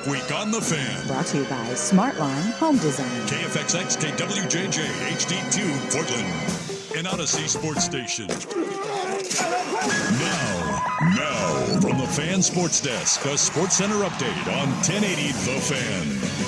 Week on The Fan. Brought to you by Smartline Home Design. KFXX KWJJ HD2 Portland. An Odyssey Sports Station. Now, from the Fan Sports Desk, a Sports Center update on 1080 The Fan.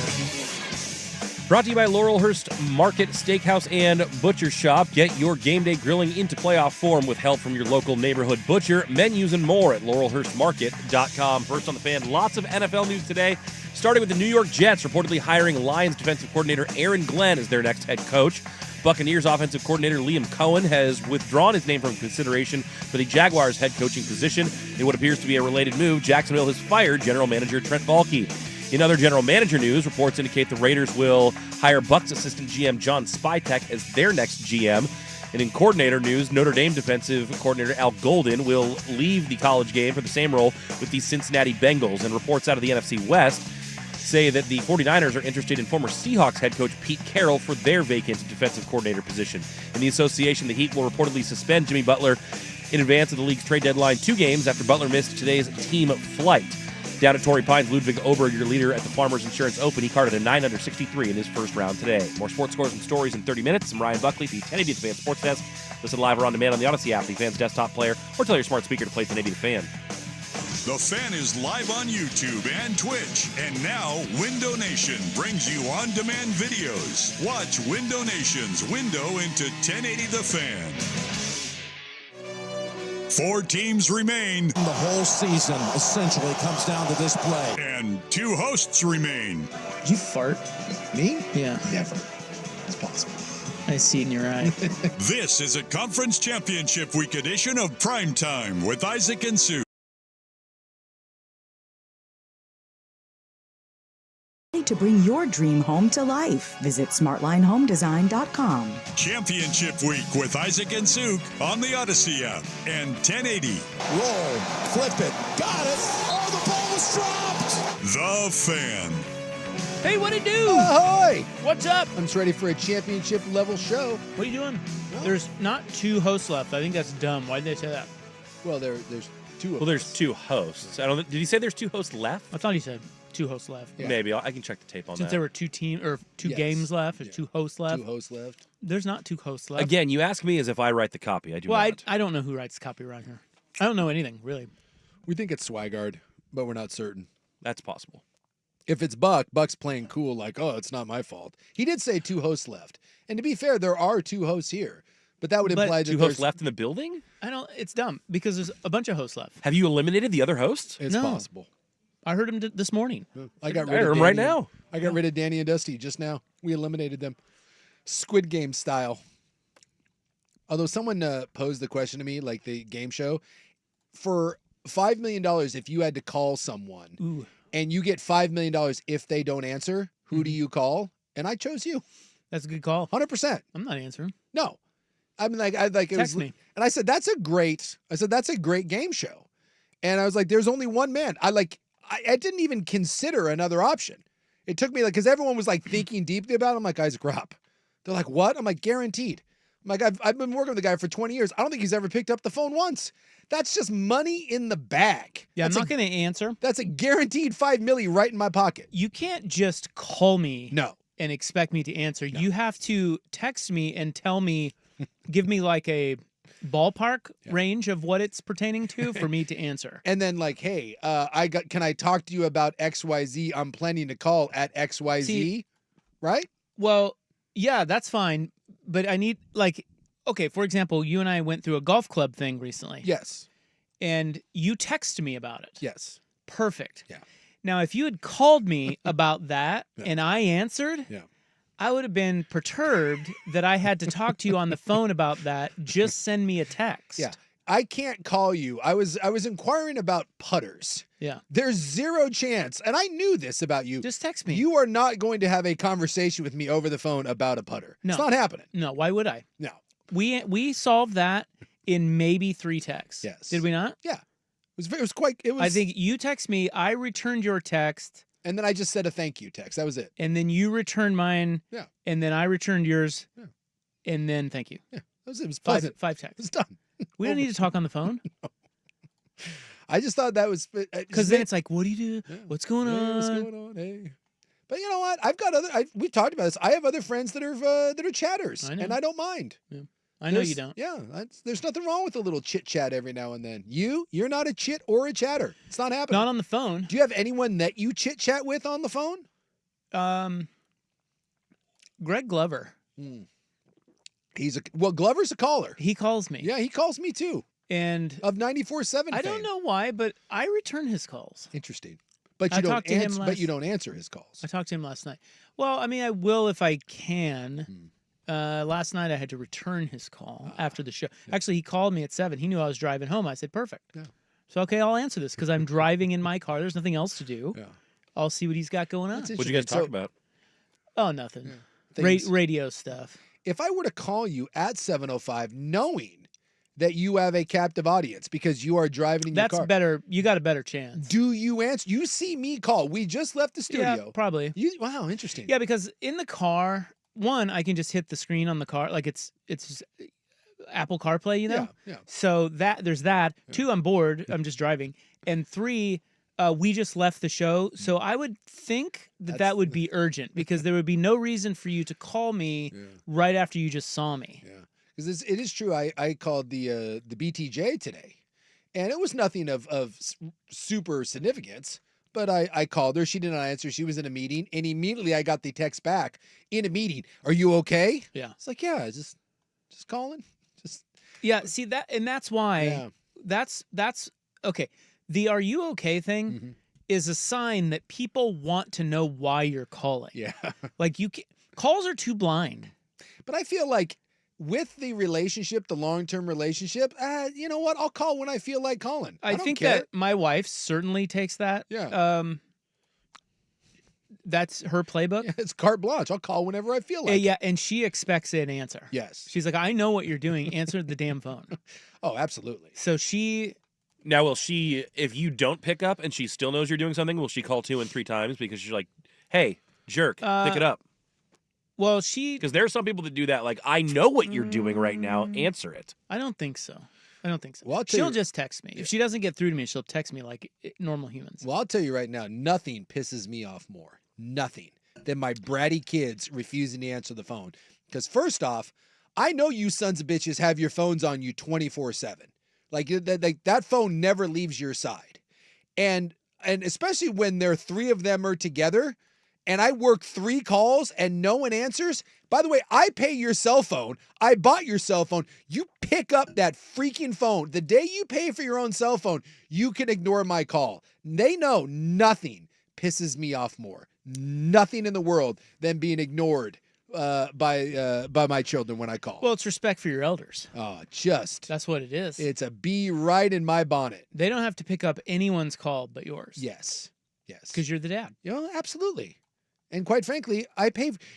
Brought to you by Laurelhurst Market, Steakhouse, and Butcher Shop. Get your game day grilling into playoff form with help from your local neighborhood butcher. Menus and more at laurelhurstmarket.com. First on The Fan, lots of NFL news today, starting with the New York Jets reportedly hiring Lions defensive coordinator Aaron Glenn as their next head coach. Buccaneers offensive coordinator Liam Cohen has withdrawn his name from consideration for the Jaguars head coaching position. In what appears to be a related move, Jacksonville has fired general manager Trent Baalke. In other general manager news, reports indicate the Raiders will hire Bucs assistant GM John Spytek as their next GM. And in coordinator news, Notre Dame defensive coordinator Al Golden will leave the college game for the same role with the Cincinnati Bengals. And reports out of the NFC West say that the 49ers are interested in former Seahawks head coach Pete Carroll for their vacant defensive coordinator position. In the association, the Heat will reportedly suspend Jimmy Butler in advance of the league's trade deadline 2 games after Butler missed today's team flight. Down at Torrey Pines, Ludwig Oberg, your leader at the Farmers Insurance Open. He carded a 9 under 63 in his first round today. More sports scores and stories in 30 minutes. I'm Ryan Buckley, the 1080 The Fan Sports Desk. Listen live or on demand on the Odyssey app, the Fan's desktop player, or tell your smart speaker to play 1080 The Fan. The Fan is live on YouTube and Twitch. And now, Window Nation brings you on-demand videos. Watch Window Nation's window into 1080 The Fan. 4 teams remain. The whole season essentially comes down to this play. And 2 hosts remain. Did you fart? Me? Yeah. Never. It's possible. I see it in your eye. This is a Conference Championship Week edition of Primetime with Isaac and Sue. To bring your dream home to life. Visit smartlinehomedesign.com. Championship Week with Isaac and Suk on the Odyssey app and 1080. Roll, flip it, got it. Oh, the ball was dropped. The Fan. Hey, what'd it do? Ahoy! What's up? I'm just ready for a championship level show. What are you doing? There's not 2 hosts left. I think that's dumb. Why did they say that? Well, there's 2 of Well, there's us. 2 hosts. I don't. Did he say there's 2 hosts left? I thought he said 2 hosts left. Yeah. Maybe. I can check the tape on Since that. there were 2 Yes. games left, there's Yeah. 2 hosts left. 2 hosts left. There's not 2 hosts left. Again, you ask me as if I write the copy. I do Well, not. I don't know who writes the copy around here. I don't know anything, really. We think it's Swigard, but we're not certain. That's possible. If it's Buck's playing cool, like, oh, it's not my fault. He did say 2 hosts left. And to be fair, there are 2 hosts here. But that would But imply that 2 hosts left in the building? It's dumb because there's a bunch of hosts left. Have you eliminated the other hosts? It's No. possible. I heard him this morning. I got I rid heard of him right Danny and- now. I got rid of Danny and Dusty just now. We eliminated them. Squid Game style. Although someone posed the question to me, like the game show, for $5 million, if you had to call someone Ooh. and you get $5 million if they don't answer, who do you call? And I chose you. That's a good call. 100%. I'm not answering. No. I mean, it Text was, me. And I said, that's a great game show. And I was like, there's only one man. I didn't even consider another option. It took me because everyone was like thinking deeply about it. I'm like, Isaac Rupp. They're like, what? I'm like, guaranteed. I'm like, I've been working with the guy for 20 years. I don't think he's ever picked up the phone once. That's just money in the bag. Yeah, That's I'm not going to answer. That's a guaranteed $5 million right in my pocket. You can't just call me No. and expect me to answer. You have to text me and tell me, give me like a ballpark range of what it's pertaining to for me to answer. And then like, hey, can I talk to you about XYZ? I'm planning to call at XYZ, See, right? Well, yeah, that's fine. But I need okay, for example, you and I went through a golf club thing recently. Yes. And you texted me about it. Yes. Perfect. Yeah. Now, if you had called me about that Yeah. and I answered, Yeah. I would have been perturbed that I had to talk to you on the phone about that. Just send me a text. Yeah. I can't call you. I was inquiring about putters. Yeah. There's zero chance, and I knew this about you. Just text me. You are not going to have a conversation with me over the phone about a putter. No. It's not happening. No, why would I? No. We solved that in maybe 3 texts. Yes. Did we not? Yeah. It was quite. I think you text me, I returned your text, and then I just said a thank you text. That was it. and then you returned mine. Yeah. And then I returned yours. Yeah. And then thank you. Yeah. It was 5 pleasant. texts. It's done. We don't need to talk on the phone. I just thought that was Because then it's like, what do you do? Yeah. What's going on? What's going on? Hey. But you know what? I've got we've talked about this. I have other friends that are chatters, I know. and I don't mind. Yeah. I know you don't. Yeah, there's nothing wrong with a little chit chat every now and then. You're not a chit or a chatter. It's not happening. Not on the phone. Do you have anyone that you chit chat with on the phone? Greg Glover. Glover's a caller. He calls me. Yeah, he calls me too. And Of 94.7 I don't know why, but I return his calls. Interesting. But I you don't talked to him answer. But you don't answer his calls. I talked to him last night. Well, I mean, I will if I can. Last night I had to return his call after the show. Actually, he called me at 7. He knew I was driving home. I said, perfect. Yeah. So, okay, I'll answer this because I'm driving in my car. There's nothing else to do. Yeah. I'll see what he's got going on. That's What'd you guys talk about? Oh, nothing. Things. Radio stuff. If I were to call you at 7:05, knowing that you have a captive audience because you are driving in your car, That's better. You got a better chance. do you answer? You see me call. We just left the studio. Yeah, probably. Wow, interesting. Yeah, because in the car, one, I can just hit the screen on the car, like it's Apple CarPlay, you know. Yeah. So there's that. 2, I'm bored. I'm just driving, and 3, we just left the show. So I would think that would be urgent because there would be no reason for you to call me right after you just saw me. Yeah, because it is true. I called the BTJ today, and it was nothing of super significance. But I called her. She did not answer. She was in a meeting, and immediately I got the text back in a meeting. Are you okay? Yeah. It's like, yeah, just calling. Yeah. See that, and that's why. Yeah. That's okay. The "Are you okay" thing is a sign that people want to know why you're calling. Yeah. Like calls are too blind. But I feel like with the relationship, the long-term relationship, you know what? I'll call when I feel like calling. I don't think care. that my wife certainly takes that. Yeah. That's her playbook. Yeah, it's carte blanche. I'll call whenever I feel like. Yeah, and she expects an answer. Yes. She's like, I know what you're doing. Answer the damn phone. Oh, absolutely. So she. Now, will she, if you don't pick up and she still knows you're doing something, will she call 2 and 3 times because she's like, hey, jerk, pick it up? Well, because there are some people that do that. Like, I know what you're doing right now. Answer it. I don't think so. Well, she'll just text me. If she doesn't get through to me, she'll text me like normal humans. Well, I'll tell you right now, nothing pisses me off more. Nothing than my bratty kids refusing to answer the phone. Because first off, I know you sons of bitches have your phones on you 24/7. Like that phone never leaves your side. And especially when there are 3 of them are together and I work 3 calls and no one answers. By the way, I pay your cell phone. I bought your cell phone. You pick up that freaking phone. The day you pay for your own cell phone, you can ignore my call. They know nothing pisses me off more. Nothing in the world than being ignored by my children when I call. Well, it's respect for your elders. Oh, That's what it is. It's a bee right in my bonnet. They don't have to pick up anyone's call but yours. Yes. Because you're the dad. Absolutely. And quite frankly,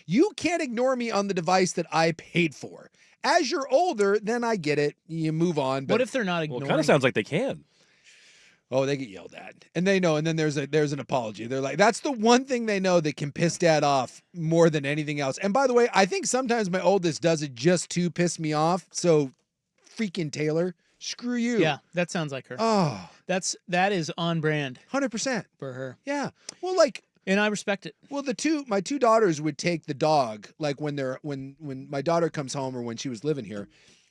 you can't ignore me on the device that I paid for. As you're older, then I get it. You move on. But what if they're not ignoring? Well, it kind of sounds like they can. Oh, they get yelled at. And they know, and then there's an apology. They're like, that's the one thing they know that can piss dad off more than anything else. And by the way, I think sometimes my oldest does it just to piss me off. So freaking Taylor, screw you. Yeah, that sounds like her. Oh. That is on brand 100%. for her. Yeah. Well, and I respect it. Well, my 2 daughters would take the dog, like when my daughter comes home or when she was living here,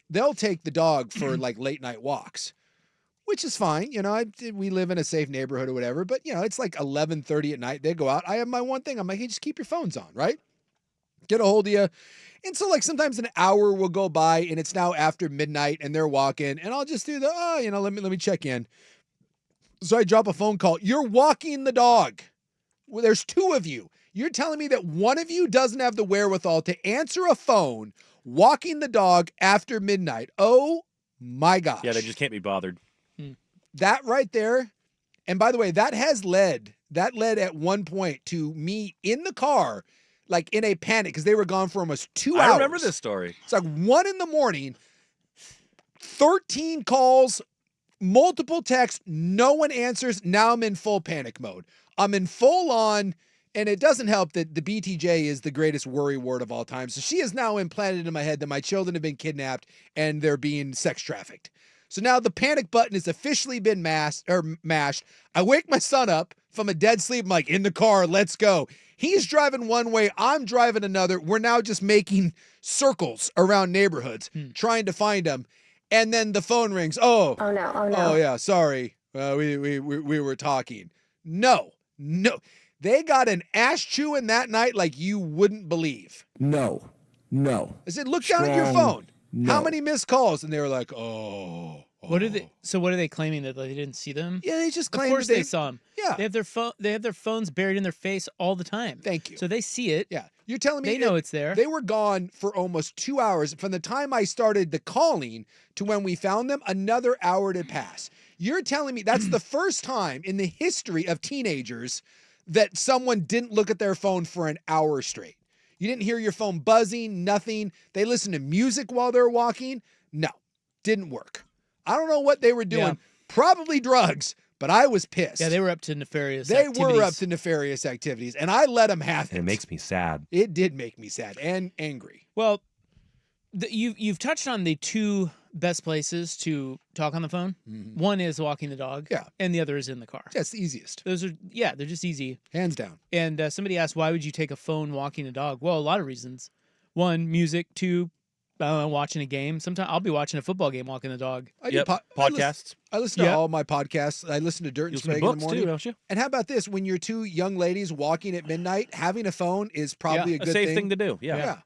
they'll take the dog for like late night walks. Which is fine, we live in a safe neighborhood or whatever, but it's like 11:30 at night. They go out. I have my one thing. I'm like, hey, just keep your phones on, right? Get a hold of you. And so like sometimes an hour will go by and it's now after midnight and they're walking and I'll just do let me check in. So I drop a phone call. You're walking the dog. Well, there's 2 of you. You're telling me that one of you doesn't have the wherewithal to answer a phone walking the dog after midnight. Oh my gosh. Yeah, they just can't be bothered. That right there, and by the way, that led at one point to me in the car, like in a panic, because they were gone for almost 2 hours. I remember this story. It's like 1 a.m, 13 calls, multiple texts, no one answers. Now I'm in full panic mode. I'm in full on, and it doesn't help that the BTJ is the greatest worry word of all time. So she is now implanted in my head that my children have been kidnapped and they're being sex trafficked. So now the panic button has officially been mashed. I wake my son up from a dead sleep. I'm like, in the car, let's go. He's driving one way, I'm driving another. We're now just making circles around neighborhoods trying to find him. And then the phone rings. Oh no. Oh yeah, sorry. We were talking. No. They got an ass chewing that night like you wouldn't believe. No. I said, look down at your phone. No. How many missed calls? And they were like, oh. What are they? So what are they claiming, that they didn't see them? Yeah, they just claim. Of course they saw them. Yeah. They have their phone. They have their phones buried in their face all the time. Thank you. So they see it. Yeah. You're telling me They know it's there. They were gone for almost 2 hours. From the time I started the calling to when we found them, another hour to pass. You're telling me that's the first time in the history of teenagers that someone didn't look at their phone for an hour straight. You didn't hear your phone buzzing, nothing. They listened to music while they were walking. No, didn't work. I don't know what they were doing. Yeah. Probably drugs, but I was pissed. Yeah, they were up to nefarious They activities. were up to nefarious activities, and I let them have it. And it makes me sad. It did make me sad and angry. Well, you've touched on the two best places to talk on the phone. Mm-hmm. One is walking the dog. Yeah. And the other is in the car. That's the easiest. Those are, they're just easy. Hands down. And somebody asked, why would you take a phone walking a dog? Well, a lot of reasons. One, music. Two, watching a game. Sometimes I'll be watching a football game walking the dog. I do Podcasts. I listen to all my podcasts. I listen to Dirt You and listen to Sprague in the books morning. too, don't you? And how about this? When you're two young ladies walking at midnight, having a phone is probably a good safe thing to do. Yeah.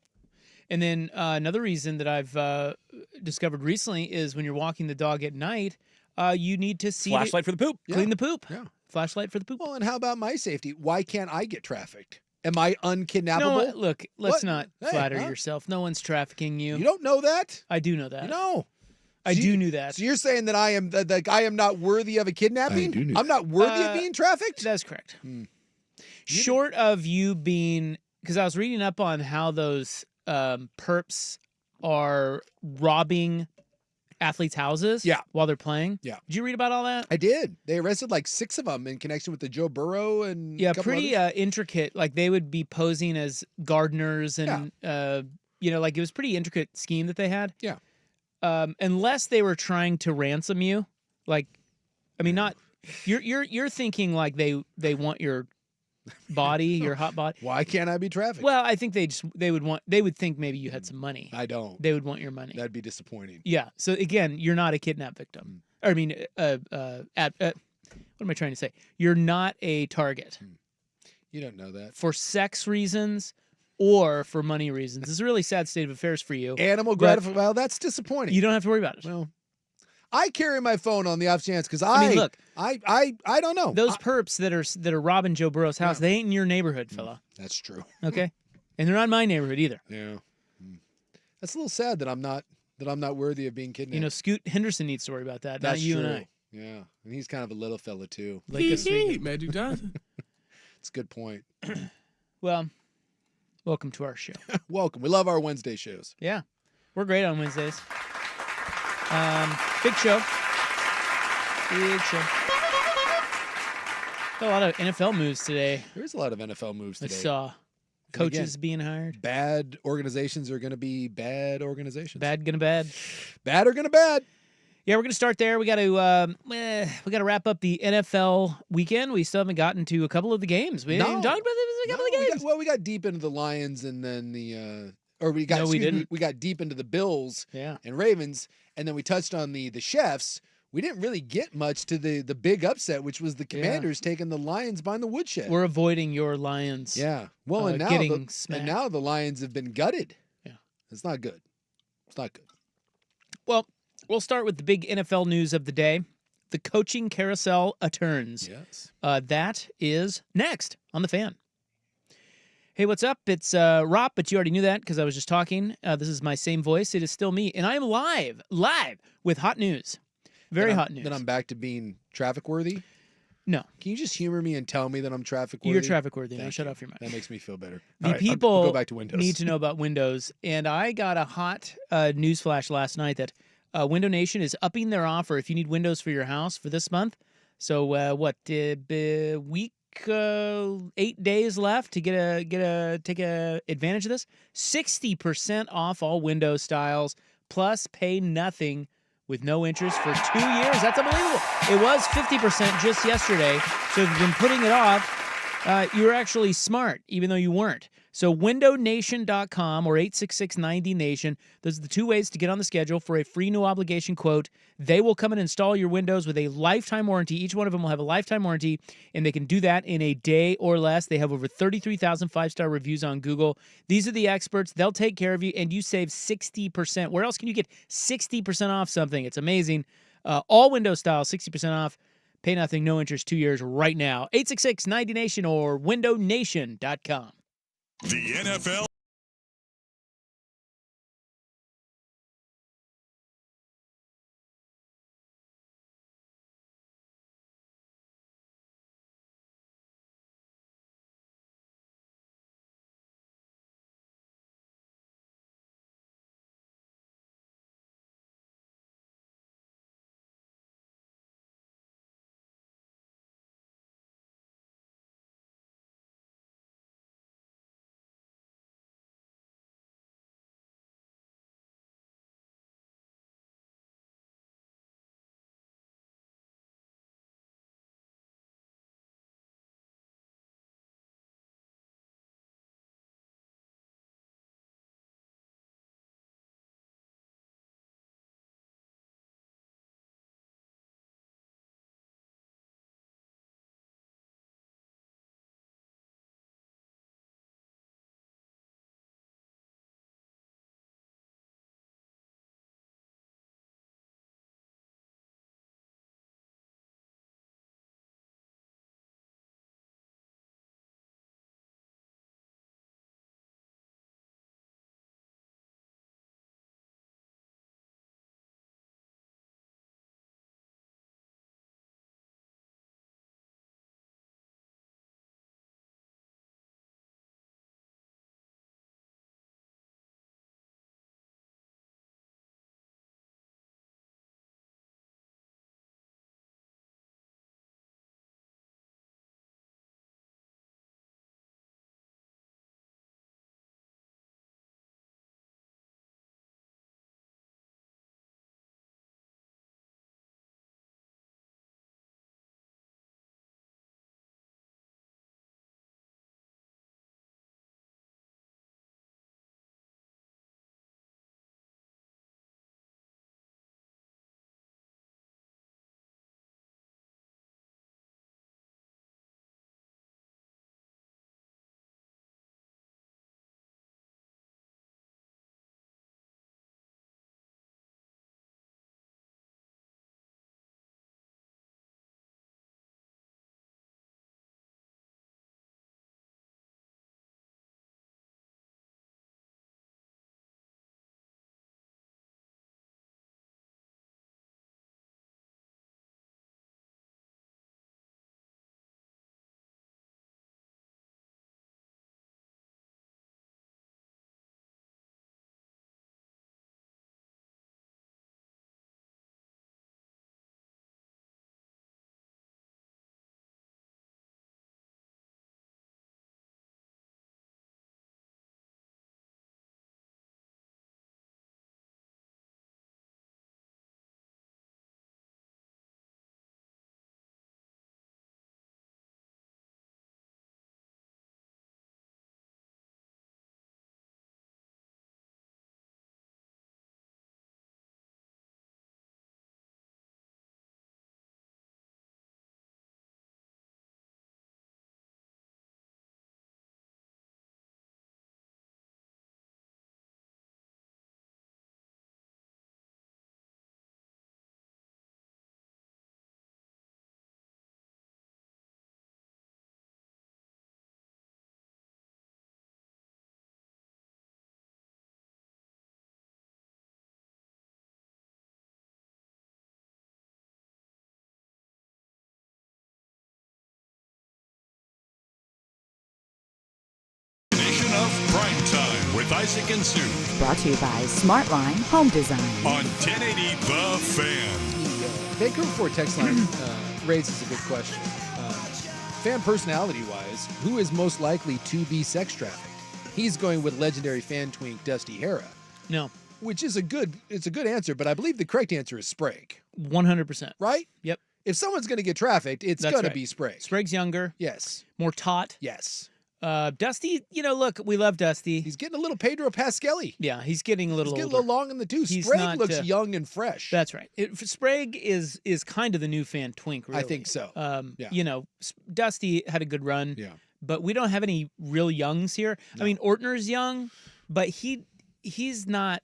And then another reason that I've discovered recently is when you're walking the dog at night, you need to see Flashlight for the poop. clean the poop. Yeah. Flashlight for the poop. Well, and how about my safety? Why can't I get trafficked? Am I unkidnappable? No, look, let's What? not Hey, flatter huh? yourself. No one's trafficking you. You don't know that? I do know that. You know. I So do you- know that. So you're saying that I am that I am not worthy of a kidnapping? I do know I'm not worthy of being trafficked? That's correct. Short of you being, because I was reading up on how those perps are robbing athletes' houses while they're playing. Yeah. Did you read about all that? I did. They arrested like 6 of them in connection with the Joe Burrow and a couple pretty others. intricate. Like they would be posing as gardeners and like it was pretty intricate scheme that they had. Yeah. Unless they were trying to ransom you, like, I mean, not you're thinking like they want your body, your hot body. Why can't I be trafficked? Well, I think they would think maybe you had some money. I don't. They would want your money. That'd be disappointing. Yeah. So again, you're not a kidnap victim. Or I mean, what am I trying to say? You're not a target You don't know that. for sex reasons or for money reasons. This is a really sad state of affairs for you. Animal gratification. Well, that's disappointing. You don't have to worry about it. Well, I carry my phone on the off chance because I mean, look, I don't know. those perps that are robbing Joe Burrow's house, they ain't in your neighborhood, fella. That's true. Okay, and they're not in my neighborhood either. Yeah. That's a little sad that I'm not worthy of being kidnapped. You know, Scoot Henderson needs to worry about that, That's not you true. and I. Yeah, and he's kind of a little fella too. Like a sweet. Magic Johnson. It's a good point. Well, welcome to our show. Welcome. We love our Wednesday shows. Yeah, we're great on Wednesdays. Big show. Big show. Got a lot of NFL moves today. There's a lot of NFL moves I today. saw coaches being hired. Bad organizations are going to be bad organizations. Bad gonna bad. Bad are going to bad. Yeah, we're gonna start there. We got to wrap up the NFL weekend. We still haven't gotten to a couple of the games. We didn't even talk about a couple of games. We got deep into the Lions and then we got deep into the Bills Yeah. and Ravens, and then we touched on the Chefs. We didn't really get much to the big upset, which was the Commanders taking the Lions behind the woodshed. We're avoiding your Lions. Yeah. Well, and now getting smacked. and now the Lions have been gutted. Yeah. It's not good. It's not good. Well, we'll start with the big NFL news of the day. The coaching carousel turns. Yes. That is next on The Fan. Hey, what's up? It's Rob, but you already knew that because I was just talking. This is my same voice. It is still me, and I am live with hot news. Very hot news. Then I'm back to being traffic worthy. No. Can you just humor me and tell me that I'm traffic worthy? You're traffic worthy. Now Thank shut you. off your mouth. That makes me feel better. The All right, people I'll go back to Windows. need to know about Windows, and I got a hot news flash last night that Window Nation is upping their offer if you need Windows for your house for this month. So week 8 days left to take advantage of this. 60% off all Windows styles, plus pay nothing with no interest for 2 years. That's unbelievable. It was 50% just yesterday. So if you've been putting it off, you're actually smart, even though you weren't. So windownation.com or 866-90-NATION. Those are the two ways to get on the schedule for a free no obligation quote. They will come and install your windows with a lifetime warranty. Each one of them will have a lifetime warranty, and they can do that in a day or less. They have over 33,000 five-star reviews on Google. These are the experts. They'll take care of you, and you save 60%. Where else can you get 60% off something? It's amazing. All window style, 60% off. Pay nothing, no interest, 2 years right now. 866-90-NATION or windownation.com. The NFL. Of Primetime with Isaac and Sue Brought to you by Smartline Home Design. on 1080 The Fan. The Baker Report text line raises a good question. Fan personality-wise, who is most likely to be sex trafficked? He's going with legendary fan twink Dusty Hera. No. which is a good answer, but I believe the correct answer is Sprague. 100%. Right? Yep. If someone's going to get trafficked, it's That's going to right. be Sprague. Sprague's younger, Yes. more taut. Yes. Dusty, look, we love Dusty. He's getting a little Pedro Pascali. Yeah, he's getting a little He's getting older. a little long in the tooth. He's Sprague not, looks young and fresh. That's right. Sprague is kind of the new Fan Twink, really. I think so. Yeah. Dusty had a good run. Yeah. But we don't have any real youngs here. No. I mean, Ortner's young, but he's not.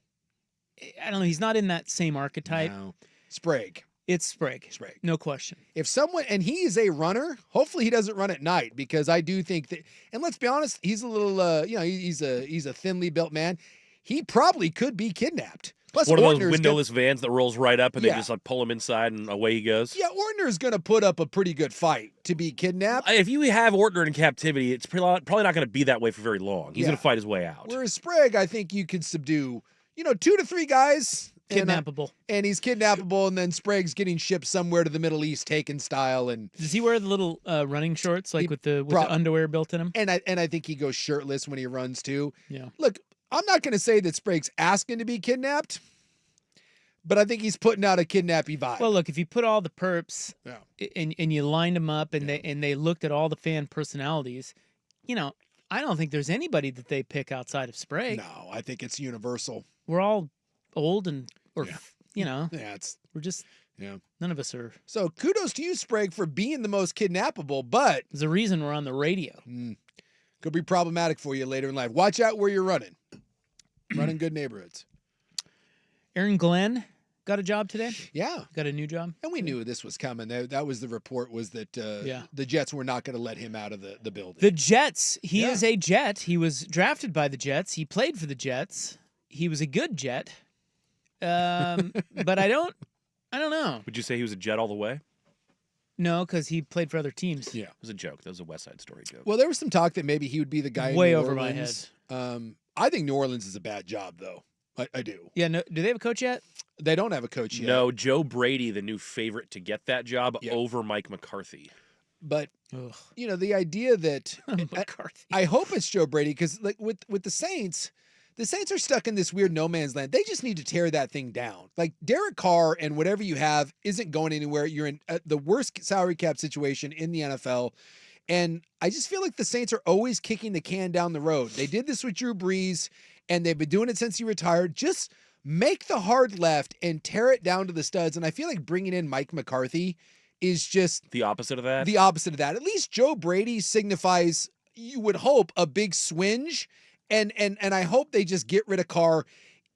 I don't know. He's not in that same archetype. No. Sprague. It's Sprague. Sprague. No question. If someone, and he is a runner, hopefully he doesn't run at night, because I do think that, and let's be honest, he's a little, he's a thinly built man. He probably could be kidnapped. Plus, One of those Ortner's windowless vans that rolls right up and Yeah. they just like pull him inside and away he goes. Yeah, Ortner's going to put up a pretty good fight to be kidnapped. If you have Ortner in captivity, it's probably not going to be that way for very long. He's Yeah. going to fight his way out. Whereas Sprague, I think you could subdue, 2 to 3 guys. Kidnappable. And he's kidnappable, and then Sprague's getting shipped somewhere to the Middle East, taken style, and Does he wear the little running shorts, like He with the prob- underwear built in him? I think he goes shirtless when he runs too. Yeah. Look, I'm not going to say that Sprague's asking to be kidnapped, but I think he's putting out a kidnappy vibe. Well, look, if you put all the perps Yeah. and you lined them up and they looked at all the fan personalities, I don't think there's anybody that they pick outside of Sprague. No, I think it's universal. We're all old Yeah, it's we're just yeah. none of us are. So kudos to you, Sprague, for being the most kidnappable, but There's a reason we're on the radio. could be problematic for you later in life. Watch out where you're running. Running good neighborhoods. Aaron Glenn got a job today. Yeah. Got a new job. And we knew this was coming. That was the report, was that the Jets were not going to let him out of the building. The Jets. He Yeah. is a Jet. He was drafted by the Jets. He played for the Jets. He was a good Jet. But I don't know. Would you say he was a Jet all the way? No, because he played for other teams. Yeah. It was a joke. That was a West Side Story joke. Well, there was some talk that maybe he would be the guy Way in New over my Orleans. I think New Orleans is a bad job, though. I do. Yeah. No. Do they have a coach yet? They don't have a coach yet. No, Joe Brady, the new favorite to get that job Yeah. over Mike McCarthy. But Ugh. the idea that McCarthy. I hope it's Joe Brady, because like with the Saints are stuck in this weird no man's land. They just need to tear that thing down. Like Derek Carr and whatever you have isn't going anywhere. You're in the worst salary cap situation in the NFL. And I just feel like the Saints are always kicking the can down the road. They did this with Drew Brees, and they've been doing it since he retired. Just make the hard left and tear it down to the studs. And I feel like bringing in Mike McCarthy is just The opposite of that? the opposite of that. At least Joe Brady signifies, you would hope, a big swinge. And I hope they just get rid of Carr,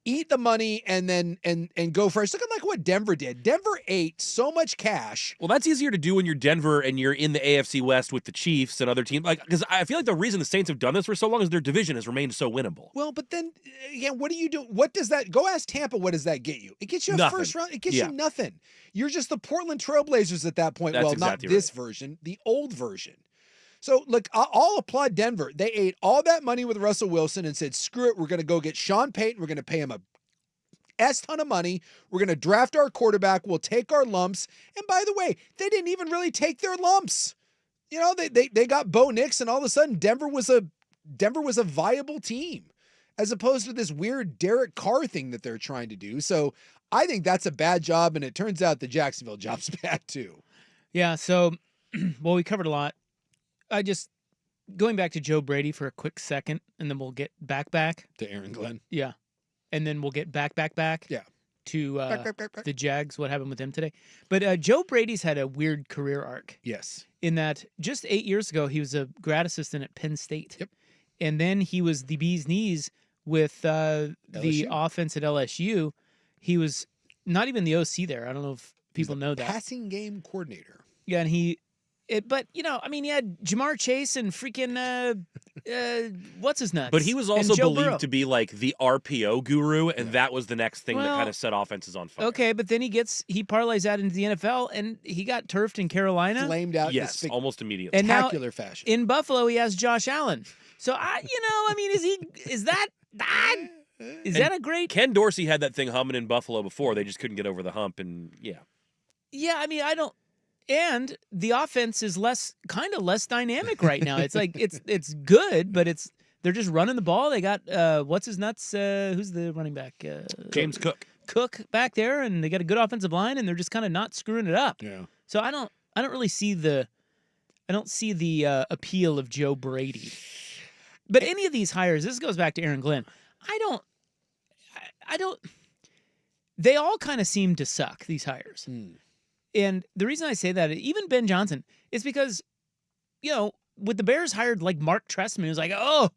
eat the money, and then and go fresh. Look at like what Denver did. Denver ate so much cash. Well, that's easier to do when you're Denver and you're in the AFC West with the Chiefs and other teams. Like, because I feel like the reason the Saints have done this for so long is their division has remained so winnable. Well, but then again, what do you do? What does that go ask Tampa? What does that get you? It gets you a Nothing. first round. It gets Yeah. you nothing. You're just the Portland Trailblazers at that point. That's Well, exactly not this right. version, the old version. So, look, I'll applaud Denver. They ate all that money with Russell Wilson and said, screw it, we're going to go get Sean Payton. We're going to pay him a ton of money. We're going to draft our quarterback. We'll take our lumps. And by the way, they didn't even really take their lumps. They got Bo Nix, and all of a sudden Denver was a viable team, as opposed to this weird Derek Carr thing that they're trying to do. So I think that's a bad job, and it turns out the Jacksonville job's bad too. Yeah. So, well, we covered a lot. Going back to Joe Brady for a quick second, and then we'll get back. To Aaron Glenn. Yeah. And then we'll get back. Yeah. To Back. the Jags, what happened with them today. But Joe Brady's had a weird career arc Yes. in that just 8 years ago, he was a grad assistant at Penn State. Yep. And then he was the bee's knees with the LSU. offense at LSU. He was not even the OC there. I don't know if people know that. Passing game coordinator. Yeah, and he had Jamar Chase and freaking what's his nuts. But he was and also Joe believed Burrow. to be like the RPO guru, and that was the next thing that Well, kind of set offenses on fire. Okay, but then he parlays that into the NFL, and he got turfed in Carolina. Flamed out Yes, in almost immediately. And now spectacular fashion. in Buffalo, he has Josh Allen. So is that a great? Ken Dorsey had that thing humming in Buffalo before. They just couldn't get over the hump, and yeah. Yeah, I mean, I don't. And the offense is less dynamic right now. It's like it's good, but They're just running the ball. They got what's his nuts? Who's the running back? James Cook. Cook back there, and they got a good offensive line, and they're just kind of not screwing it up. Yeah. So I don't really see the appeal of Joe Brady. But any of these hires, this goes back to Aaron Glenn. I don't. They all kind of seem to suck, these hires. And the reason I say that, even Ben Johnson, is because, with the Bears hired like Mark Trestman, who's like, oh,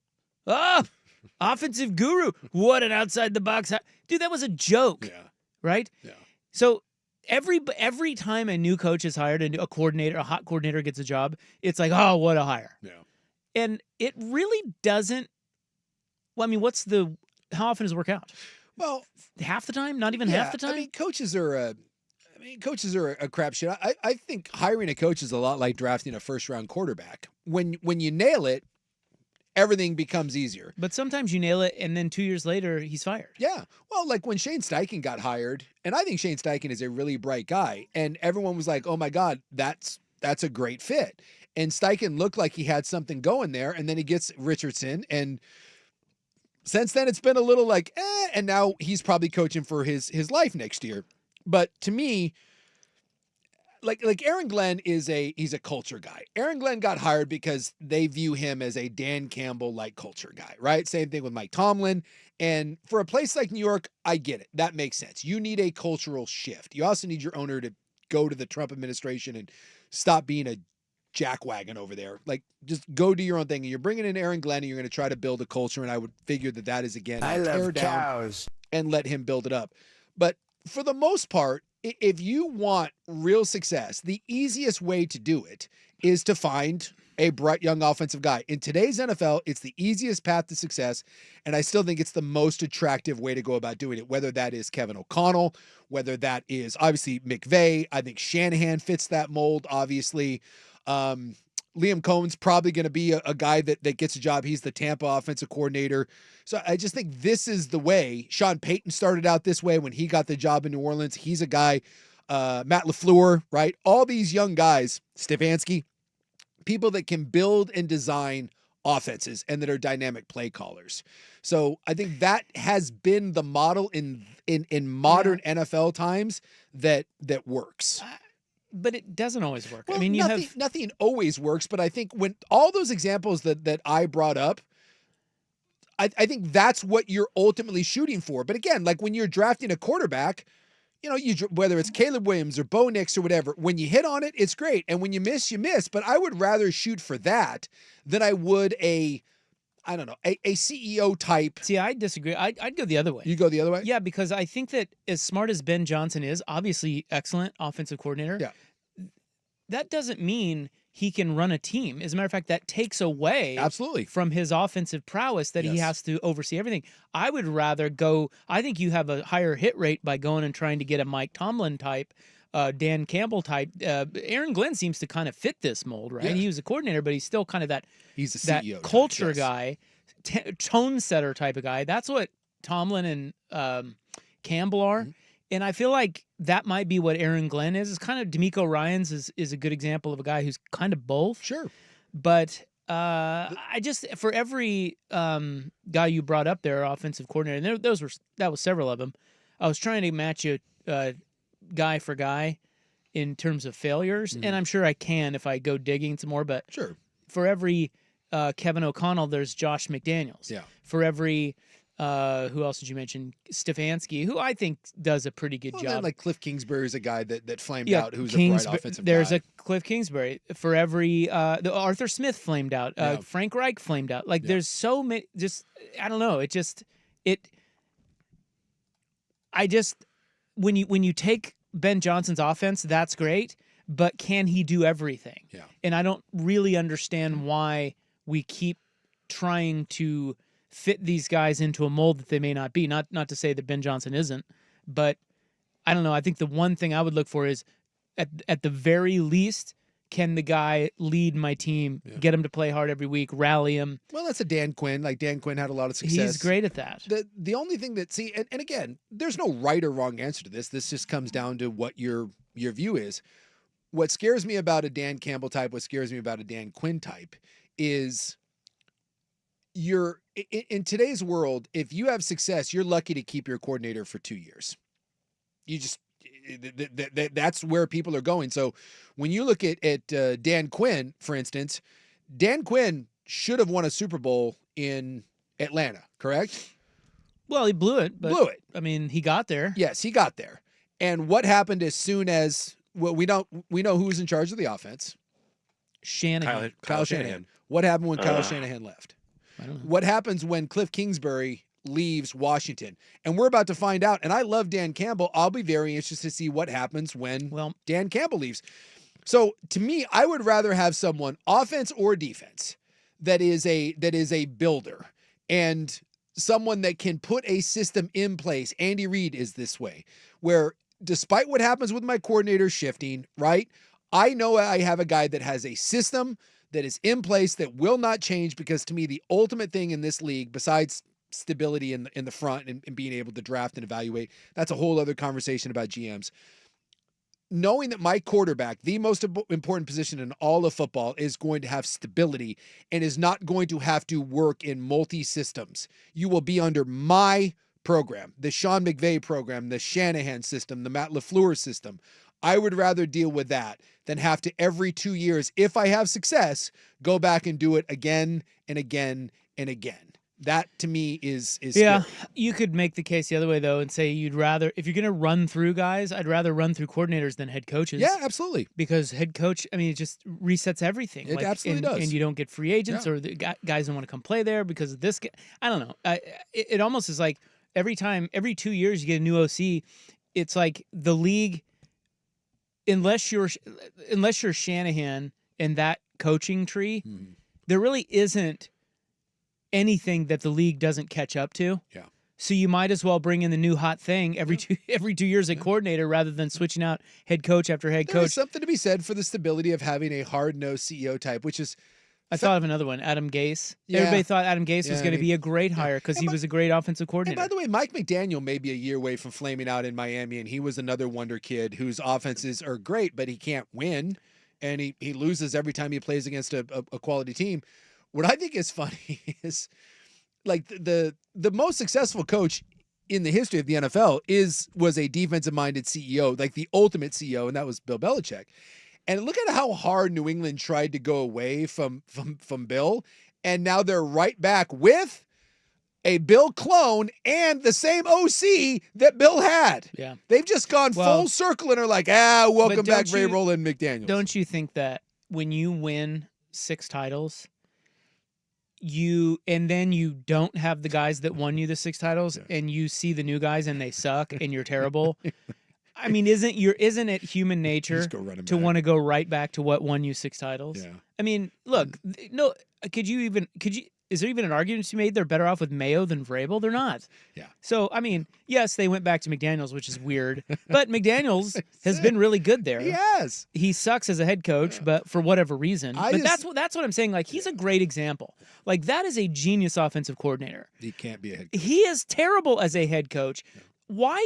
offensive guru. What an outside the box. Dude, that was a joke. Yeah. Right? Yeah. So every time a new coach is hired and a hot coordinator gets a job, it's like, oh, what a hire. Yeah. And it really doesn't. Well, I mean, how often does it work out? Well, half the time? Not even half the time? I mean, coaches are a crapshoot. I think hiring a coach is a lot like drafting a first-round quarterback. When you nail it, everything becomes easier. But sometimes you nail it, and then 2 years later, he's fired. Yeah. Well, like when Shane Steichen got hired, and I think Shane Steichen is a really bright guy, and everyone was like, oh my God, that's a great fit. And Steichen looked like he had something going there, and then he gets Richardson, and since then it's been a little like, and now he's probably coaching for his life next year. But to me, like Aaron Glenn he's a culture guy. Aaron Glenn got hired because they view him as a Dan Campbell-like culture guy, right? Same thing with Mike Tomlin. And for a place like New York, I get it. That makes sense. You need a cultural shift. You also need your owner to go to the Trump administration and stop being a jackwagon over there. Like, just go do your own thing. And you're bringing in Aaron Glenn, and you're going to try to build a culture. And I would figure that is, again, tear down cows. And let him build it up. But for the most part, if you want real success, the easiest way to do it is to find a bright young offensive guy. In today's NFL, it's the easiest path to success, and I still think it's the most attractive way to go about doing it, whether that is Kevin O'Connell, whether that is obviously McVay. I think Shanahan fits that mold, obviously. Liam Cohen's probably going to be a guy that gets a job. He's the Tampa offensive coordinator. So I just think this is the way. Sean Payton started out this way when he got the job in New Orleans. He's a guy, Matt LaFleur, right? All these young guys, Stefanski, people that can build and design offenses and that are dynamic play callers. So I think that has been the model in modern NFL times that works. But it doesn't always work. Well, I mean, nothing always works, but I think when all those examples that I brought up, I think that's what you're ultimately shooting for. But again, like when you're drafting a quarterback, whether it's Caleb Williams or Bo Nix or whatever, when you hit on it, it's great. And when you miss, you miss. But I would rather shoot for that than I would a CEO type. See, I disagree. I'd go the other way. You go the other way? Yeah, because I think that as smart as Ben Johnson is, obviously excellent offensive coordinator, Yeah. that doesn't mean he can run a team. As a matter of fact, that takes away Absolutely from his offensive prowess that he Yes. has to oversee everything. I would rather go, I think you have a higher hit rate by going and trying to get a Mike Tomlin type, Dan Campbell type. Aaron Glenn seems to kind of fit this mold, right? Yeah. He was a coordinator, but he's still kind of that He's a that CEO type, culture yes. guy, tone setter type of guy. That's what Tomlin and Campbell are. Mm-hmm. And I feel like that might be what Aaron Glenn is. It's kind of D'Amico Ryans is a good example of a guy who's kind of both. Sure. But I just, for every guy you brought up there, offensive coordinator, and that was several of them. I was trying to match you guy for guy in terms of failures, and I'm sure I can if I go digging some more. But Sure. for every Kevin O'Connell, there's Josh McDaniels. Yeah. For every who else did you mention? Stefanski, who I think does a pretty good Well, job. then, like Cliff Kingsbury is a guy that flamed out, who's a Kingsbury- bright offensive There's guy. a Cliff Kingsbury. For every the Arthur Smith flamed out. Yeah. Frank Reich flamed out. Like there's so many. Just I don't know. When you take Ben Johnson's offense, that's great. But can he do everything? Yeah. And I don't really understand why we keep trying to fit these guys into a mold that they may not be. Not to say that Ben Johnson isn't, but I don't know. I think the one thing I would look for is at the very least, can the guy lead my team, get him to play hard every week, rally him? Well, that's a Dan Quinn. Like Dan Quinn had a lot of success. He's great at that. The only thing that and again, there's no right or wrong answer to this. This just comes down to what your view is. What scares me about a Dan Campbell type, what scares me about a Dan Quinn type is you're in today's world, if you have success, you're lucky to keep your coordinator for 2 years. You just that's where people are going. So when you look at Dan Quinn, for instance, Dan Quinn should have won a Super Bowl in Atlanta, correct? Well, he blew it. But, Blew it. I mean, he got there. Yes, he got there. And what happened as soon as we know who's in charge of the offense? Shanahan. Kyle Shanahan. What happened when Kyle Shanahan left? I don't know. What happens when Cliff Kingsbury leaves Washington? And we're about to find out. And I love Dan Campbell. I'll be very interested to see what happens when Dan Campbell leaves. So to me, I would rather have someone, offense or defense, that is a builder and someone that can put a system in place. Andy Reid is this way, where despite what happens with my coordinator shifting, right? I know I have a guy that has a system that is in place that will not change, because to me, the ultimate thing in this league, besides stability in the front and being able to draft and evaluate, that's a whole other conversation about GMs. Knowing that my quarterback, the most important position in all of football, is going to have stability and is not going to have to work in multi-systems. You will be under my program, the Sean McVay program, the Shanahan system, the Matt LaFleur system. I would rather deal with that than have to every 2 years, if I have success, go back and do it again and again and again. That to me is yeah. scary. You could make the case the other way though, and say you'd rather, if you're going to run through guys, I'd rather run through coordinators than head coaches. Yeah, absolutely. Because head coach, I mean, it just resets everything. It absolutely does. And you don't get free agents, Yeah. or the guys don't want to come play there because of this. I don't know. It almost is like every 2 years you get a new OC, it's like the league, unless you're Shanahan in that coaching tree, there really isn't anything that the league doesn't catch up to. Yeah. So you might as well bring in the new hot thing every 2 years at coordinator, rather than switching out head coach after head There is coach. something to be said for the stability of having a hard-nosed CEO type, which is I thought of another one, Adam Gase. Yeah. Everybody thought Adam Gase was Yeah, going to he- be a great hire because he was a great offensive And coordinator. by the way, Mike McDaniel may be a year away from flaming out in Miami, and he was another wonder kid whose offenses are great, but he can't win, and he loses every time he plays against a quality team. What I think is funny is, like, the most successful coach in the history of the NFL was a defensive-minded CEO, like the ultimate CEO, and that was Bill Belichick. And look at how hard New England tried to go away from Bill, and now they're right back with a Bill clone and the same OC that Bill had. Yeah. They've just gone Well, full circle and are like, welcome but back, don't Ray you- Roland McDaniels. Don't you think that when you win 6 titles, and then you don't have the guys that won you the 6 titles, and you see the new guys and they suck and you're terrible? I mean, isn't it human nature Just go running to back. want to go right back to what won you 6 titles? Yeah. I mean, look, no, is there even an argument to be made they're better off with Mayo than Vrabel? They're not. Yeah. So, I mean, yes, they went back to McDaniels, which is weird, but McDaniels has been really good there. Yes. He sucks as a head coach, but for whatever reason. I But just- that's what I'm saying. Like, he's a great example. Like, that is a genius offensive coordinator. He can't be a head coach. He is terrible as a head coach. Why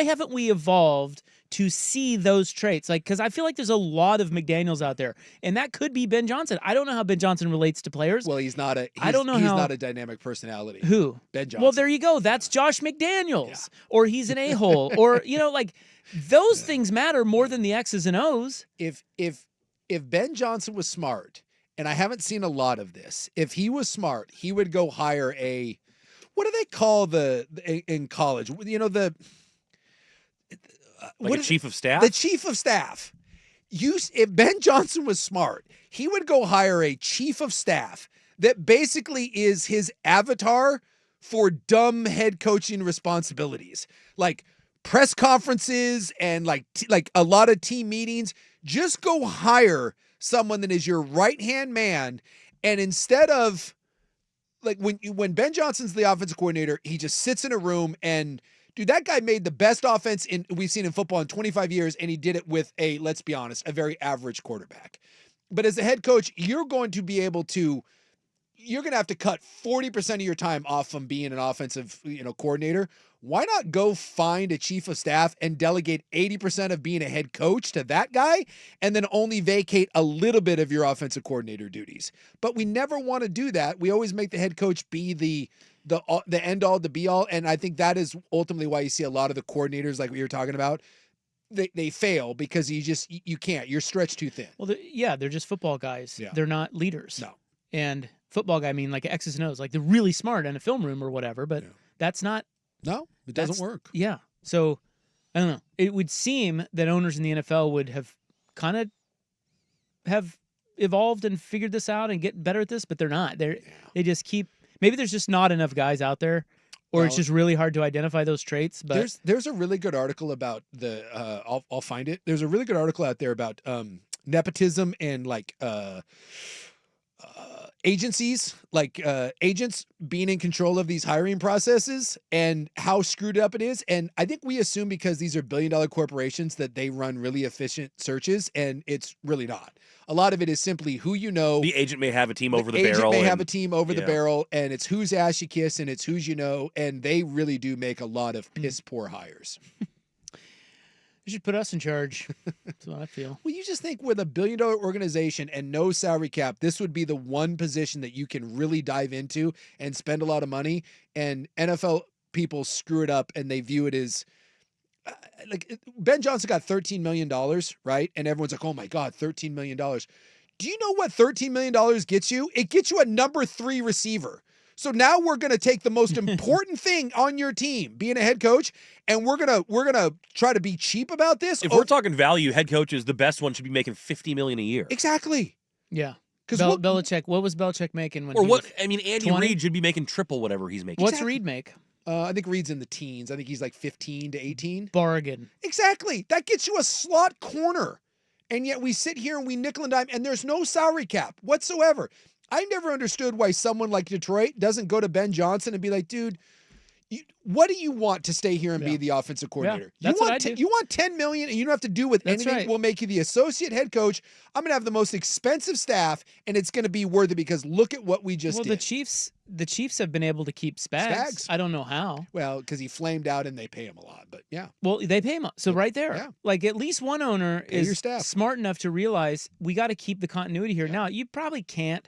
haven't we evolved to see those traits? Like, because I feel like there's a lot of McDaniels out there, and that could be Ben Johnson. I don't know how Ben Johnson relates to players. Well, he's not a. I don't know he's how- not a dynamic personality. Who? Ben Johnson. Well, there you go. That's Josh McDaniels, or he's an a-hole, or like those things matter more than the X's and O's. If Ben Johnson was smart, and I haven't seen a lot of this, if he was smart, he would go hire a, what do they call in college? You know, Like a chief of staff? the chief of staff. If Ben Johnson was smart, he would go hire a chief of staff that basically is his avatar for dumb head coaching responsibilities, like press conferences and like a lot of team meetings. Just go hire someone that is your right-hand man, and instead of like when Ben Johnson's the offensive coordinator, he just sits in a room and, dude, that guy made the best offense we've seen in football in 25 years, and he did it with let's be honest, a very average quarterback. But as a head coach, you're going to be able to you're going to have to cut 40% of your time off from being an offensive, coordinator. Why not go find a chief of staff and delegate 80% of being a head coach to that guy and then only vacate a little bit of your offensive coordinator duties? But we never want to do that. We always make the head coach be the end all, the be all. And I think that is ultimately why you see a lot of the coordinators like we were talking about. They fail because you can't. You're stretched too thin. Well, they're just football guys. Yeah. They're not leaders. No. And football guy, I mean, like X's and O's, like they're really smart in a film room or whatever, but that's not. No, it doesn't work. Yeah. So I don't know. It would seem that owners in the NFL would have kind of have evolved and figured this out and get better at this, but they're not. They just keep. Maybe there's just not enough guys out there, or it's just really hard to identify those traits. But there's a really good article about the. I'll find it. There's a really good article out there about nepotism and like agencies, like agents being in control of these hiring processes and how screwed up it is. And I think we assume because these are billion-dollar corporations that they run really efficient searches, and it's really not. A lot of it is simply who you know. The agent may have a team over the agent barrel. may have a team over the barrel, and it's whose ass you kiss, and it's who's you know, and they really do make a lot of piss-poor hires. You should put us in charge. That's what I feel. Well, you just think with a billion-dollar organization and no salary cap, this would be the one position that you can really dive into and spend a lot of money. And NFL people screw it up and they view it as like Ben Johnson got $13 million, right? And everyone's like, oh my God, $13 million. Do you know what $13 million gets you? It gets you a number 3 receiver. So now we're going to take the most important thing on your team, being a head coach, and we're gonna try to be cheap about this. If we're talking value, head coaches, the best one should be making $50 million a year. Exactly. Yeah. Because Belichick, what was Belichick making when? Or he what? was I mean, Andy 20? Reid should be making triple whatever he's making. What's Reid make? I think Reid's in the teens. I think he's like 15 to 18. Bargain. Exactly. That gets you a slot corner, and yet we sit here and we nickel and dime, and there's no salary cap whatsoever. I never understood why someone like Detroit doesn't go to Ben Johnson and be like, dude, what do you want to stay here and be the offensive coordinator? That's what I do. You want $10 million and you don't have to do with anything. Right. We'll make you the associate head coach. I'm going to have the most expensive staff, and it's going to be worth it because look at what we just did. Well, the Chiefs have been able to keep Spags. I don't know how. Well, because he flamed out and they pay him a lot, but yeah. Well, they pay him. So right there, like at least one owner Pay your is staff. smart enough to realize we got to keep the continuity here. Now, you probably can't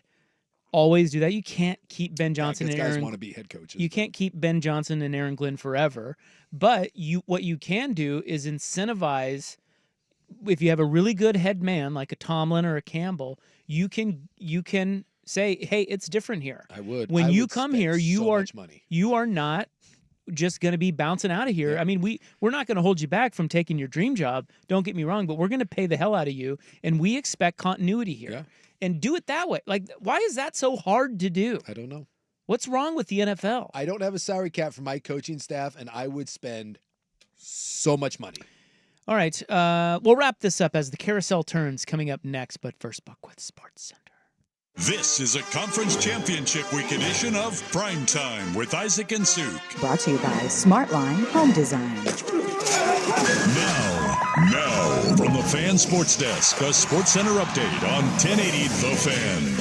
always do that. You can't keep Ben Johnson and guys Aaron. want to be head coaches. You can't keep Ben Johnson and Aaron Glenn forever. But what you can do is incentivize. If you have a really good head man like a Tomlin or a Campbell, you can say, "Hey, it's different here." I would. When I you would come spend here, you are not just going to be bouncing out of here. I mean, we're not going to hold you back from taking your dream job. Don't get me wrong, but we're going to pay the hell out of you, and we expect continuity here. Yeah. And do it that way. Like, why is that so hard to do? I don't know. What's wrong with the NFL? I don't have a salary cap for my coaching staff, and I would spend so much money. All right. We'll wrap this up as the carousel turns coming up next. But first, Buckwith Sports Center. This is a Conference Championship Week edition of Primetime with Isaac and Suk. Brought to you by Smartline Home Design. Now, from the Fan Sports Desk, a Sports Center update on 1080 The Fan.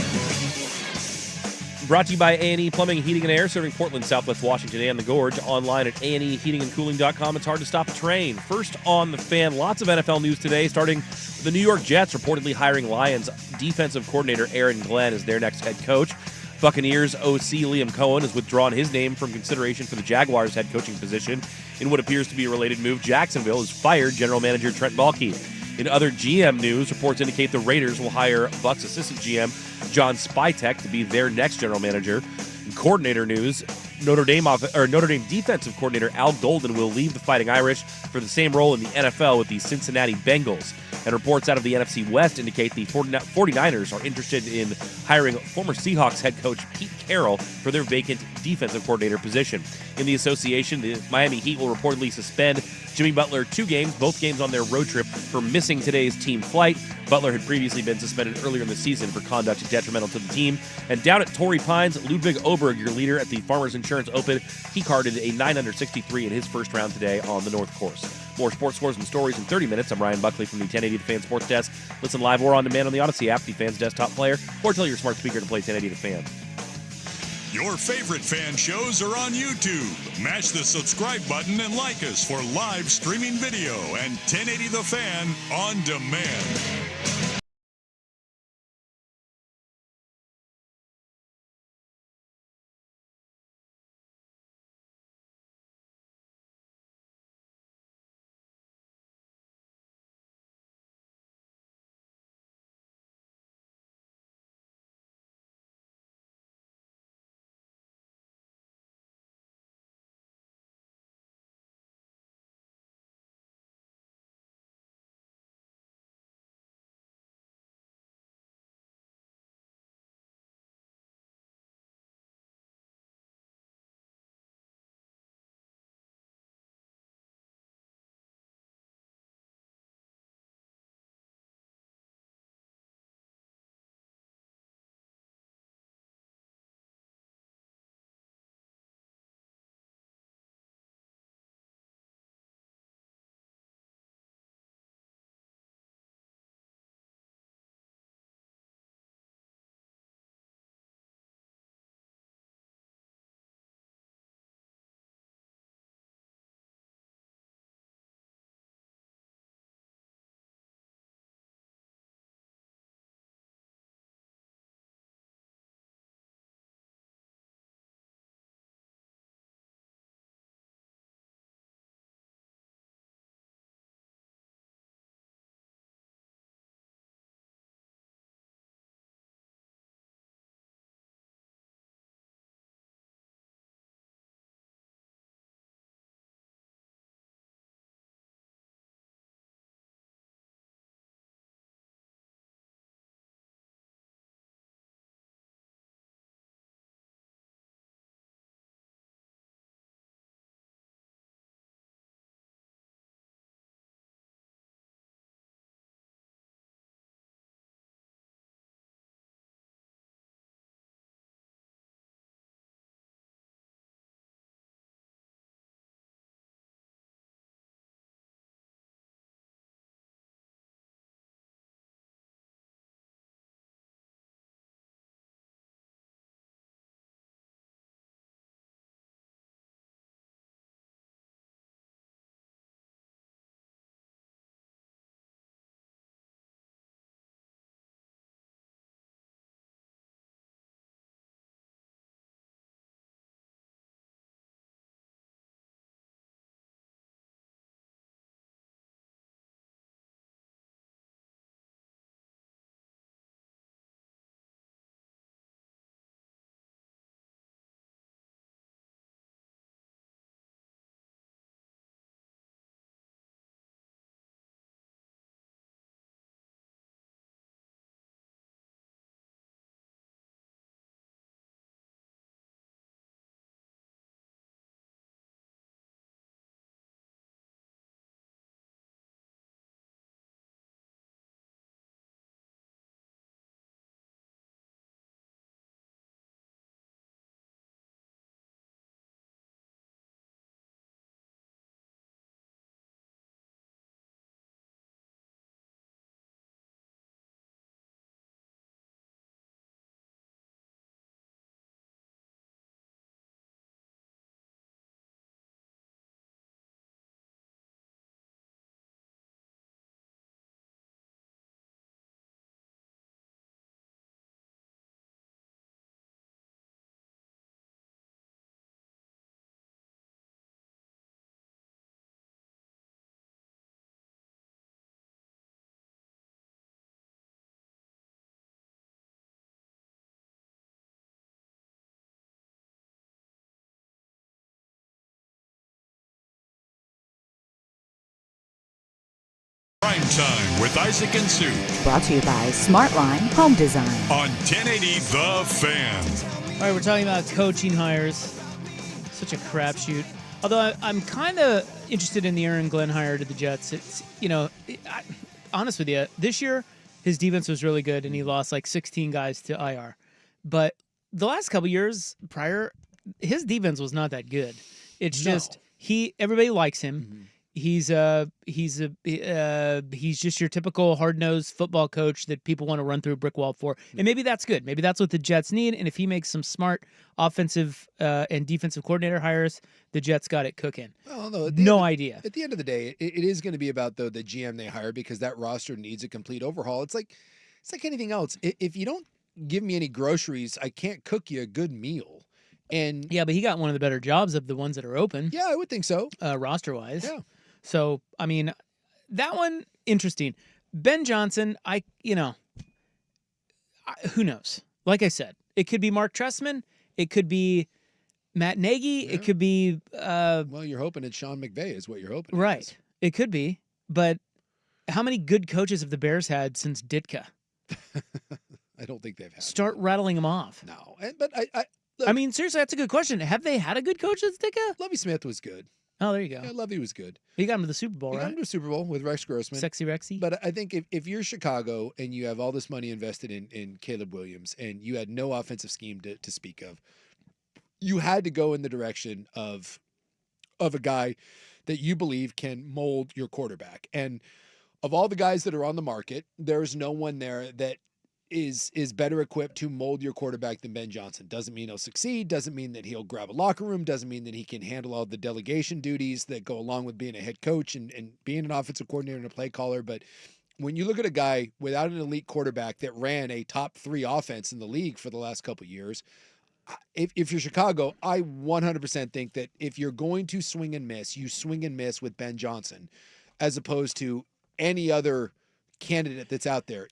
Brought to you by A&E Plumbing, Heating, and Air, serving Portland, Southwest Washington, and the Gorge. Online at aneheatingandcooling.com. It's hard to stop a train. First on the Fan, lots of NFL news today, starting with the New York Jets reportedly hiring Lions defensive coordinator Aaron Glenn as their next head coach. Buccaneers OC Liam Cohen has withdrawn his name from consideration for the Jaguars head coaching position. In what appears to be a related move, Jacksonville has fired general manager Trent Baalke. In other GM news, reports indicate the Raiders will hire Bucs assistant GM John Spytek to be their next general manager. In coordinator news, Notre Dame defensive coordinator Al Golden will leave the Fighting Irish for the same role in the NFL with the Cincinnati Bengals. And reports out of the NFC West indicate the 49ers are interested in hiring former Seahawks head coach Pete Carroll for their vacant defensive coordinator position. In the association, the Miami Heat will reportedly suspend Jimmy Butler 2 games, both games on their road trip, for missing today's team flight. Butler had previously been suspended earlier in the season for conduct detrimental to the team. And down at Torrey Pines, Ludwig Oberg, your leader at the Farmers Insurance Open, he carded a 963 in his first round today on the North Course. More sports scores and stories in 30 minutes. I'm Ryan Buckley from the 1080 The Fan Sports Desk. Listen live or on demand on the Odyssey app, the Fan's desktop player, or tell your smart speaker to play 1080 The Fan. Your favorite fan shows are on YouTube. Mash the subscribe button and like us for live streaming video and 1080 The Fan on demand. Primetime with Isaac and Sue Brought to you by Smartline Home Design. on 1080 The Fan. All right, we're talking about coaching hires. Such a crapshoot. Although I'm kind of interested in the Aaron Glenn hire to the Jets. It's, honest with you, this year his defense was really good and he lost like 16 guys to IR. But the last couple years prior, his defense was not that good. It's just everybody likes him. He's just your typical hard-nosed football coach that people want to run through a brick wall for. And maybe that's good. Maybe that's what the Jets need. And if he makes some smart offensive and defensive coordinator hires, the Jets got it cooking. Well, no, no idea. At the end of the day, it is going to be about the GM they hire, because that roster needs a complete overhaul. It's like anything else. If you don't give me any groceries, I can't cook you a good meal. And yeah, but he got one of the better jobs of the ones that are open. Yeah, I would think so. Roster-wise. Yeah. So, I mean, that one, interesting. Ben Johnson, who knows? Like I said, it could be Mark Trestman. It could be Matt Nagy. Yeah. It could be... well, you're hoping it's Sean McVay is what you're hoping. Right. It could be. But how many good coaches have the Bears had since Ditka? I don't think they've had. Start rattling them off. No. But look, I mean, seriously, that's a good question. Have they had a good coach since Ditka? Lovie Smith was good. Oh, there you go. Yeah, Lovie was good. He got him to the Super Bowl, He right? got him to the Super Bowl with Rex Grossman. Sexy Rexy. But I think if you're Chicago and you have all this money invested in Caleb Williams and you had no offensive scheme to speak of, you had to go in the direction of a guy that you believe can mold your quarterback. And of all the guys that are on the market, there's no one there that is better equipped to mold your quarterback than Ben Johnson. Doesn't mean he'll succeed, doesn't mean that he'll grab a locker room, doesn't mean that he can handle all the delegation duties that go along with being a head coach and being an offensive coordinator and a play caller. But when you look at a guy without an elite quarterback that ran a top 3 offense in the league for the last couple of years, if you're Chicago, I 100% think that if you're going to swing and miss, you swing and miss with Ben Johnson as opposed to any other candidate that's out there.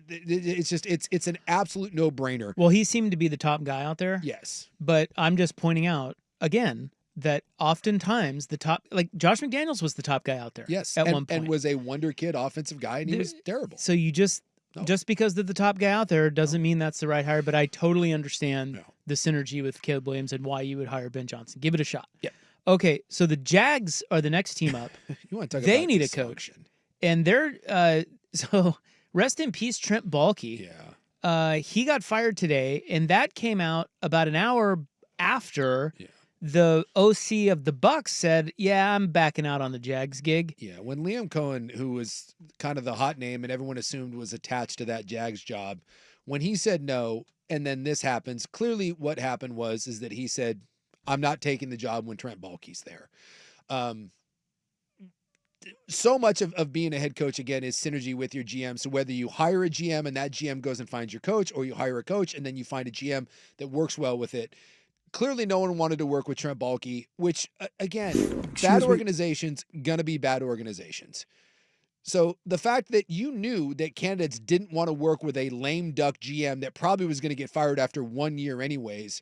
It's an absolute no-brainer. Well, he seemed to be the top guy out there. Yes. But I'm just pointing out, again, that oftentimes the top, like Josh McDaniels was the top guy out there. Yes. At one point. And was a wonder kid offensive guy, and he was terrible. So you just because they're the top guy out there doesn't mean that's the right hire, but I totally understand the synergy with Caleb Williams and why you would hire Ben Johnson. Give it a shot. Yeah. Okay, so the Jags are the next team up. You want to talk they about need a coach. And they're so rest in peace, Trent Baalke. Yeah. He got fired today, and that came out about an hour after the OC of the Bucs said, "Yeah, I'm backing out on the Jags gig." Yeah, when Liam Cohen, who was kind of the hot name and everyone assumed was attached to that Jags job, when he said no, and then this happens, clearly what happened is that he said, "I'm not taking the job when Trent Baalke's there." So much of being a head coach, again, is synergy with your GM. So whether you hire a GM and that GM goes and finds your coach, or you hire a coach and then you find a GM that works well with it. Clearly, no one wanted to work with Trent Baalke, which, again, bad organizations going to be bad organizations. So the fact that you knew that candidates didn't want to work with a lame duck GM that probably was going to get fired after 1 year anyways,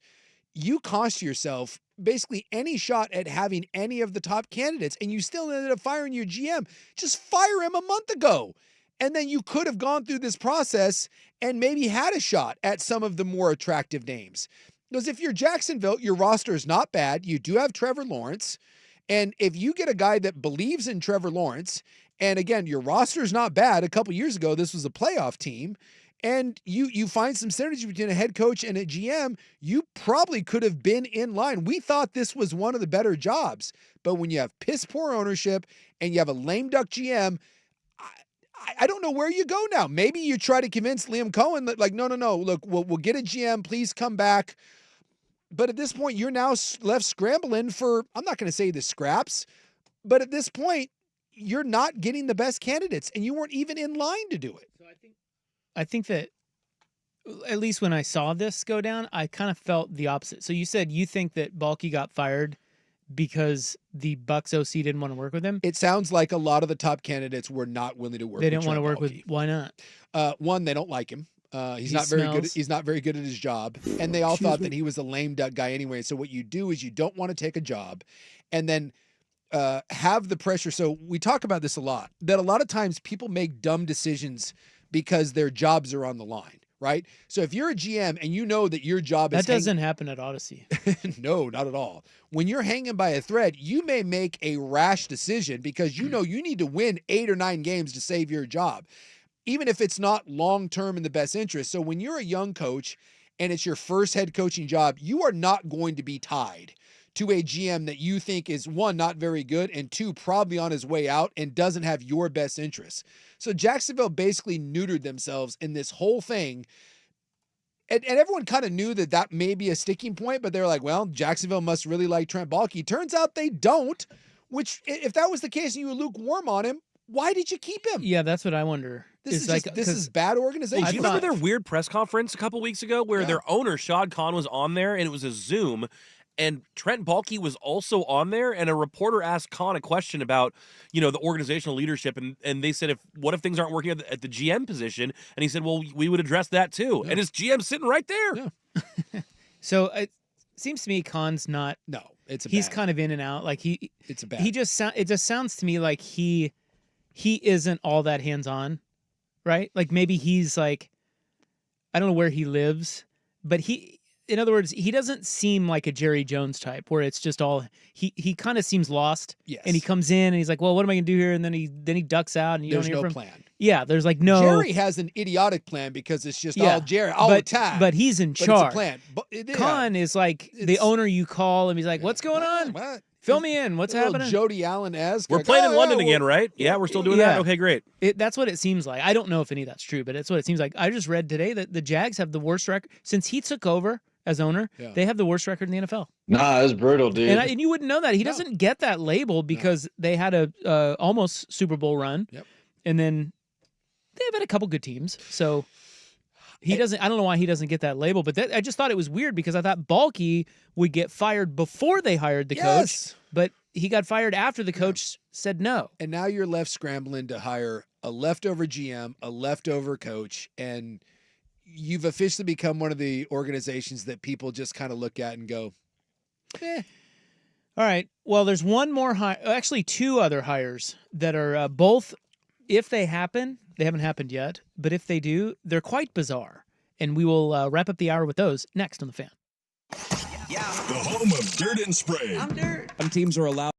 you cost yourself basically any shot at having any of the top candidates, and you still ended up firing your GM. Just fire him a month ago. And then you could have gone through this process and maybe had a shot at some of the more attractive names. Because if you're Jacksonville, your roster is not bad. You do have Trevor Lawrence. And if you get a guy that believes in Trevor Lawrence, and again, your roster is not bad. A couple years ago, this was a playoff team. And you find some synergy between a head coach and a GM, you probably could have been in line. We thought this was one of the better jobs. But when you have piss poor ownership and you have a lame duck GM, I don't know where you go now. Maybe you try to convince Liam Cohen that, like, no, look, we'll get a GM. Please come back. But at this point, you're now left scrambling for, I'm not going to say the scraps, but at this point, you're not getting the best candidates, and you weren't even in line to do it. So I think that at least when I saw this go down, I kind of felt the opposite. So you said you think that Baalke got fired because the Bucs OC didn't want to work with him? It sounds like a lot of the top candidates were not willing to work with They didn't want to Trent work with, Baalke. why not? One, they don't like him. He's He not very good. smells. He's not very good at his job, and they all thought that he was a lame duck guy anyway. So what you do is you don't want to take a job, and then have the pressure. So we talk about this a lot. That a lot of times people make dumb decisions because their jobs are on the line, right? So if you're a GM and you know that your job is That doesn't happen at Odyssey. no, not at all. When you're hanging by a thread, you may make a rash decision because you know you need to win 8 or 9 games to save your job, even if it's not long-term in the best interest. So when you're a young coach and it's your first head coaching job, you are not going to be tied to a GM that you think is, one, not very good, and two, probably on his way out and doesn't have your best interests. So Jacksonville basically neutered themselves in this whole thing. And everyone kind of knew that may be a sticking point, but they're like, well, Jacksonville must really like Trent Baalke. Turns out they don't, which, if that was the case and you were lukewarm on him, why did you keep him? Yeah, that's what I wonder. This is bad organization. Well, do you remember their weird press conference a couple weeks ago where their owner, Shad Khan, was on there, and it was a Zoom, and Trent Baalke was also on there, and a reporter asked Khan a question about, the organizational leadership, and they said, what if things aren't working at the GM position? And he said, well, we would address that too. Yeah. And his GM's sitting right there. Yeah. So it seems to me Khan's not. No, he's kind of in and out. Like it's a bad. It just sounds to me like he isn't all that hands-on, right? Like maybe he's like, I don't know where he lives, but in other words, he doesn't seem like a Jerry Jones type where it's just all, he kind of seems lost. Yes. And he comes in and he's like, well, what am I going to do here? And then he ducks out and there's don't hear no from plan. Yeah, there's like no. Jerry has an idiotic plan because it's just all Jerry all the time. But he's in charge. It's a plan. But Khan is like the owner you call and he's like, what's going on? What? Fill me in. What's happening? Jody Allen-esque. We're playing in London again, right? Yeah, we're still doing that? Okay, great. That's what it seems like. I don't know if any of that's true, but it's what it seems like. I just read today that the Jags have the worst record. Since he took over as owner, they have the worst record in the NFL. Nah, that's brutal, dude. And you wouldn't know that. He doesn't get that label because they had a almost Super Bowl run. Yep. And then they've had a couple good teams. So he doesn't. I don't know why he doesn't get that label, but I just thought it was weird because I thought Baalke would get fired before they hired the coach, but he got fired after the coach said no. And now you're left scrambling to hire a leftover GM, a leftover coach, and you've officially become one of the organizations that people just kind of look at and go, eh. All right. Well, there's one more actually two other hires that are both, if they happen, they haven't happened yet, but if they do, they're quite bizarre. And we will wrap up the hour with those next on The Fan. The home of Dirt and Spray. I'm Dirt. Some teams are allowed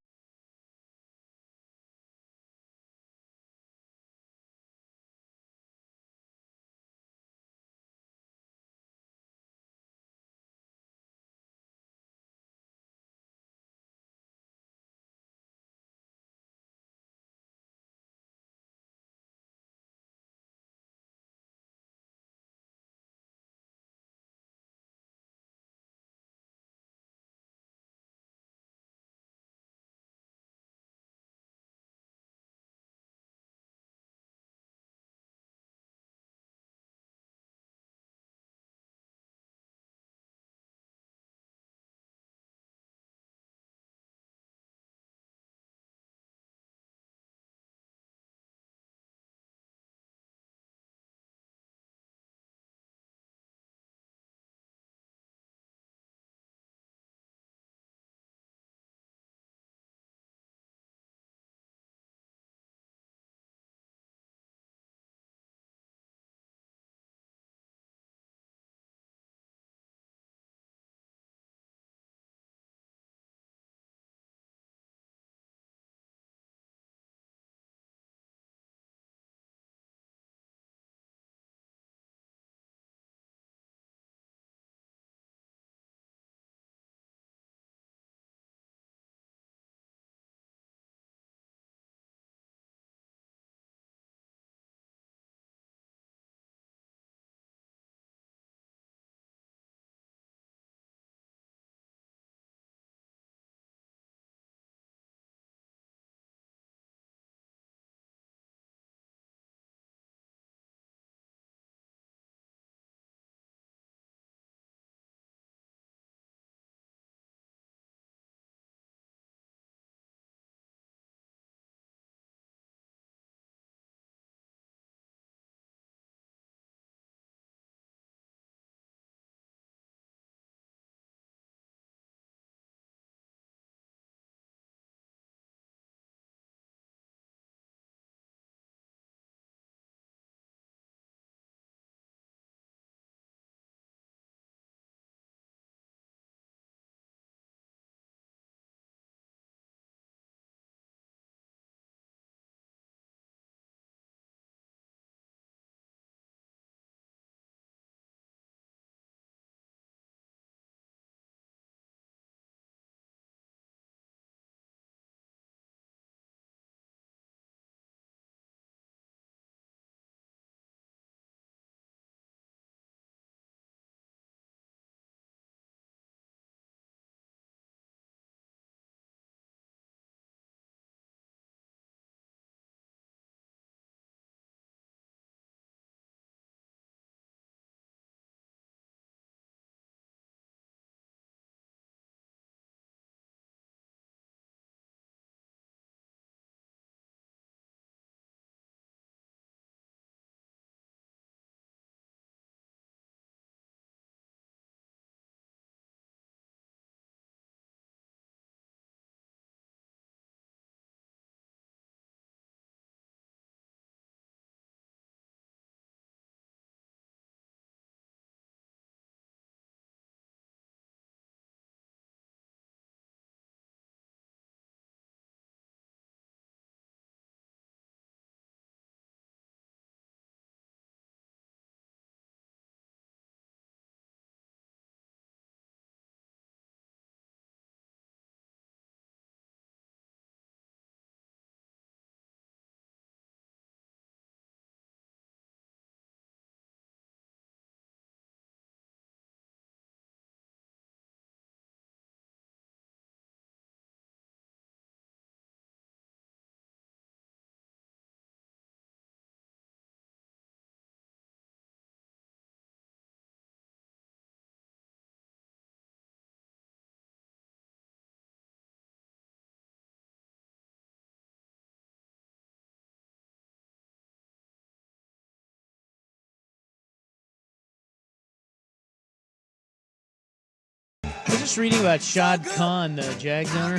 just reading about Shad Khan, the Jags owner,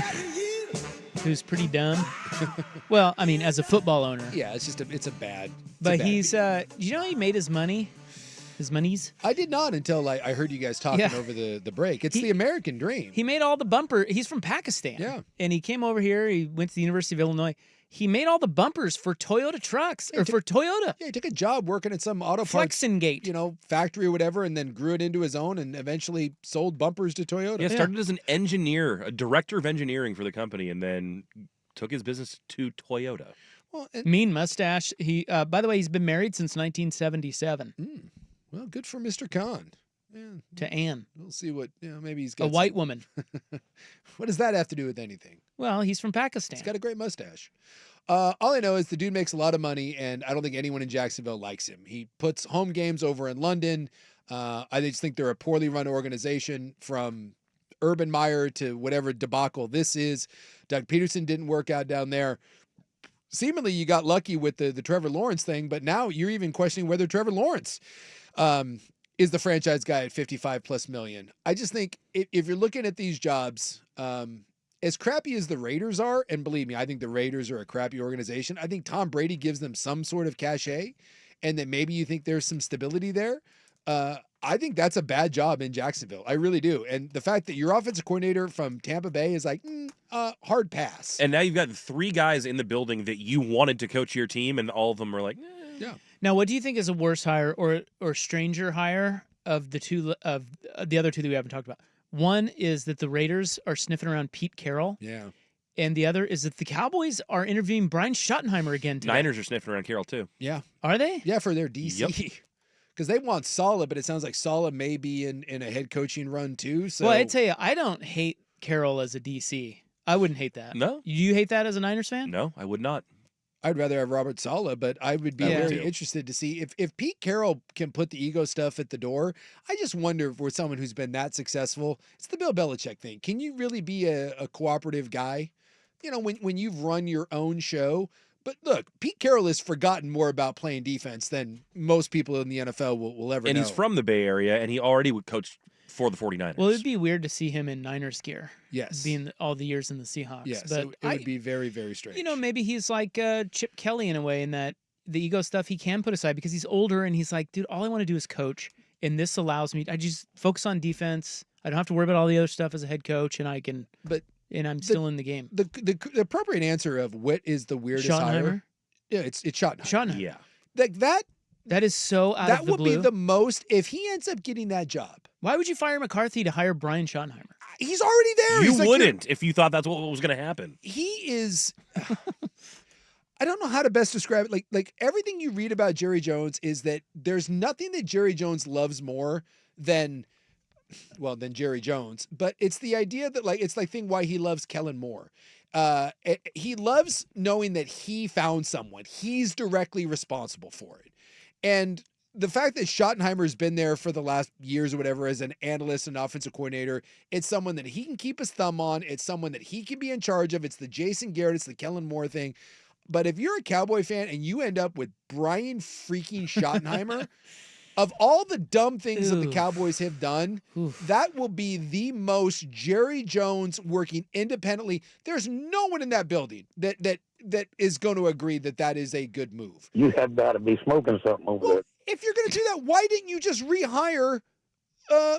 who's pretty dumb. Well, I mean, as a football owner. Yeah, it's a bad. But he's, you know how he made his money? His monies? I did not until I heard you guys talking over the break. It's the American dream. He made all the bumper. He's from Pakistan. Yeah. And he came over here. He went to the University of Illinois. He made all the bumpers for Toyota trucks, for Toyota. Yeah, he took a job working at some auto parts, Flexingate, factory or whatever, and then grew it into his own, and eventually sold bumpers to Toyota. Yeah, started as an engineer, a director of engineering for the company, and then took his business to Toyota. Well, mean mustache. He, by the way, he's been married since 1977. Well, good for Mr. Khan. Yeah. To Anne. We'll see what maybe he's got a white woman. What does that have to do with anything? Well, he's from Pakistan. He's got a great mustache. All I know is the dude makes a lot of money, and I don't think anyone in Jacksonville likes him. He puts home games over in London. I just think they're a poorly run organization, from Urban Meyer to whatever debacle this is. Doug Peterson didn't work out down there. Seemingly, you got lucky with the Trevor Lawrence thing, but now you're even questioning whether Trevor Lawrence is the franchise guy at 55 plus million. I just think if you're looking at these jobs, as crappy as the Raiders are, and believe me, I think the Raiders are a crappy organization. I think Tom Brady gives them some sort of cachet, and that maybe you think there's some stability there. I think that's a bad job in Jacksonville. I really do. And the fact that your offensive coordinator from Tampa Bay is like, hard pass. And now you've got 3 guys in the building that you wanted to coach your team, and all of them are like, yeah. Now, what do you think is a worse hire or stranger hire of the two of the other two that we haven't talked about? One is that the Raiders are sniffing around Pete Carroll. Yeah. And the other is that the Cowboys are interviewing Brian Schottenheimer again today. Niners are sniffing around Carroll too. Yeah. Are they? Yeah, for their DC. Because they want Saleh, but it sounds like Saleh may be in a head coaching run too. So, well, I tell you, I don't hate Carroll as a DC. I wouldn't hate that. No. You hate that as a Niners fan? No, I would not. I'd rather have Robert Saleh, but I would be very interested to see if Pete Carroll can put the ego stuff at the door. I just wonder if we're someone who's been that successful. It's the Bill Belichick thing. Can you really be a cooperative guy? You know, when you've run your own show. But look, Pete Carroll has forgotten more about playing defense than most people in the NFL will ever know. And he's from the Bay Area, and he already would coach for the 49ers. Well, it'd be weird to see him in Niners gear. Yes. Being all the years in the Seahawks. Yes, but it would be very, very strange. You know, maybe he's like Chip Kelly in a way, in that the ego stuff he can put aside because he's older and he's like, dude, all I want to do is coach. And this allows me, I just focus on defense. I don't have to worry about all the other stuff as a head coach, and I can, and I'm still in the game. The appropriate answer of what is the weirdest hire? Yeah, it's Schottenheimer. Schottenheimer. Yeah. Like that is so out of the blue. That would be the most, if he ends up getting that job. Why would you fire McCarthy to hire Brian Schottenheimer? He's already there. You wouldn't if you thought that's what was going to happen. He is. I don't know how to best describe it. Like everything you read about Jerry Jones is that there's nothing that Jerry Jones loves more than Jerry Jones. But it's the idea that it's like thing why he loves Kellen Moore. He loves knowing that he found someone. He's directly responsible for it. And the fact that Schottenheimer's been there for the last years or whatever as an analyst and offensive coordinator, it's someone that he can keep his thumb on. It's someone that he can be in charge of. It's the Jason Garrett, it's the Kellen Moore thing. But if you're a Cowboy fan and you end up with Brian freaking Schottenheimer, of all the dumb things that the Cowboys have done, that will be the most Jerry Jones working independently. There's no one in that building that is going to agree that is a good move. You have got to be smoking something over there. If you're going to do that, why didn't you just rehire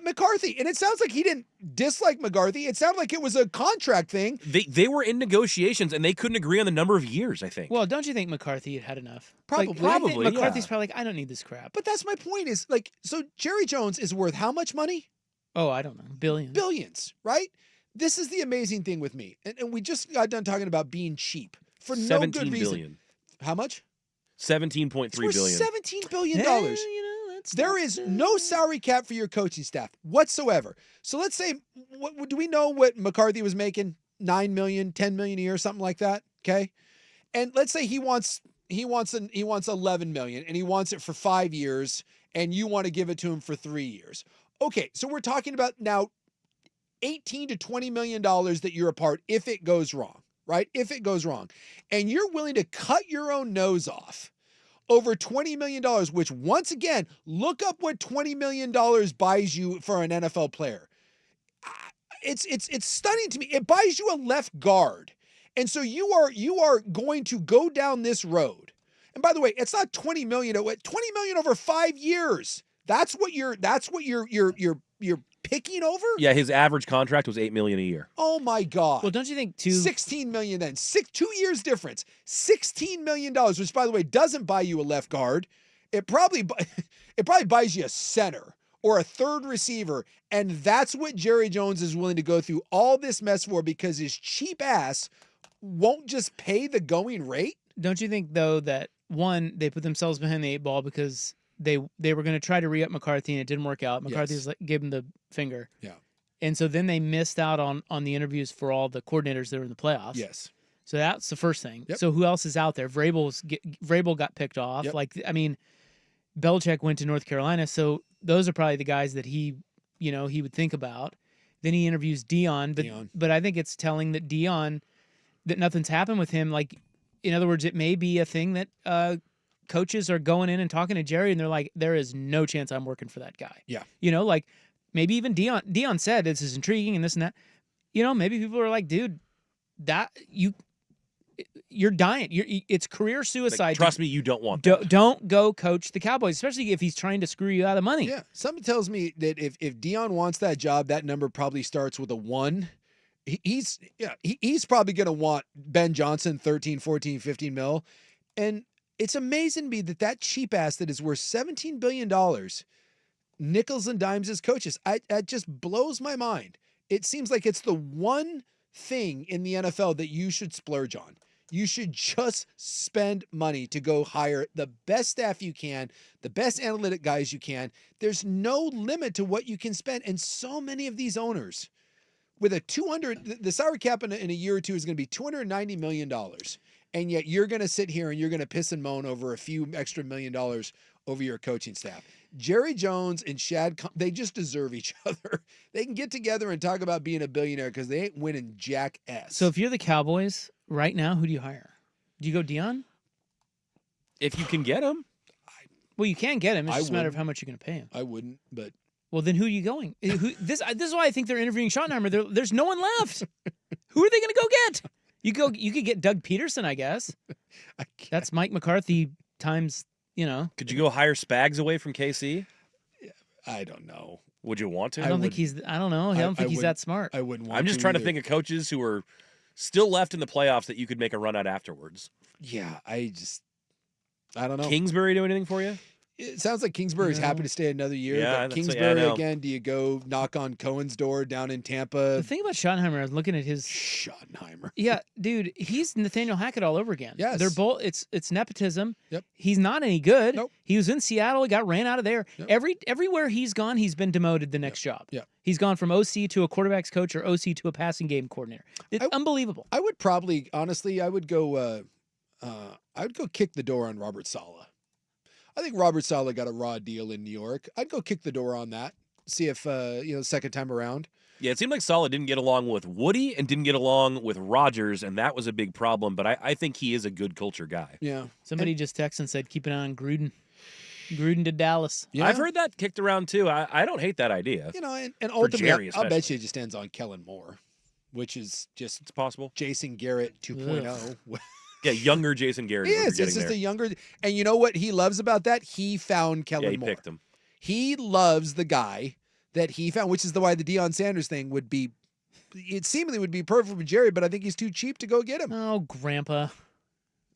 McCarthy? And it sounds like he didn't dislike McCarthy. It sounded like it was a contract thing. They were in negotiations, and they couldn't agree on the number of years, I think. Well, don't you think McCarthy had enough? Probably. McCarthy's probably like, I don't need this crap. But that's my point is, so Jerry Jones is worth how much money? Oh, I don't know. Billions. Billions, right? This is the amazing thing with me. And we just got done talking about being cheap for no good reason. Billion. How much? $17.3 billion. $17 billion. There is no salary cap for your coaching staff whatsoever. So let's say, do we know what McCarthy was making? $9 million, $10 million a year, something like that. Okay. And let's say he wants $11 million and he wants it for 5 years and you want to give it to him for 3 years. Okay. So we're talking about now $18 to $20 million that you're apart if it goes wrong, right? If it goes wrong, and you're willing to cut your own nose off over $20 million, which once again, look up what $20 million buys you for an NFL player. it's stunning to me. It buys you a left guard. And so you are going to go down this road. And by the way, it's not 20 million, 20 million over 5 years. That's what you're picking over? Yeah, his average contract was $8 million a year. Oh my God. Well, don't you think 16 million then. 2 years difference. $16 million, which by the way doesn't buy you a left guard. It probably buys you a center or a third receiver, and that's what Jerry Jones is willing to go through all this mess for because his cheap ass won't just pay the going rate? Don't you think though that one, they put themselves behind the 8 ball because they were going to try to re-up McCarthy and it didn't work out. McCarthy gave him the finger. Yeah. And so then they missed out on the interviews for all the coordinators that were in the playoffs. Yes. So that's the first thing. Yep. So who else is out there? Vrabel got picked off. Yep. Like, I mean, Belichick went to North Carolina. So those are probably the guys that he would think about. Then he interviews Deion. But I think it's telling that Deion, that nothing's happened with him. Like, in other words, it may be a thing that coaches are going in and talking to Jerry and they're like, there is no chance I'm working for that guy. Yeah. Like maybe even Deion said this is intriguing and this and that. Maybe people are like, dude, that you're dying. It's career suicide. Like, trust me, you don't want that. Don't go coach the Cowboys, especially if he's trying to screw you out of money. Yeah. Something tells me that if Deion wants that job, that number probably starts with a 1. He's probably going to want Ben Johnson 13, 14, 15 mil. And it's amazing to me that cheap ass that is worth $17 billion, nickels and dimes as coaches. That just blows my mind. It seems like it's the one thing in the NFL that you should splurge on. You should just spend money to go hire the best staff you can, the best analytic guys you can. There's no limit to what you can spend. And so many of these owners with the salary cap in a year or two is going to be $290 million. And yet you're going to sit here and you're going to piss and moan over a few extra $1 million over your coaching staff. Jerry Jones and Shad, they just deserve each other. They can get together and talk about being a billionaire because they ain't winning jack S. So if you're the Cowboys right now, who do you hire? Do you go Deion? If you can get him. Well, you can get him. It's just a matter of wouldn't. how much you're going to pay him. I wouldn't, but... Well, then who are you going? This is why I think they're interviewing Schottenheimer. There's no one left. Who are they going to go get? You could get Doug Peterson, I guess. That's Mike McCarthy times, Could you go hire Spags away from KC? I don't know. Would you want to? I don't think he's that smart. I wouldn't want I'm just trying to think of coaches who are still left in the playoffs that you could make a run at afterwards. Yeah, I don't know. Kingsbury do anything for you? It sounds like Kingsbury's happy to stay another year. Yeah, but Kingsbury, again, do you go knock on Cohen's door down in Tampa? The thing about Schottenheimer, I was looking at his... Schottenheimer. Yeah, dude, he's Nathaniel Hackett all over again. Yes. They're both, it's nepotism. Yep. He's not any good. Nope. He was in Seattle, he got ran out of there. Yep. Everywhere he's gone, he's been demoted the next job. Yep. He's gone from OC to a quarterback's coach or OC to a passing game coordinator. It's unbelievable. I would probably, honestly, I would go kick the door on Robert Saleh. I think Robert Saleh got a raw deal in New York. I'd go kick the door on that. See if, second time around. Yeah, it seemed like Saleh didn't get along with Woody and didn't get along with Rodgers, and that was a big problem. But I think he is a good culture guy. Yeah. Somebody just texted and said, keep an eye on Gruden. Gruden to Dallas. Yeah. I've heard that kicked around, too. I don't hate that idea. And ultimately, Jerry I'll bet especially. you it just ends on Kellen Moore, which is just It's possible. Jason Garrett 2.0. Yeah, younger Jason Garrett. He is what is. you're It's getting just there. a younger. And you know what he loves about that? He found Kellen Yeah, he Moore. picked him. He loves the guy that he found, which is why the Deion Sanders thing would be, it seemingly would be perfect for Jerry, but I think he's too cheap to go get him. Oh, Grandpa.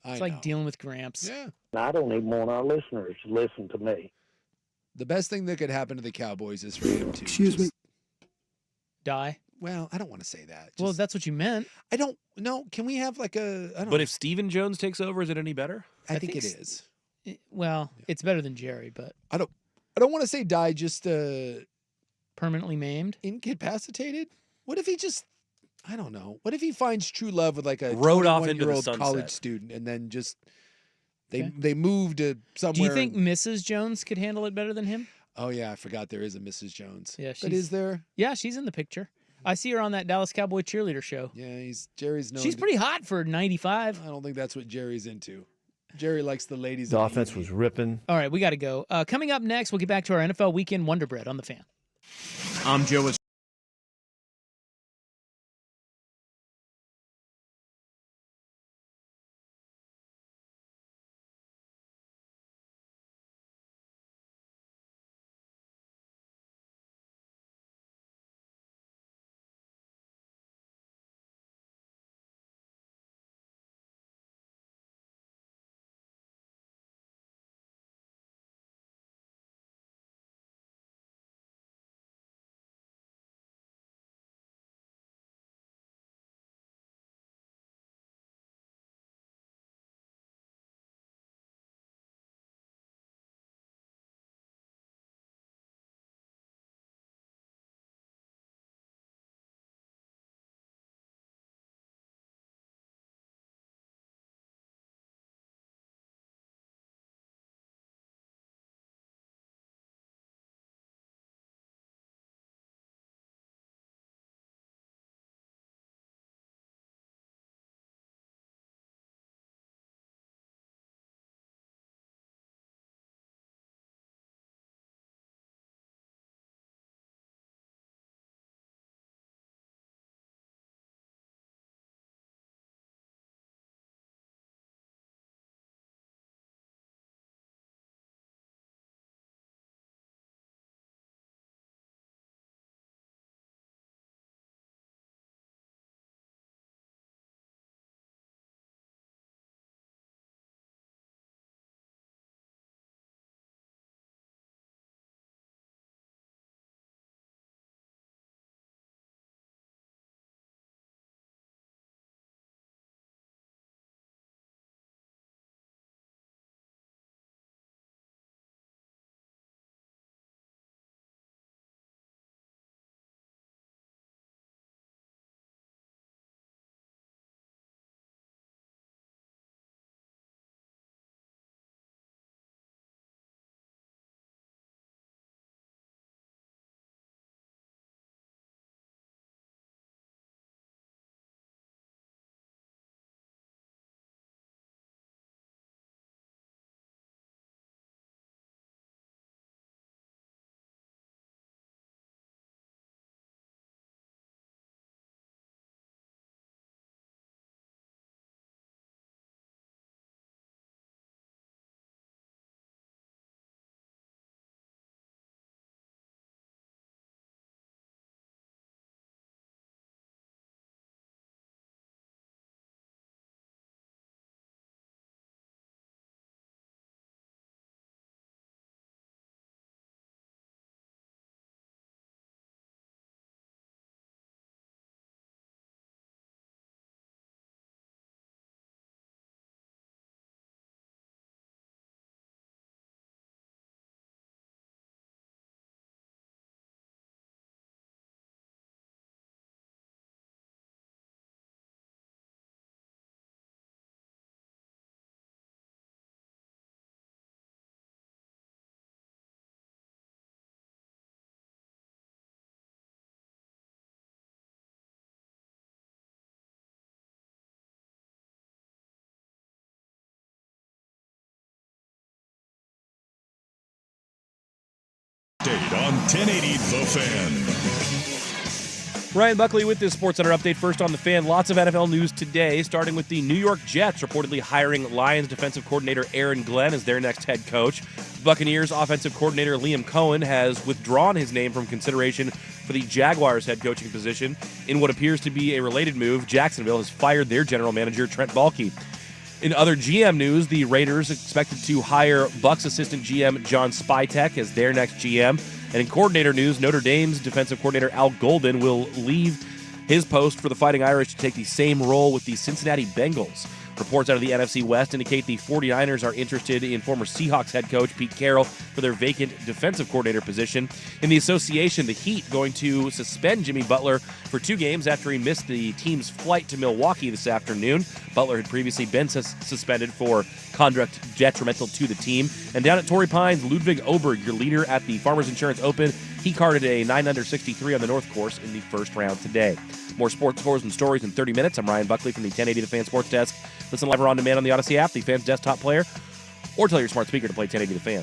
I It's know. like dealing with Gramps. Yeah. I don't even want our listeners to listen to me. The best thing that could happen to the Cowboys is for him to Excuse me. Die. Well, I don't want to say that. Well, Just- that's what you meant. I don't know. Can we have like a? I don't. But if Stephen Jones takes over, is it any better? I think think it is. Well, it's better than Jerry, but I don't want to say die. Just permanently maimed. incapacitated. What if he just? I don't know. What if he finds true love with like a Rode off into the 21-year-old sunset. college student, and then just Okay. they move to somewhere. Do you think and- Mrs. Jones could handle it better than him? Oh yeah, I forgot there is a Mrs. Jones. Yeah, but she's- is there? Yeah, she's in the picture. I see her on that Dallas Cowboy cheerleader show. Yeah, Jerry's known. She's pretty hot for 95. I don't think that's what Jerry's into. Jerry likes the ladies. The of offense evening. was ripping. All right, we got to go. Coming up next, we'll get back to our NFL Weekend Wonder Bread on the Fan. I'm Joe Update on 1080 The Fan. Ryan Buckley with this SportsCenter update. First on The Fan, lots of NFL news today, starting with the New York Jets reportedly hiring Lions defensive coordinator Aaron Glenn as their next head coach. Buccaneers offensive coordinator Liam Cohen has withdrawn his name from consideration for the Jaguars head coaching position. In what appears to be a related move, Jacksonville has fired their general manager Trent Baalke. In other GM news, the Raiders expected to hire Bucs assistant GM John Spytek as their next GM. And in coordinator news, Notre Dame's defensive coordinator Al Golden will leave his post for the Fighting Irish to take the same role with the Cincinnati Bengals. Reports out of the NFC West indicate the 49ers are interested in former Seahawks head coach Pete Carroll for their vacant defensive coordinator position. In the association, the Heat going to suspend Jimmy Butler for 2 games after he missed the team's flight to Milwaukee this afternoon. Butler had previously been suspended for conduct detrimental to the team. And down at Torrey Pines, Ludwig Oberg, your leader at the Farmers Insurance Open, he carded a 9-under 63 on the North Course in the first round today. More sports scores and stories in 30 minutes. I'm Ryan Buckley from the 1080 The Fan Sports Desk. Listen live or on demand on the Odyssey app, the Fan's desktop player, or tell your smart speaker to play 1080 The Fan.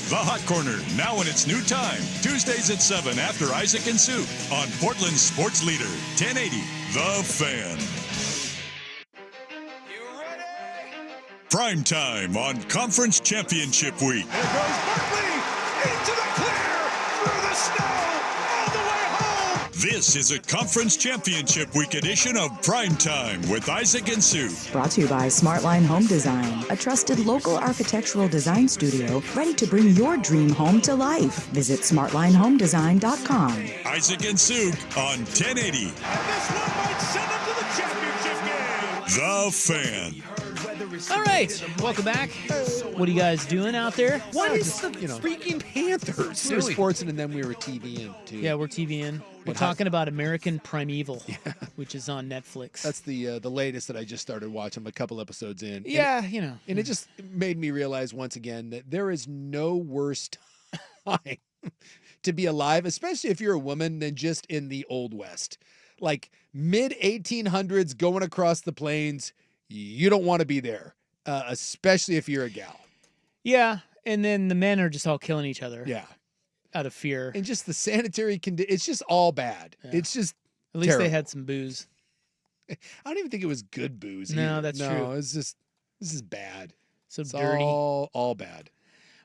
The Hot Corner, now in its new time. Tuesdays at 7 after Isaac and Sue on Portland's sports leader, 1080 The Fan. Primetime on Conference Championship Week. There goes Barkley into the clear, through the snow, all the way home. This is a Conference Championship Week edition of Primetime with Isaac and Sue. Brought to you by Smartline Home Design, a trusted local architectural design studio ready to bring your dream home to life. Visit smartlinehomedesign.com. Isaac and Sue on 1080 And this one might send them to the championship game. The Fan. All right, welcome back. What are you guys doing out there? What is the freaking Panthers? We were sportsing and then we were TVing too. Yeah, we're TVing. We're talking about American Primeval, which is on Netflix. That's the latest that I just started watching. I'm a couple episodes in. Yeah, And it just made me realize once again that there is no worse time to be alive, especially if you're a woman, than just in the Old West. Like mid 1800s going across the plains, you don't want to be there, especially if you're a gal. Yeah, and then the men are just all killing each other. Yeah. Out of fear. And just the sanitary condition, it's just all bad. Yeah. It's just At least terrible. they had some booze. I don't even think it was good booze. No, either. that's true. No, it's just, this is bad. So It's dirty. all bad.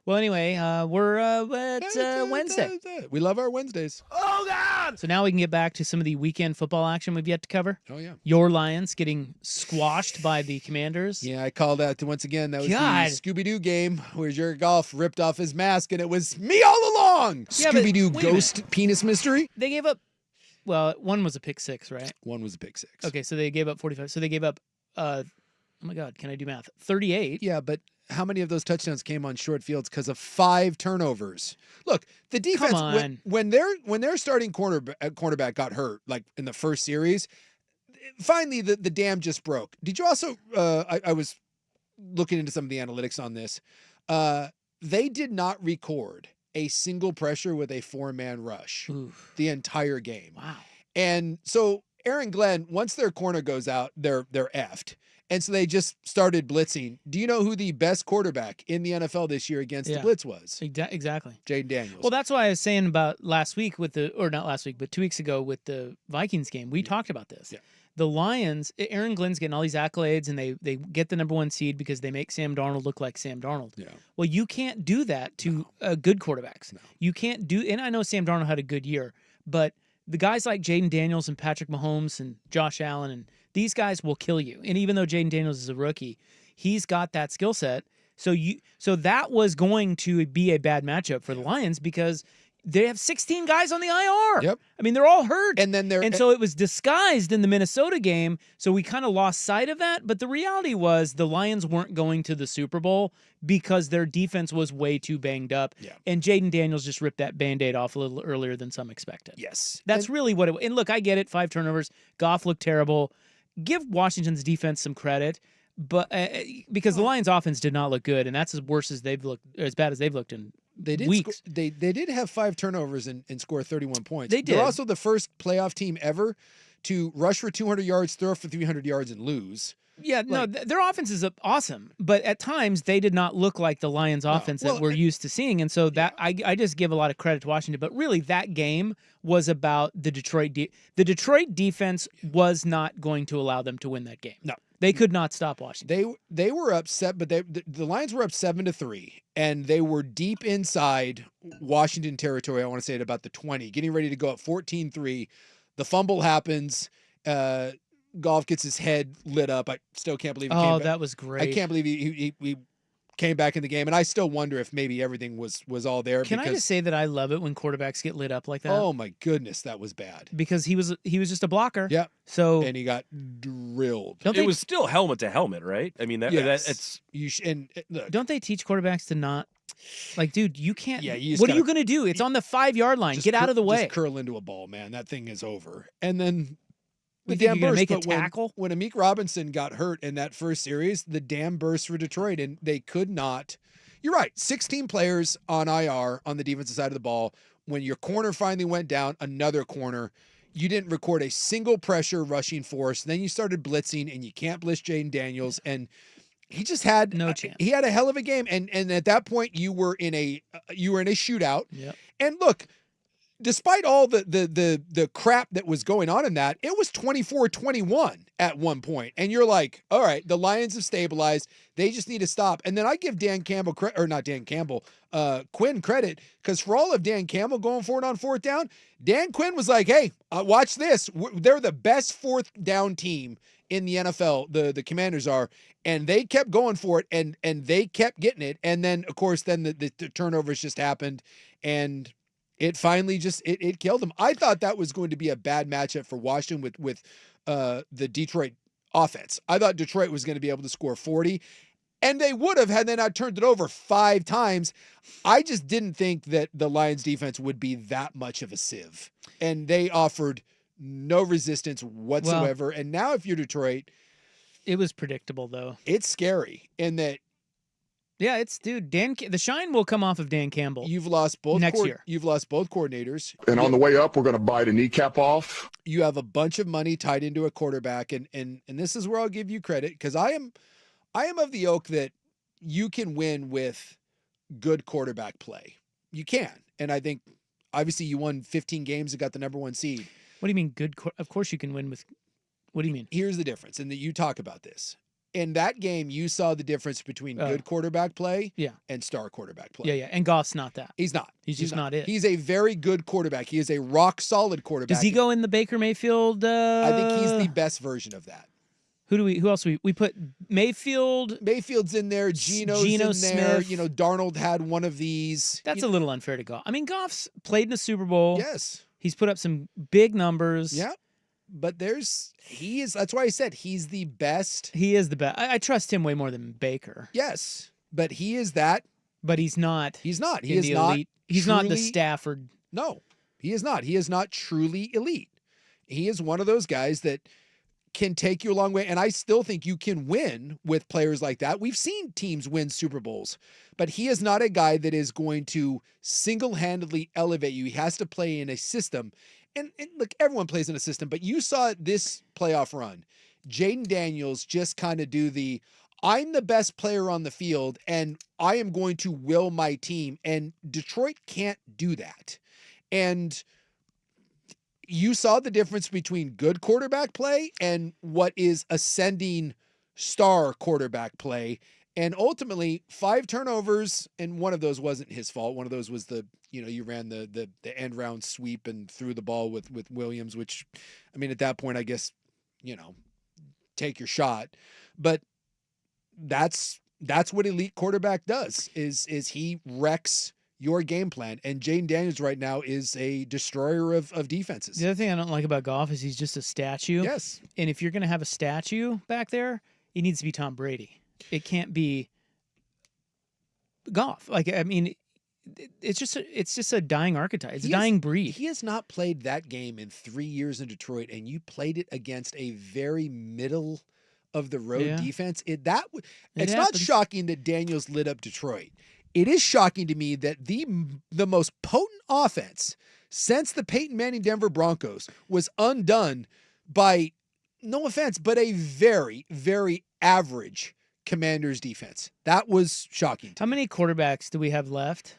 Well, anyway, we're at Wednesday. We love our Wednesdays. Oh, God! So now we can get back to some of the weekend football action we've yet to cover. Oh, yeah. Your Lions getting squashed by the Commanders. Yeah, I called out to once again. That was God. the Scooby-Doo game where Jared Goff ripped off his mask, and it was me all along. Yeah, but Scooby-Doo wait a ghost penis mystery. They gave up. Well, one was a pick six, right? One was a pick six. Okay, so they gave up 45. So they gave up. Oh my God, can I do math? 38. Yeah, but how many of those touchdowns came on short fields because of 5 turnovers? Look, the defense on. when their starting cornerback got hurt, like in the first series, finally the dam just broke. Did you also? I was looking into some of the analytics on this. They did not record a single pressure with a 4-man rush Oof. the entire game. Wow. And so Aaron Glenn, once their corner goes out, they're effed. And so they just started blitzing. Do you know who the best quarterback in the NFL this year against the blitz was? Exactly. Jaden Daniels. Well, that's why I was saying about last week or not last week, but 2 weeks ago with the Vikings game. We talked about this. Yeah. The Lions, Aaron Glenn's getting all these accolades, and they get the number 1 seed because they make Sam Darnold look like Sam Darnold. Yeah. Well, you can't do that to good quarterbacks. No. You can't do, and I know Sam Darnold had a good year, but the guys like Jaden Daniels and Patrick Mahomes and Josh Allen and these guys will kill you. And even though Jaden Daniels is a rookie, he's got that skill set. So that was going to be a bad matchup for the Lions because they have 16 guys on the IR. Yep. I mean, they're all hurt. And so it was disguised in the Minnesota game. So we kind of lost sight of that. But the reality was the Lions weren't going to the Super Bowl because their defense was way too banged up. Yeah. And Jaden Daniels just ripped that Band-Aid off a little earlier than some expected. Yes. That's really what it was. And look, I get it. 5 turnovers. Goff looked terrible. Give Washington's defense some credit, but because the Lions' offense did not look good, and that's as bad as they've looked in weeks. They did have 5 turnovers and score 31 points. They did. They're also the first playoff team ever to rush for 200 yards, throw for 300 yards, and lose. Yeah, no, their offense is awesome, but at times they did not look like the Lions' offense that we're used to seeing, and so that I just give a lot of credit to Washington. But really, that game was about the Detroit. The Detroit defense was not going to allow them to win that game. No, they could not stop Washington. They were upset, but the Lions were up 7-3, and they were deep inside Washington territory. I want to say at about the 20, getting ready to go up 14-3. The fumble happens. Goff gets his head lit up. I still can't believe he came back. That was great. I can't believe he came back in the game, and I still wonder if maybe everything was all there. Can I just say that I love it when quarterbacks get lit up like that? Oh my goodness, that was bad. Because he was just a blocker. Yeah. So and he got drilled. It was still helmet to helmet, right? I mean, it's look, don't they teach quarterbacks to not? Like, dude, you can't. Yeah, what are you going to do? It's on the 5-yard line. Get out of the way. Just curl into a ball, man. That thing is over. And then the think dam you're gonna burst. make a But tackle? when Amik Robinson got hurt in that first series, the dam burst for Detroit, and they could not. You're right. 16 players on IR on the defensive side of the ball. When your corner finally went down, another corner, you didn't record a single pressure rushing force. Then you started blitzing, and you can't blitz Jaden Daniels, and he just had no chance. He had a hell of a game, and at that point you were in a shootout. Yep. And look, despite all the crap that was going on in that, it was 24-21 at one point, and you're like, all right, the Lions have stabilized. They just need to stop. And then I give Quinn credit, because for all of Dan Campbell going for it on fourth down, Dan Quinn was like, hey, watch this. They're the best fourth down team in the NFL, the Commanders are, and they kept going for it, and they kept getting it. And then, of course, then the turnovers just happened, and it finally just it killed them. I thought that was going to be a bad matchup for Washington with the Detroit offense. I thought Detroit was going to be able to score 40, and they would have had they not turned it over 5 times. I just didn't think that the Lions defense would be that much of a sieve, and they offered no resistance whatsoever. And now if you're Detroit, it was predictable though. It's scary in that. Yeah, the shine will come off of Dan Campbell. You've lost both next year. You've lost both coordinators. And on the way up, we're going to bite a kneecap off. You have a bunch of money tied into a quarterback, and this is where I'll give you credit, because I am of the ilk that you can win with good quarterback play. You can. And I think obviously you won 15 games and got the number 1 seed. What do you mean good? Of course you can win with. What do you mean? Here's the difference, and that you talk about this. In that game, you saw the difference between good quarterback play and star quarterback play. Yeah. And Goff's not that. He's not. He's just not it. He's a very good quarterback. He is a rock solid quarterback. Does he go in the Baker Mayfield? I think he's the best version of that. Who else we put? Mayfield. Mayfield's in there. Geno in there. Smith. Darnold had one of these. That's a little unfair to Goff. I mean, Goff's played in a Super Bowl. Yes. He's put up some big numbers. Yeah. But that's why I said he's the best. He is the best. I trust him way more than Baker. Yes. But he is that. But he's not. He's not. He is not. He's not the Stafford. No, he is not. He is not truly elite. He is one of those guys that can take you a long way. And I still think you can win with players like that. We've seen teams win Super Bowls, but he is not a guy that is going to single-handedly elevate you. He has to play in a system. And look, everyone plays in a system, but you saw this playoff run. Jaden Daniels just kind of do I'm the best player on the field, and I am going to will my team. And Detroit can't do that. And you saw the difference between good quarterback play and what is ascending star quarterback play. And ultimately, 5 turnovers, and one of those wasn't his fault. One of those was you ran the end round sweep and threw the ball with Williams, which, I mean, at that point, I guess, take your shot. But that's what elite quarterback does, is he wrecks your game plan. And Jaden Daniels right now is a destroyer of defenses. The other thing I don't like about Goff is he's just a statue. Yes. And if you're going to have a statue back there, it needs to be Tom Brady. It can't be Goff. Like, I mean, it's just a dying archetype. It's a dying breed. He has not played that game in 3 years in Detroit, and you played it against a very middle of the road defense. It's not shocking that Daniels lit up Detroit. It is shocking to me that the most potent offense since the Peyton Manning Denver Broncos was undone by, no offense, but a very, very average Commanders defense. That was shocking to How me. many quarterbacks do we have left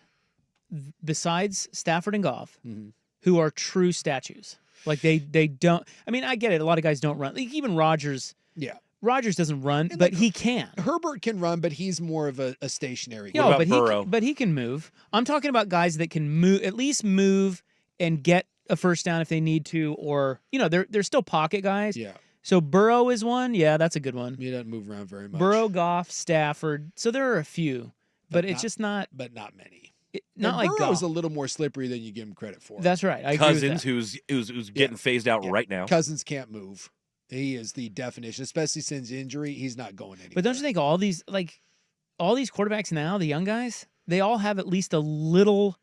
besides Stafford and Goff Mm-hmm. who are true statues? Like they don't. I mean, I get it. A lot of guys don't run. Like even Rodgers. Yeah. Rodgers doesn't run, And, but like, he can. Herbert can run, but he's more of a stationary guy. No, about but Burrow? he can move. I'm talking about guys that can move, at least move and get a first down if they need to, or they're still pocket guys. Yeah. So Burrow is one. Yeah, that's a good one. He doesn't move around very much. Burrow, Goff, Stafford. So there are a few, but it's just not But not many. not And like Burrow's Goff. a little more slippery than you give him credit for. That's right. I agree with Cousins, that. who's getting phased out right now. Cousins can't move. He is the definition, especially since injury. He's not going anywhere. But don't you think all these quarterbacks now, the young guys, they all have at least a little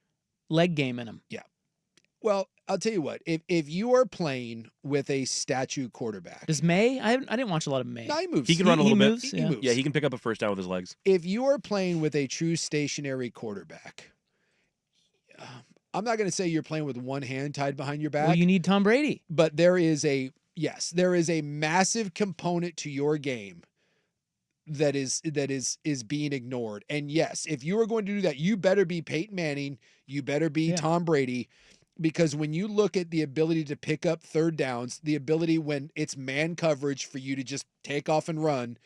leg game in them. Yeah. Well, I'll tell you what. If you are playing with a statue quarterback, Does May? I didn't watch a lot of May. no, he moves. He can run a little bit. moves, He yeah. moves. Yeah, he can pick up a first down with his legs. If you are playing with a true stationary quarterback, I'm not going to say you're playing with one hand tied behind your back, Well, you need Tom Brady. but there is a massive component to your game that is being ignored. And yes, if you are going to do that, you better be Peyton Manning, you better be Tom Brady, because when you look at the ability to pick up third downs, the ability when it's man coverage for you to just take off and run,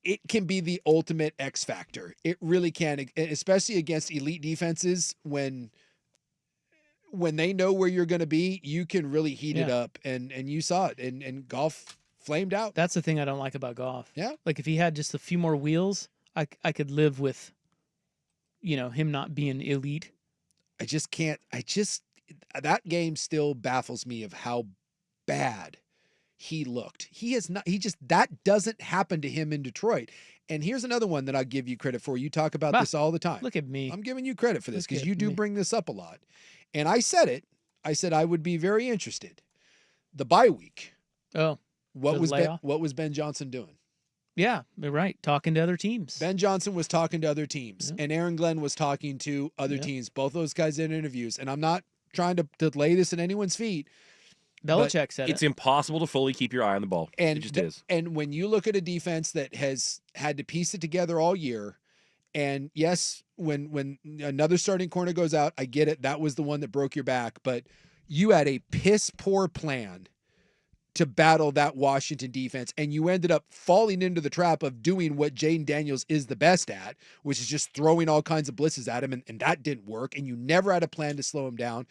it can be the ultimate X factor. It really can, especially against elite defenses when they know where you're going to be, you can really heat it up. And you saw it. And Goff flamed out. That's the thing I don't like about Goff. Yeah. Like if he had just a few more wheels, I could live with, him not being elite. I just can't. That game still baffles me of how bad he looked. He is not. That doesn't happen to him in Detroit. And here's another one that I'll give you credit for. You talk about this all the time. Look at me. I'm giving you credit for this Look because at you do me. bring this up a lot. And I said it. I said I would be very interested. The bye week. Oh, What the was layoff? Ben Johnson doing? yeah, you're right. Talking to other teams. Ben Johnson was talking to other teams, and Aaron Glenn was talking to other Yeah. teams. Both those guys did interviews. And I'm not trying to lay this at anyone's feet. Belichick said It's it. impossible to fully keep your eye on the ball. And It just is. And when you look at a defense that has had to piece it together all year, and yes, when another starting corner goes out, I get it. That was the one that broke your back, but you had a piss poor plan to battle that Washington defense, and you ended up falling into the trap of doing what Jaden Daniels is the best at, which is just throwing all kinds of blitzes at him, and that didn't work, and you never had a plan to slow him down.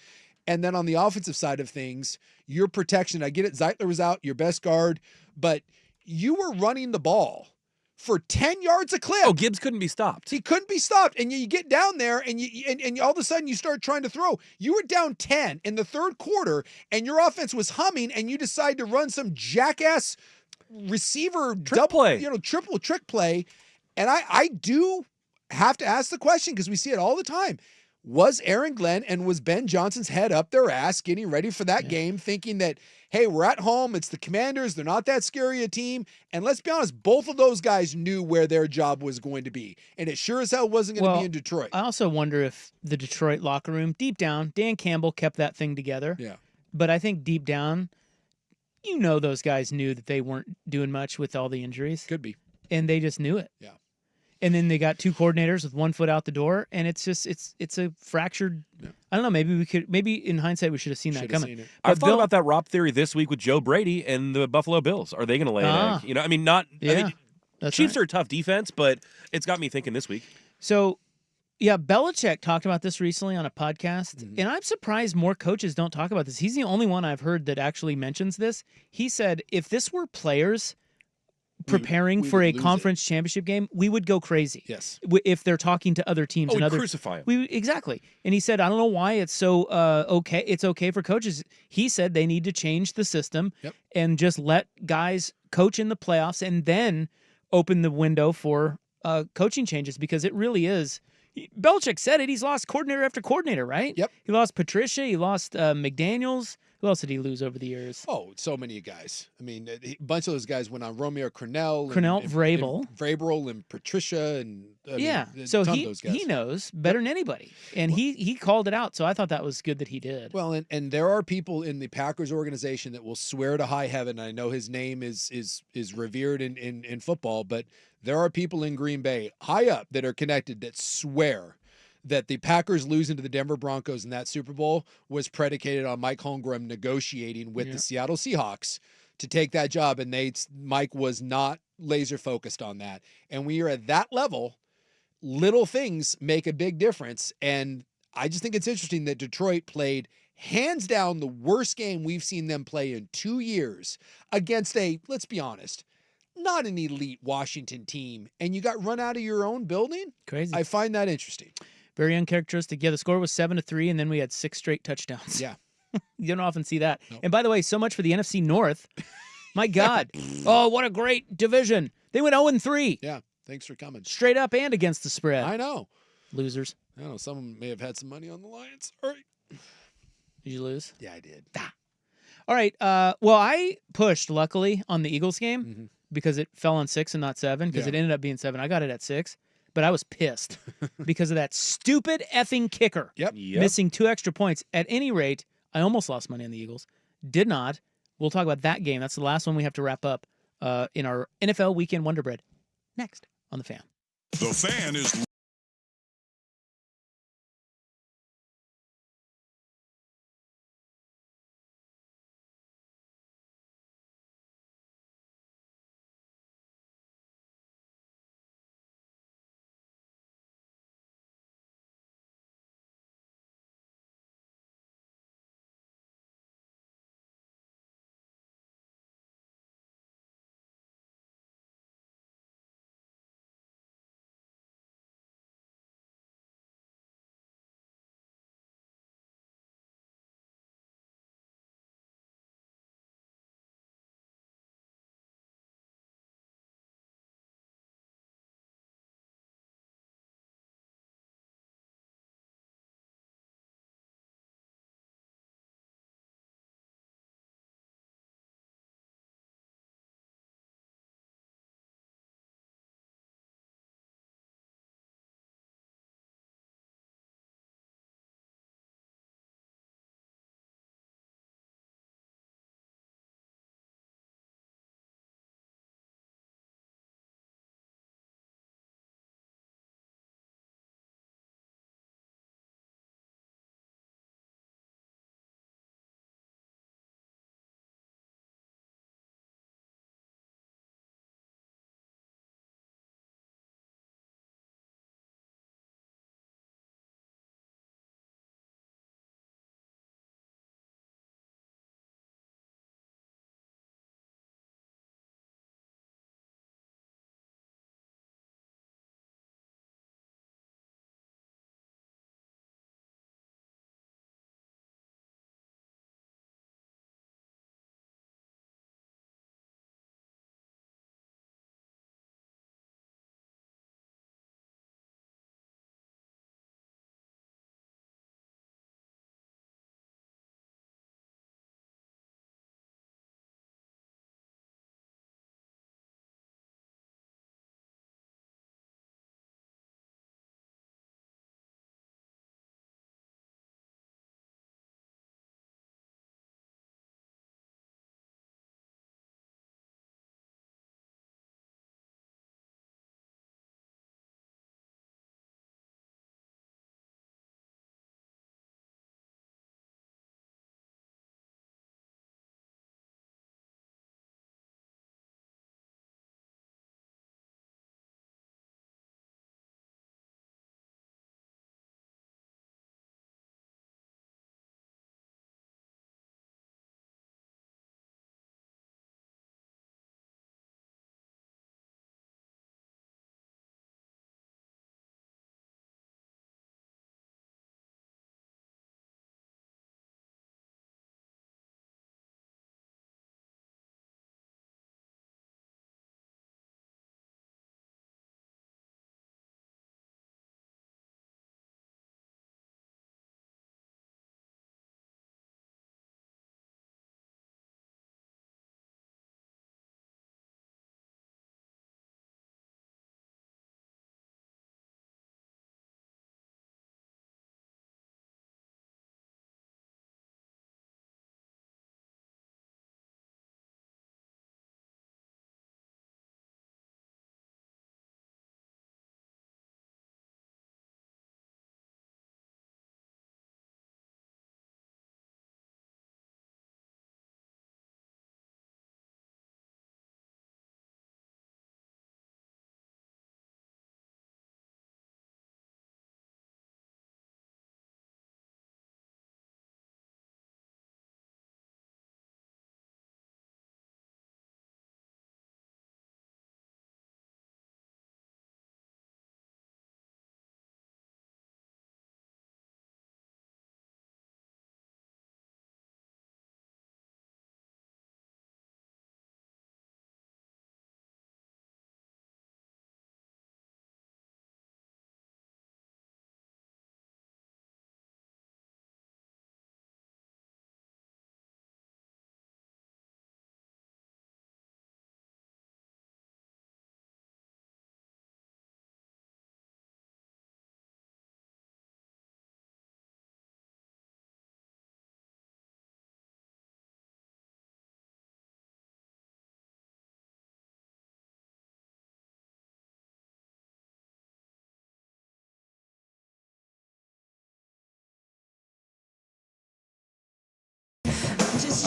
And then on the offensive side of things, your protection, I get it, Zeitler was out, your best guard, but you were running the ball for 10 yards a clip. Oh, Gibbs couldn't be stopped. He couldn't be stopped. And you get down there and and all of a sudden you start trying to throw. You were down 10 in the third quarter and your offense was humming and you decide to run some jackass receiver play. triple trick play. And I do have to ask the question because we see it all the time. Was Aaron Glenn and was Ben Johnson's head up their ass getting ready for that game, thinking that, hey, we're at home, it's the Commanders, they're not that scary a team. And let's be honest, both of those guys knew where their job was going to be. And it sure as hell wasn't going to be in Detroit. I also wonder if the Detroit locker room, deep down, Dan Campbell kept that thing together. Yeah. But I think deep down, those guys knew that they weren't doing much with all the injuries. Could be. And they just knew it. Yeah. And then they got two coordinators with 1 foot out the door, and it's just it's a fractured. Yeah. I don't know. Maybe in hindsight we should have seen that coming. Seen it. I thought about that Rob theory this week with Joe Brady and the Buffalo Bills. Are they going to lay an egg? I mean, not. Yeah, I mean, that's Chiefs right. are a tough defense, but it's got me thinking this week. So, yeah, Belichick talked about this recently on a podcast, and I'm surprised more coaches don't talk about this. He's the only one I've heard that actually mentions this. He said if this were players preparing we for would a lose conference championship game, we would go crazy. Yes. If they're talking to other teams and we'd other crucify 'em. Exactly. And he said, I don't know why it's so okay. It's okay for coaches. He said they need to change the system and just let guys coach in the playoffs and then open the window for coaching changes because it really is. Belichick said it. He's lost coordinator after coordinator, right? Yep. He lost Patricia. He lost McDaniels. Who else did he lose over the years? Oh, so many guys. I mean, a bunch of those guys went on. Romeo Cornell, Vrabel. Vrabel, and Patricia, and Yeah. So he knows better than anybody, and he called it out. So I thought that was good that he did. Well, and there are people in the Packers organization that will swear to high heaven. I know his name is revered in football, but there are people in Green Bay high up that are connected that swear that the Packers losing to the Denver Broncos in that Super Bowl was predicated on Mike Holmgren negotiating with the Seattle Seahawks to take that job, and Mike was not laser focused on that. And when you're at that level, little things make a big difference. And I just think it's interesting that Detroit played hands down the worst game we've seen them play in 2 years against let's be honest, not an elite Washington team, and you got run out of your own building. Crazy. I find that interesting. Very uncharacteristic. Yeah, the score was 7-3, and then we had 6 straight touchdowns. Yeah. You don't often see that. Nope. And by the way, so much for the NFC North. My God. Oh, what a great division. They went 0-3. Yeah. Thanks for coming. Straight up and against the spread. I know. Losers. I know. Some may have had some money on the Lions. All right. Did you lose? Yeah, I did. All right. Well, I pushed, luckily, on the Eagles game because it fell on 6 and not 7 because it ended up being 7. I got it at 6. But I was pissed because of that stupid effing kicker. Yep. Missing 2 extra points. At any rate, I almost lost money on the Eagles. Did not. We'll talk about that game. That's the last one we have to wrap up in our NFL Weekend Wonder Bread. Next on The Fan. The Fan is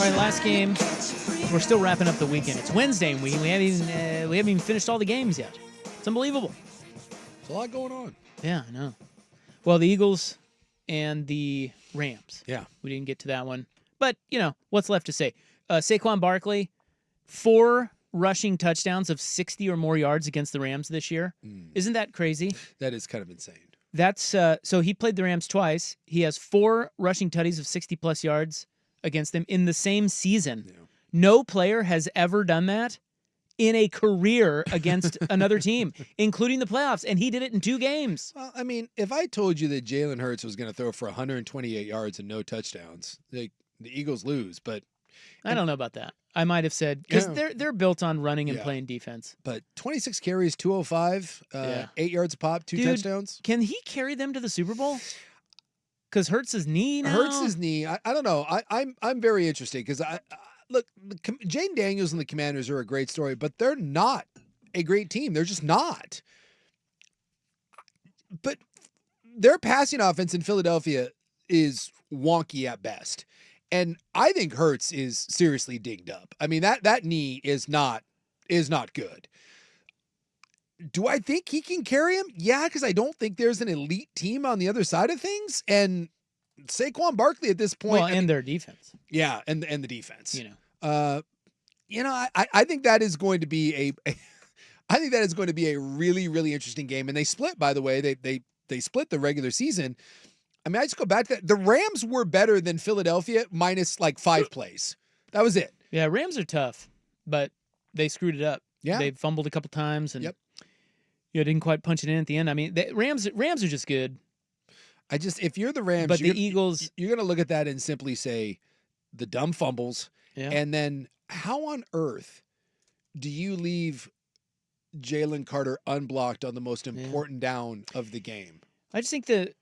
All right, last game. We're still wrapping up the weekend. It's Wednesday, and we haven't even finished all the games yet. It's unbelievable. There's a lot going on. Yeah, I know. Well, the Eagles and the Rams. Yeah. We didn't get to that one. But, what's left to say? Saquon Barkley, 4 rushing touchdowns of 60 or more yards against the Rams this year. Isn't that crazy? That is kind of insane. That's so he played the Rams twice. He has 4 rushing tutties of 60-plus yards against them in the same season. Yeah. No player has ever done that in a career against another team, including the playoffs, and he did it in 2 games. Well, I mean, if I told you that Jalen Hurts was going to throw for 128 yards and no touchdowns, the Eagles lose. But I don't know about that. I might have said because Yeah. they're built on running and Yeah. playing defense. But 26 carries, 205, 8 yards a pop, 2 Dude, touchdowns. Can he carry them to the Super Bowl? Because Hurts' knee now. Hurts' knee. I don't know. I'm very interested because look, Jane Daniels and the Commanders are a great story, but they're not a great team. They're just not. But their passing offense in Philadelphia is wonky at best. And I think Hurts is seriously dinged up. I mean, that knee is not good. Do I think he can carry him? Yeah, because I don't think there's an elite team on the other side of things. And Saquon Barkley at this point. Well, and their defense. Yeah, and the defense. I think that is going to be I think that is going to be a really, really interesting game. And they split, by the way. They split the regular season. I mean, I just go back to that. The Rams were better than Philadelphia minus like 5 plays. That was it. Yeah, Rams are tough, but they screwed it up. Yeah. They fumbled a couple times and Yep. Didn't quite punch it in at the end. I mean, Rams are just good. If you're the Rams, But the Eagles, you're going to look at that and simply say the dumb fumbles. yeah. And then how on earth do you leave Jalen Carter unblocked on the most important down of the game? I think the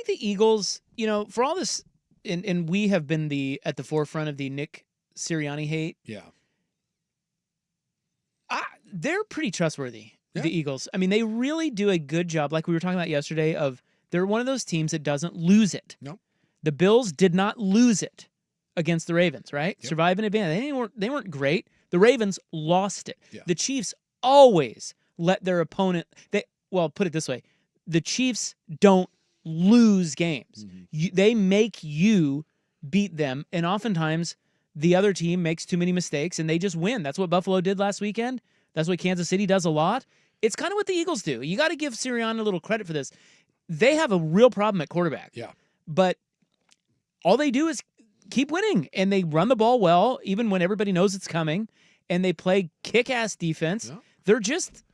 Eagles, for all this, and we have been at the forefront of the Nick Sirianni hate. Yeah. They're pretty trustworthy, Yeah. the Eagles. I mean, they really do a good job, like we were talking about yesterday, of they're one of those teams that doesn't lose it. No. The Bills did not lose it against the Ravens, right? Yep. Survive and advance. They weren't great. The Ravens lost it. Yeah. The Chiefs always let their opponent put it this way. The Chiefs don't lose games. Mm-hmm. They make you beat them, and oftentimes the other team makes too many mistakes and they just win. That's what Buffalo did last weekend. That's what Kansas City does a lot. It's kind of what the Eagles do. You got to give Sirianni a little credit for this. They have a real problem at quarterback. Yeah. But all they do is keep winning, and they run the ball well, even when everybody knows it's coming, and they play kick-ass defense. Yeah. They're just,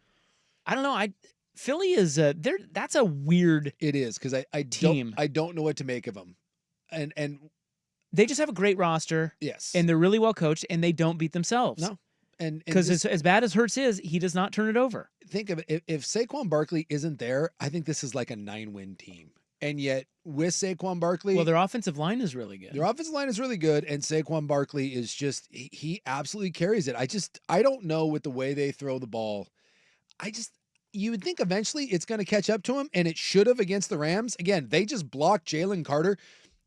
I don't know. Philly is that's a weird. It is because I don't know what to make of them, and they just have a great roster. yes, And they're really well coached, and they don't beat themselves. no, and Because this- as bad as Hurts is, he does not turn it over. think of it. If Saquon Barkley isn't there, I think this is like a 9-win team. And yet with Saquon Barkley, Well, their offensive line is really good. their offensive line is really good, and Saquon Barkley is just he absolutely carries it. I don't know with the way they throw the ball. You would think eventually it's going to catch up to him, and it should have against the Rams. Again, they just blocked Jalen Carter.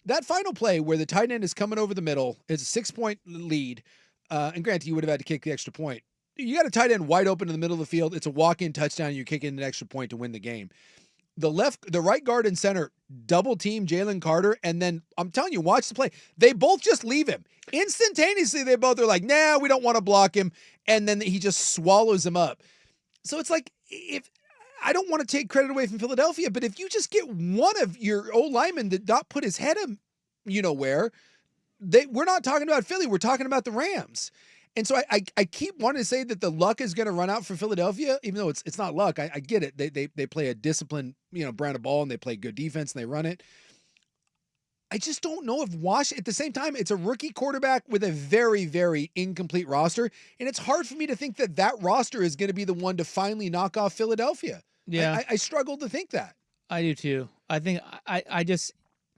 That final play where the tight end is coming over the middle, it's a 6-point lead. And granted, you would have had to kick the extra point. You got a tight end wide open in the middle of the field. It's a walk-in touchdown. You're kicking an extra point to win the game. The right guard and center double team Jalen Carter, and then I'm telling you, watch the play. They both just leave him instantaneously. They both are like, "Nah, we don't want to block him," and then he just swallows him up. So it's like, if I don't want to take credit away from Philadelphia, but if you just get one of your old linemen that not put his head in, where, we're not talking about Philly, we're talking about the Rams. And so I keep wanting to say that the luck is going to run out for Philadelphia, even though it's not luck. I get it. They play a disciplined, brand of ball, and they play good defense, and they run it. I just don't know if at the same time, it's a rookie quarterback with a very, very incomplete roster. And it's hard for me to think that roster is going to be the one to finally knock off Philadelphia. Yeah. I struggle to think that. I do too. I think I just.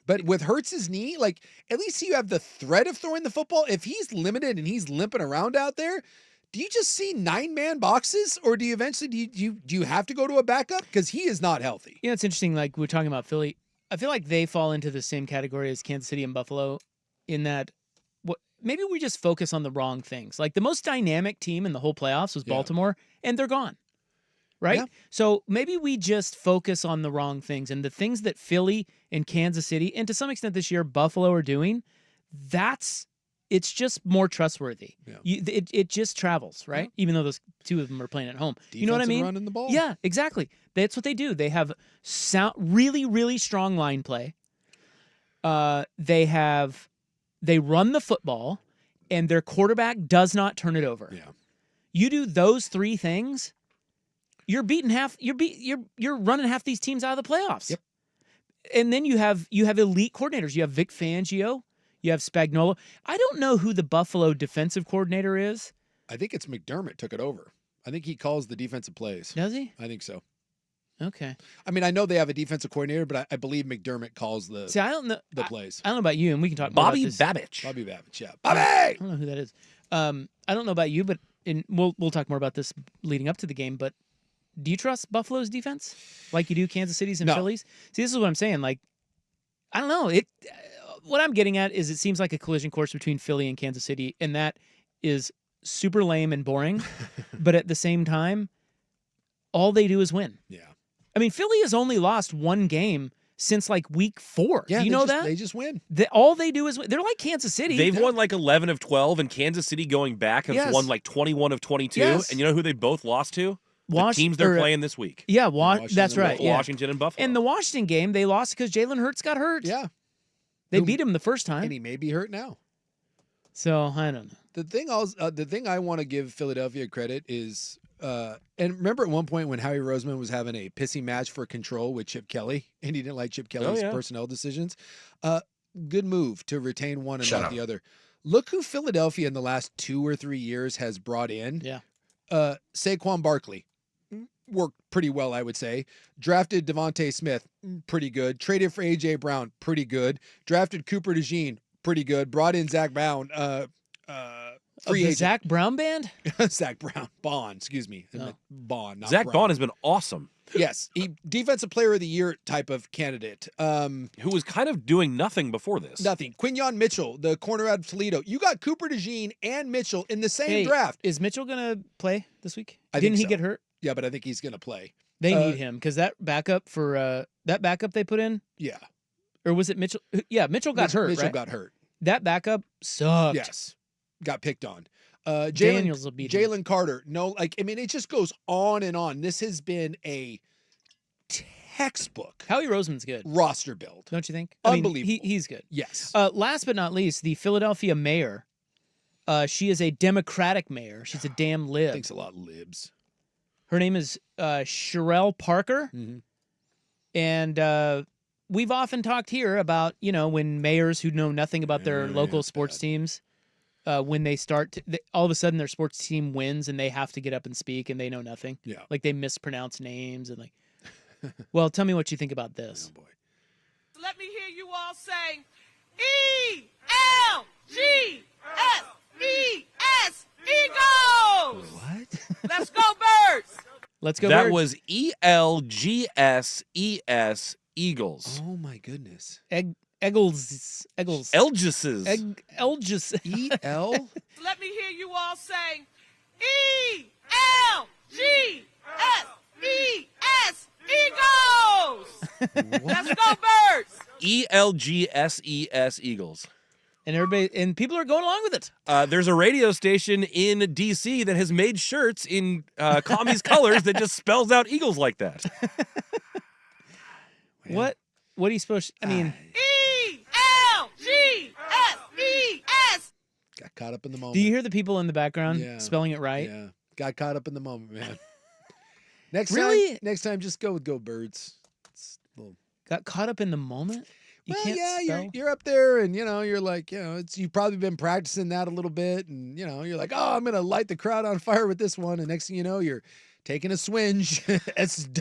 But with Hurts' knee, like, at least you have the threat of throwing the football. If he's limited and he's limping around out there, do you just see 9-man boxes, or do you eventually do you have to go to a backup because he is not healthy? It's interesting. Like we're talking about Philly, I feel like they fall into the same category as Kansas City and Buffalo, in that maybe we just focus on the wrong things. Like the most dynamic team in the whole playoffs was Baltimore, and they're gone. Right? Yeah. So maybe we just focus on the wrong things, and the things that Philly and Kansas City, and to some extent this year Buffalo are doing, it's just more trustworthy. Yeah. It just travels, right? Even though those two of them are playing at home. You know what I Defensive mean? running the ball. Yeah, exactly. That's what they do. They have really, really strong line play. They run the football, and their quarterback does not turn it over. Yeah. You do those three things, you're beating half. You're running half these teams out of the playoffs. Yep. And then you have elite coordinators. You have Vic Fangio. You have Spagnuolo. I don't know who the Buffalo defensive coordinator is. I think it's McDermott took it over. I think he calls the defensive plays. Does he? I think so. Okay. I mean, I know they have a defensive coordinator, but I believe McDermott calls the See, I don't know the plays. I don't know about you, and we can talk more Bobby about this. Babich. Bobby Babich, yeah. I Bobby! don't know who that is. I don't know about you, but we'll talk more about this leading up to the game. But do you trust Buffalo's defense like you do Kansas City's and No. Philly's? See, this is what I'm saying. Like, I don't know. What I'm getting at is it seems like a collision course between Philly and Kansas City, and that is super lame and boring. But at the same time, all they do is win. Yeah. I mean, Philly has only lost one game since like week 4. Yeah, do you they know just, that? They just win. All they do is win. They're like Kansas City. They've won like 11 of 12, and Kansas City going back has Yes. won like 21 of 22. Yes. And you know who they both lost to? The Wash- teams they're or, playing this week. Yeah, Washington that's and right. Buffalo. Yeah. Washington and Buffalo. And the Washington game, they lost because Jalen Hurts got hurt. Yeah. They Who- beat him the first And time. he may be hurt now. So, I don't know. The thing I want to give Philadelphia credit is, and remember at one point when Howie Roseman was having a pissing match for control with Chip Kelly, and he didn't like Chip Kelly's yeah. personnel decisions. Good move to retain one and not the other. Look who Philadelphia in the last 2 or 3 years has brought in. Yeah. Saquon Barkley worked pretty well, I would say. Drafted Devontae Smith, pretty good. Traded for A.J. Brown, pretty good. Drafted Cooper DeJean, pretty good. Brought in Zach Brown, free The agent. Zach Brown band? Zach Brown. Bond, excuse me. I meant Bond, not Zach Brown. Bond has been awesome. Yes, he defensive player of the year type of candidate. Who was kind of doing nothing before this. Nothing. Quinyon Mitchell, the corner out of Toledo. You got Cooper DeJean and Mitchell in the same draft. Is Mitchell going to play this week? I Didn't think he so. get hurt? Yeah, but I think he's going to play. They need him because that backup they put in, Yeah. or was it Mitchell? Yeah, Mitchell got hurt, Mitchell right? got hurt. That backup sucked. Yes. Got picked on. Daniels will beat him. Jalen Carter. No, it just goes on and on. This has been a textbook Howie Roseman's good, roster build. don't you think? Unbelievable. He's good. Yes. Last but not least, the Philadelphia mayor. She is a Democratic mayor. She's a damn lib. Thanks a lot, libs. Her name is Sherelle Parker. Mm-hmm. And we've often talked here about, when mayors who know nothing about their local sports teams, when they start, all of a sudden their sports team wins and they have to get up and speak and they know nothing. Yeah. Like they mispronounce names and like, well, tell me what you think about this. Oh, boy. Let me hear you all say ELGSES Eagles. What? Let's go Birds. Let's go. That Birds. was ELGSES Eagles. Oh, my goodness. Eggles. Elgises. Elgis. E-L? Let me hear you all say ELGSES Eagles. Let's go Birds. ELGSES Eagles. And people are going along with it. There's a radio station in D.C. that has made shirts in commies colors that just spells out Eagles like that. What are you supposed to, I mean, ELGSES. Got caught up in the moment. do you hear the people in the background Yeah. spelling it right? Yeah. Got caught up in the moment, man. Next time, just go with Go Birds. It's a little... Got caught up in the moment? You Well, can't yeah, spell? you're up there, and you're like, you've probably been practicing that a little bit, and you're like, oh, I'm gonna light the crowd on fire with this one, and next thing you know, you're taking a swinge. SW.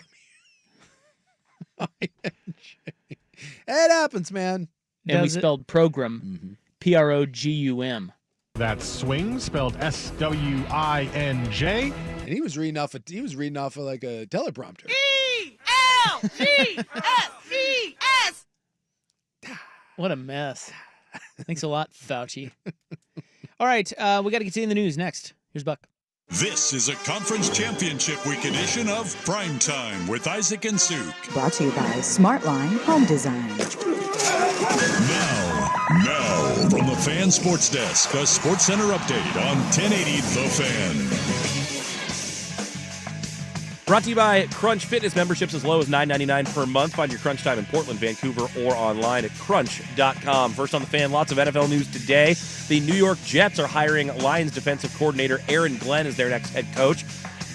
It happens, man. And we Does it? spelled program, PROGUM. That's swing, spelled SWINJ. And he was reading off of like a teleprompter. ELGSES. What a mess. Thanks a lot, Fauci. All right, we got to continue the news next. Here's Buck. This is a Conference Championship Week edition of Primetime with Isaac and Suk. Brought to you by Smartline Home Design. Now, from the Fan Sports Desk, a Sports Center update on 1080 The Fan. Brought to you by Crunch Fitness. Memberships as low as $9.99 per month. Find your Crunch time in Portland, Vancouver, or online at crunch.com. First on the Fan, lots of NFL news today. The New York Jets are hiring Lions defensive coordinator Aaron Glenn as their next head coach.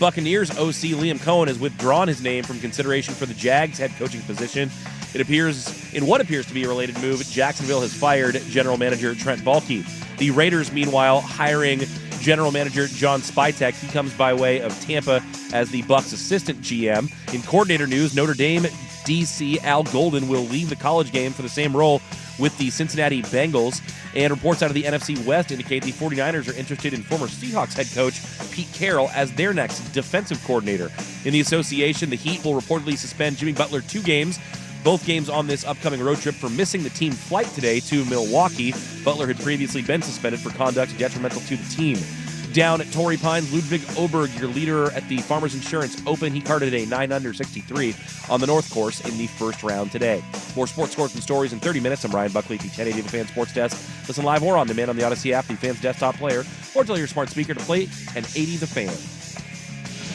Buccaneers OC Liam Cohen has withdrawn his name from consideration for the Jags head coaching position. It appears, in what appears to be a related move, Jacksonville has fired general manager Trent Baalke. The Raiders, meanwhile, hiring general manager John Spytek. He comes by way of Tampa as the Bucs assistant GM. In coordinator news, Notre Dame DC Al Golden will leave the college game for the same role with the Cincinnati Bengals. And reports out of the NFC West indicate the 49ers are interested in former Seahawks head coach Pete Carroll as their next defensive coordinator. In the association, the Heat will reportedly suspend Jimmy Butler 2 games. Both games on this upcoming road trip for missing the team flight today to Milwaukee. Butler had previously been suspended for conduct detrimental to the team. Down at Torrey Pines, Ludwig Oberg, your leader at the Farmers Insurance Open, he carded a 9-under 63 on the North Course in the first round today. More sports scores and stories in 30 minutes. I'm Ryan Buckley at the 1080 The Fan Sports Desk. Listen live or on demand on the Odyssey app, the Fan's desktop player, or tell your smart speaker to play 1080 The Fan.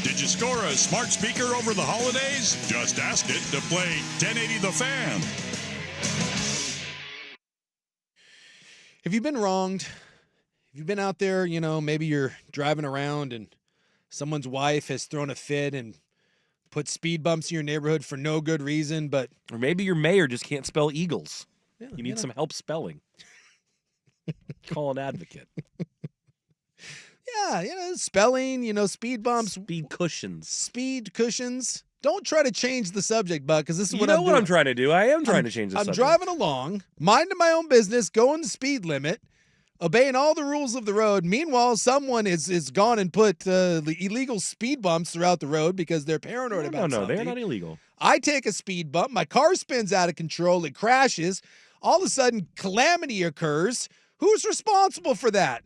Did you score a smart speaker over the holidays? Just ask it to play 1080 The Fan. Have you been wronged? If you've been out there, maybe you're driving around and someone's wife has thrown a fit and put speed bumps in your neighborhood for no good reason, but... Or maybe your mayor just can't spell Eagles. Yeah, you need some help spelling. Call an advocate. Yeah, spelling, speed bumps. Speed cushions. Speed cushions. Don't try to change the subject, Buck, because this is what I'm doing. what I'm trying to do. I am trying to change the subject. I'm driving along, minding my own business, going the speed limit, obeying all the rules of the road. Meanwhile, someone is gone and put the illegal speed bumps throughout the road because they're paranoid about something. No, they're not illegal. I take a speed bump. My car spins out of control. It crashes. All of a sudden, calamity occurs. Who's responsible for that?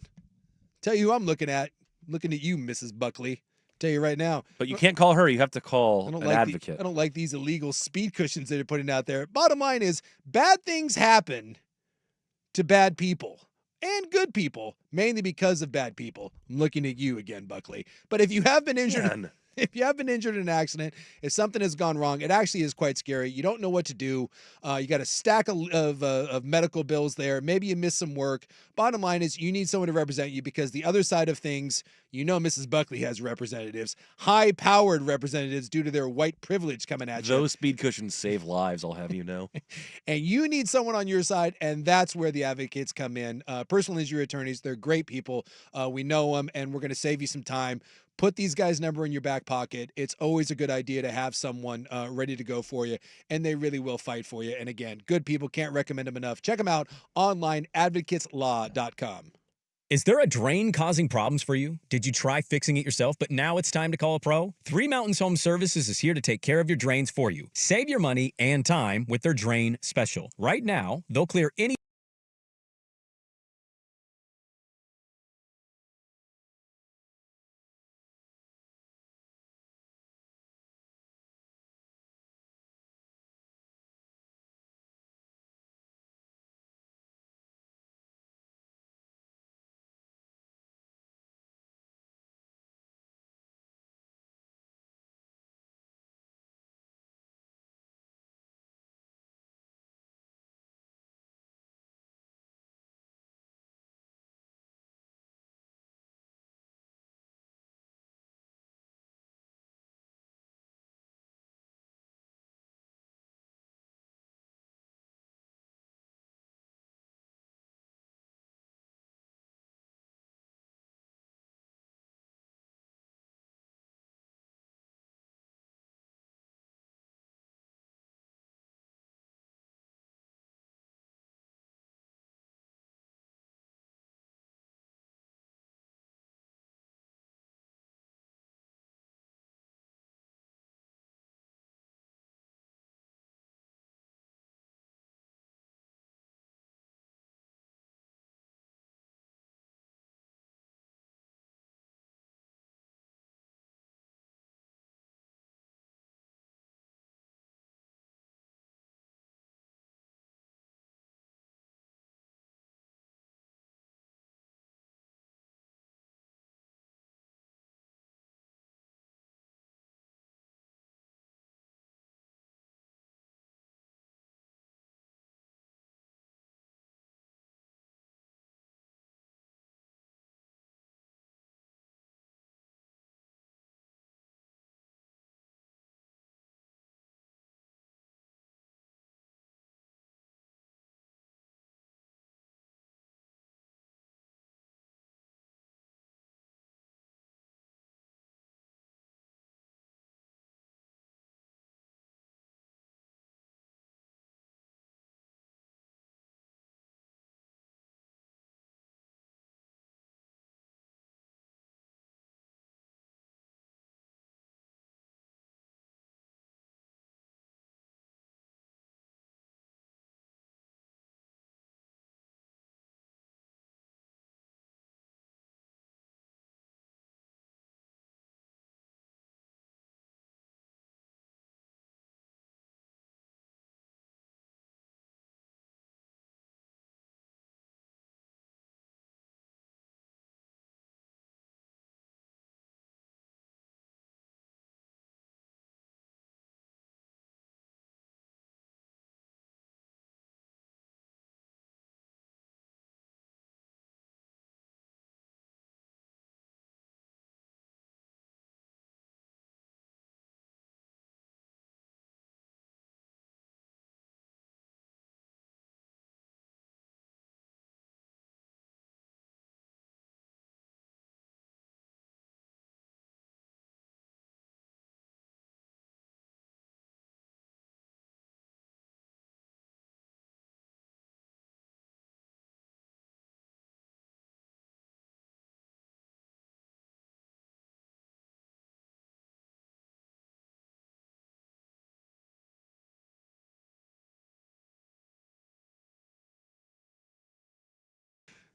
Tell you who I'm looking at. I'm looking at you, Mrs. Buckley. Tell you right now. But you can't call her. You have to call an advocate. I don't like these illegal speed cushions that you're putting out there. Bottom line is, bad things happen to bad people and good people, mainly because of bad people. I'm looking at you again, Buckley. But if you have been injured... If you have been injured in an accident, if something has gone wrong, it actually is quite scary. You don't know what to do. You got a stack of medical bills there. Maybe you missed some work. Bottom line is you need someone to represent you because the other side of things, Mrs. Buckley has representatives, high-powered representatives due to their white privilege coming at you. Those speed cushions save lives, I'll have you know. And you need someone on your side, and that's where the advocates come in. Personal injury attorneys, they're great people. We know them, and we're going to save you some time. Put these guys' number in your back pocket. It's always a good idea to have someone ready to go for you, and they really will fight for you. And again, good people, can't recommend them enough. Check them out online, advocateslaw.com. Is there a drain causing problems for you? Did you try fixing it yourself, but now it's time to call a pro? Three Mountains Home Services is here to take care of your drains for you. Save your money and time with their drain special. Right now, they'll clear any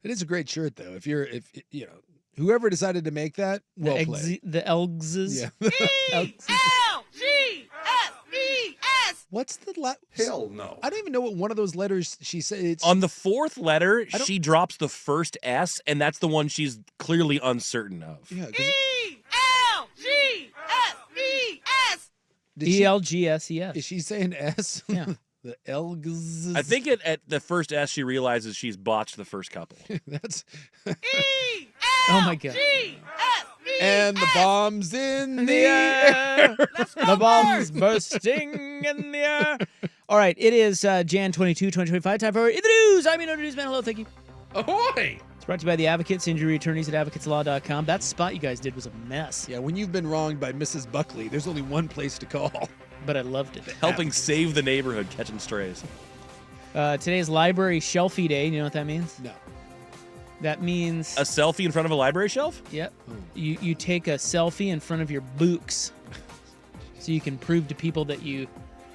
It is a great shirt, though. If whoever decided to make that, well played. The Elgses. Yeah. E-L-G-S-E-S. What's the Hell no. I don't even know what one of those letters she said. It's On the fourth letter, she drops the first S, and that's the one she's clearly uncertain of. yeah. E-L-G-S-E-S. ELGSES. Is she saying S? Yeah. The Elgs. I think at the first S, she realizes she's botched the first couple. That's. Oh my God. And the bomb's in the air. Let's go, The bomb's Birds. bursting in the air. All right, it is Jan 22, 2025. Time for In the News. I'm your newsman. Hello, thank you. Ahoy! It's brought to you by the Advocates, injury attorneys at advocateslaw.com. That spot you guys did was a mess, Yeah, when you've been wronged by Mrs. Buckley, there's only one place to call. but I loved it. Helping save the neighborhood, catching strays. Today is Library Shelfie Day. You know what that means? No. That means A selfie in front of a library shelf? Yep. You take a selfie in front of your books, so you can prove to people that you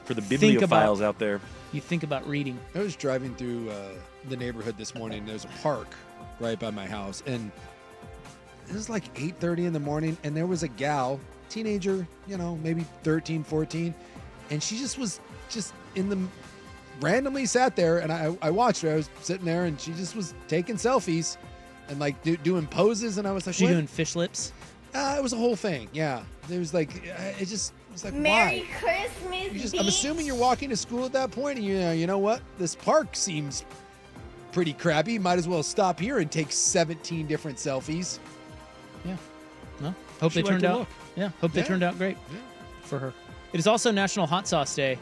For the Think bibliophiles out there. think about reading. I was driving through the neighborhood this morning. There's a park right by my house, and it was like 8:30 in the morning, and there was a gal, teenager, maybe 13, 14, and she was randomly sat there, and I watched her. I was sitting there, and she just was taking selfies and like doing poses, and I was like, She what? doing fish lips? It was a whole thing. Yeah, there was like it was like Merry why? Christmas, I'm assuming you're walking to school at that point, and you know what? This park seems pretty crappy. Might as well stop here and take 17 different selfies. Yeah. Well, hope She they liked turned her out. look. Yeah, hope they Yeah. turned out great for her. It is also National Hot Sauce Day.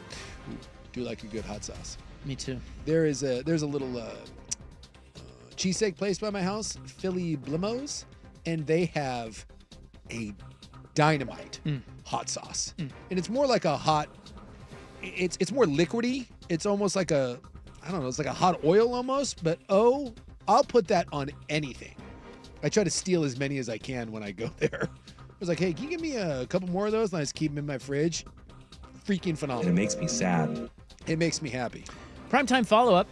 Do like a good hot sauce. Me too. There's a little cheesesteak place by my house, Philly Blimos, and they have a dynamite hot sauce, and it's more like a hot. It's more liquidy. It's almost like I don't know. It's like a hot oil almost. But I'll put that on anything. I try to steal as many as I can when I go there. I was like, hey, can you give me a couple more of those? And I just keep them in my fridge. Freaking phenomenal. And it makes me sad. It makes me happy. Primetime follow-up.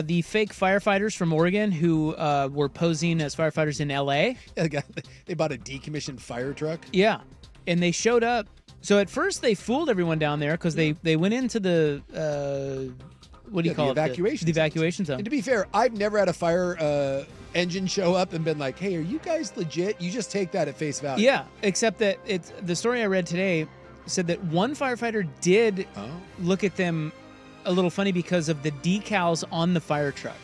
The fake firefighters from Oregon who were posing as firefighters in L.A. Yeah, they bought a decommissioned fire truck. Yeah, and they showed up. So at first they fooled everyone down there because they went into the what do you call it? Evacuation The evacuation zone. And to be fair, I've never had a fire engine show up and been like, hey, are you guys legit? You just take that at face value. Yeah, except that the story I read today said that one firefighter did look at them a little funny because of the decals on the fire truck.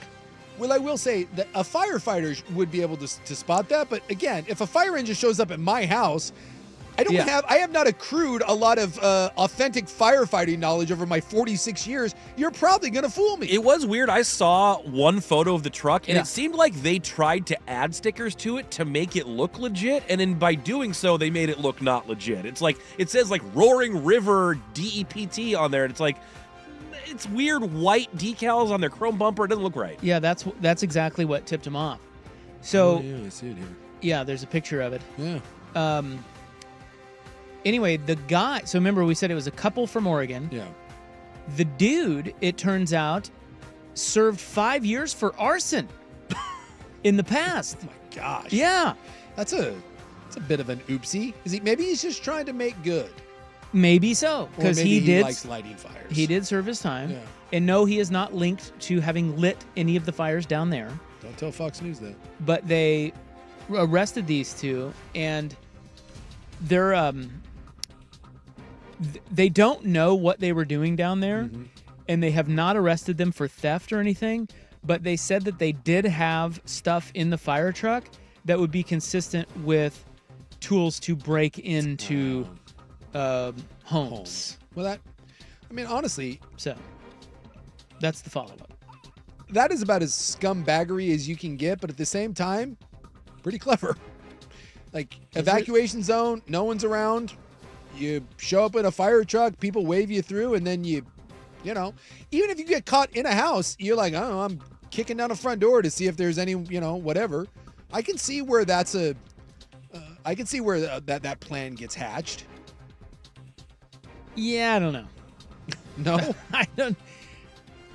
Well, I will say that a firefighter would be able to spot that. But again, if a fire engine shows up at my house, I have not accrued a lot of authentic firefighting knowledge over my 46 years. You're probably going to fool me. It was weird. I saw one photo of the truck, and Yeah. it seemed like they tried to add stickers to it to make it look legit, and then by doing so, they made it look not legit. It's like, it says like Roaring River DEPT on there, and it's like, it's weird white decals on their chrome bumper. It doesn't look right. Yeah, that's exactly what tipped him off. So yeah, I see it here. yeah, there's a picture of it. Yeah. Anyway, the guy, so remember we said it was a couple from Oregon. Yeah. The dude, it turns out, served 5 years for arson in the past. Oh my gosh. Yeah. That's a bit of an oopsie. Maybe he's just trying to make good. Maybe so. Or Because maybe he did likes lighting fires. He did serve his time. Yeah. And no, he is not linked to having lit any of the fires down there. Don't tell Fox News that. But they arrested these two, and they're they don't know what they were doing down there, and they have not arrested them for theft or anything, but they said that they did have stuff in the fire truck that would be consistent with tools to break into homes. Well, honestly, So that's the follow-up. that is about as scumbaggery as you can get, but at the same time, pretty clever. Like, evacuation zone, no one's around. You show up in a fire truck, people wave you through, and then you know, even if you get caught in a house, you're like, I don't know, I'm kicking down a front door to see if there's any, whatever. I can see where that's I can see where that plan gets hatched. Yeah, I don't know. No? I don't.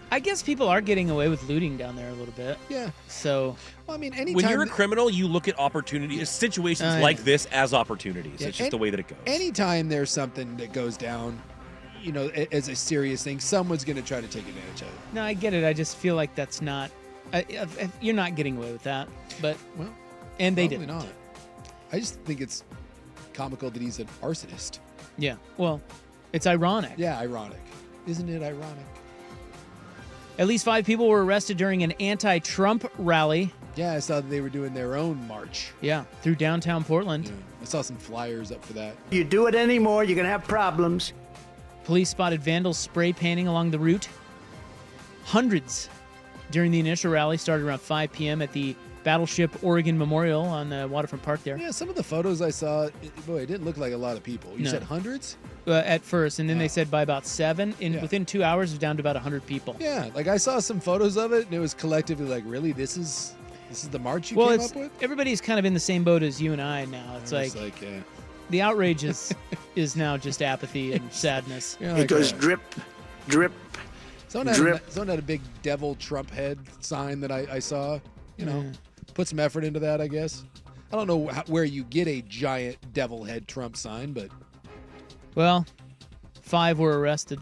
I guess people are getting away with looting down there a little bit. Yeah. So, well, I mean, anytime when you're a criminal, you look at opportunities, situations like this as opportunities. It's just the way that it goes. Anytime there's something that goes down, as a serious thing, someone's going to try to take advantage of it. No, I get it. I just feel like that's not. You're not getting away with that. But and they didn't. Not. I just think it's comical that he's an arsonist. Yeah. Well, it's ironic. Yeah, ironic. Isn't it ironic? At least 5 people were arrested during an anti-Trump rally. Yeah, I saw that they were doing their own march. Yeah, through downtown Portland. Yeah, I saw some flyers up for that. You do it anymore, you're going to have problems. Police spotted vandals spray painting along the route. Hundreds during the initial rally started around 5 p.m. at the Battleship Oregon Memorial on the waterfront park there. Yeah, some of the photos I saw, it didn't look like a lot of people. You said hundreds? At first, and then they said by about 7. Within 2 hours, it was down to about 100 people. Yeah, like I saw some photos of it, and it was collectively like, really, this is the march you came up with? Everybody's kind of in the same boat as you and I now. It's like the outrage is now just apathy and sadness. It goes drip, drip, someone drip. Someone had a big devil Trump head sign that I saw. Put some effort into that, I guess. I don't know where you get a giant devil head Trump sign, but... Well, 5 were arrested,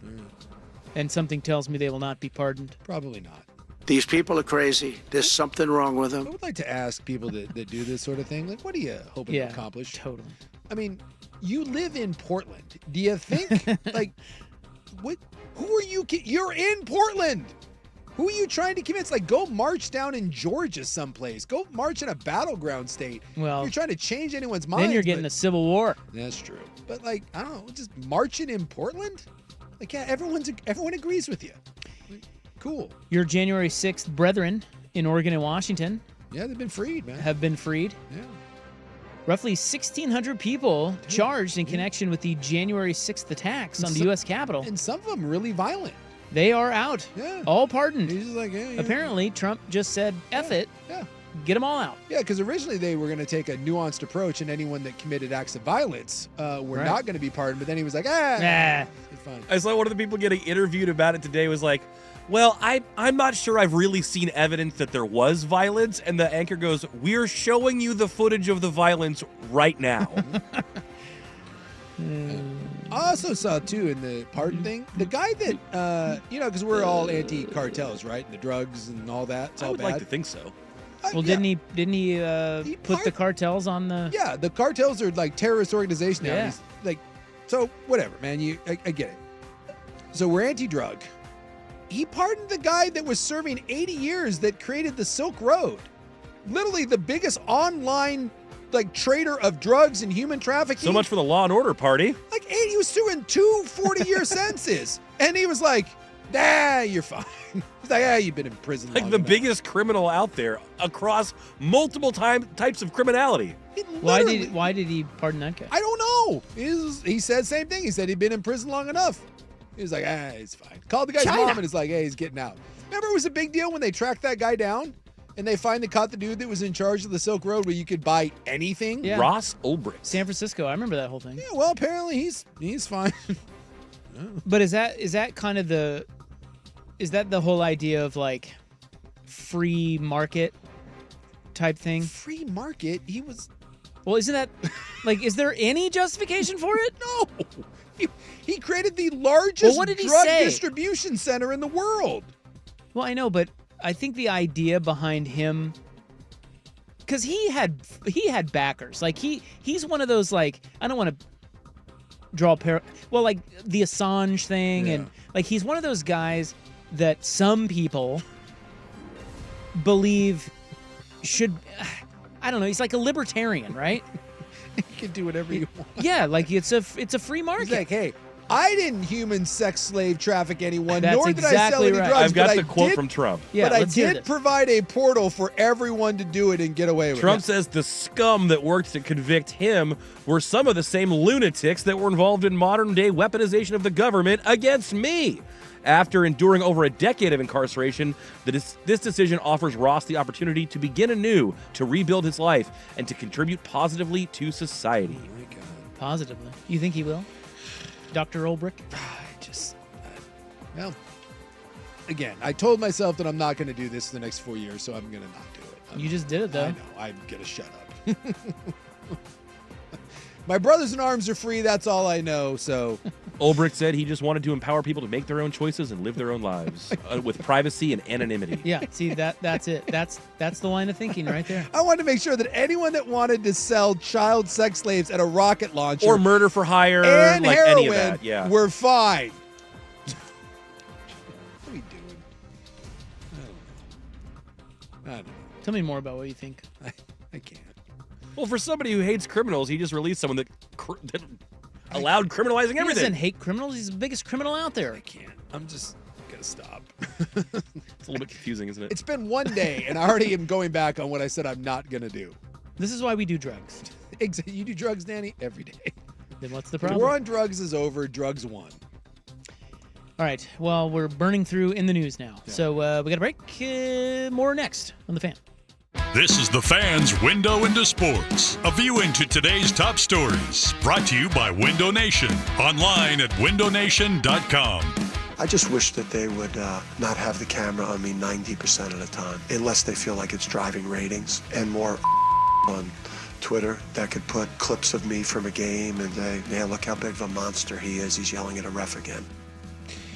and something tells me they will not be pardoned. Probably not. These people are crazy. There's something wrong with them. I would like to ask people that do this sort of thing, like, what are you hoping to accomplish? Totally. I mean, you live in Portland. Do you think, like, what? Who are you? You're in Portland. Who are you trying to convince? Like, go march down in Georgia someplace. Go march in a battleground state. Well, you're trying to change anyone's mind. Then you're getting a civil war. That's true. But, like, I don't know, just marching in Portland? Like, yeah, everyone agrees with you. Cool. Your January 6th brethren in Oregon and Washington. Yeah, they've been freed, man. Have been freed. Yeah. Roughly 1,600 people charged in connection with the January 6th attacks on the U.S. Capitol. And some of them really violent. They are out. Yeah. All pardoned. He's just like, apparently, Trump just said, F it. Yeah. Get them all out. Yeah, because originally they were going to take a nuanced approach, and anyone that committed acts of violence were not going to be pardoned. But then he was like, it's fine. I saw one of the people getting interviewed about it today was like, well, I'm not sure I've really seen evidence that there was violence. And the anchor goes, we're showing you the footage of the violence right now. I also saw, too, in the pardon thing, the guy that, because we're all anti-cartels, right? And the drugs and all that. It's all would bad. like to think so. Well, didn't he put the cartels on the... Yeah, the cartels are like terrorist organizations now. Yeah. Like, so whatever, man. I get it. So we're anti-drug. He pardoned the guy that was serving 80 years that created the Silk Road. Literally the biggest online trader of drugs and human trafficking. So much for the Law and Order party. Like, he was doing 2 40-year sentences. And he was like, you're fine. He's like, you've been in prison Like the biggest criminal out there across multiple types of criminality. Why did he pardon that guy? I don't know. He said the same thing. He said he'd been in prison long enough. He was like, it's fine. Called the guy's mom and is like, he's getting out. Remember it was a big deal when they tracked that guy down and they finally caught the dude that was in charge of the Silk Road where you could buy anything? Yeah. Ross Ulbricht. San Francisco. I remember that whole thing. Yeah, well, apparently he's fine. But is that kind of the whole idea of like free market type thing? Free market? He was... Well, isn't that like, is there any justification for it? No. He created the largest what did he drug say? distribution center in the world. Well, I know, but I think the idea behind him, because he had backers. Like he's one of those, like, I don't want to draw like the Assange thing, and like he's one of those guys that some people believe should. I don't know. He's like a libertarian, right? You can do whatever you want. Yeah, like it's a free market. He's like, hey, I didn't human sex slave traffic anyone, That's nor did I sell any right. drugs. I've got but the quote from Trump. Yeah, but I let's hear did this. provide a portal for everyone to do it and get away with Trump it. says the scum that worked to convict him were some of the same lunatics that were involved in modern-day weaponization of the government against me. After enduring over a decade of incarceration, this decision offers Ross the opportunity to begin anew, to rebuild his life, and to contribute positively to society. Oh my God. Positively. You think he will? Dr. Ulbricht? Well, again, I told myself that I'm not going to do this the next 4 years, so I'm going to not do it. You just did it, though. I know. I'm going to shut up. My brothers in arms are free. That's all I know. So Ulbricht said he just wanted to empower people to make their own choices and live their own lives with privacy and anonymity. Yeah, see, that's it. That's the line of thinking right there. I wanted to make sure that anyone that wanted to sell child sex slaves at a rocket launcher or murder for hire, and like heroin, any of that, yeah, were fine. What are we doing? I don't know. Tell me more about what you think. I can't. Well, for somebody who hates criminals, he just released someone that allowed criminalizing everything. He doesn't hate criminals. He's the biggest criminal out there. I can't. I'm just going to stop. It's a little bit confusing, isn't it? It's been one day, and I already am going back on what I said I'm not going to do. This is why we do drugs. You do drugs, Danny, every day. Then what's the The problem? war on drugs is over. Drugs won. All right. Well, we're burning through in the news now. Yeah. So we got a break. More next on The Fan. This is The Fan's Window into Sports, a view into today's top stories, brought to you by Window Nation, online at windownation.com. I just wish that they would not have the camera on me 90% of the time, unless they feel like it's driving ratings, and more on Twitter that could put clips of me from a game and say, man, look how big of a monster he is. He's yelling at a ref again.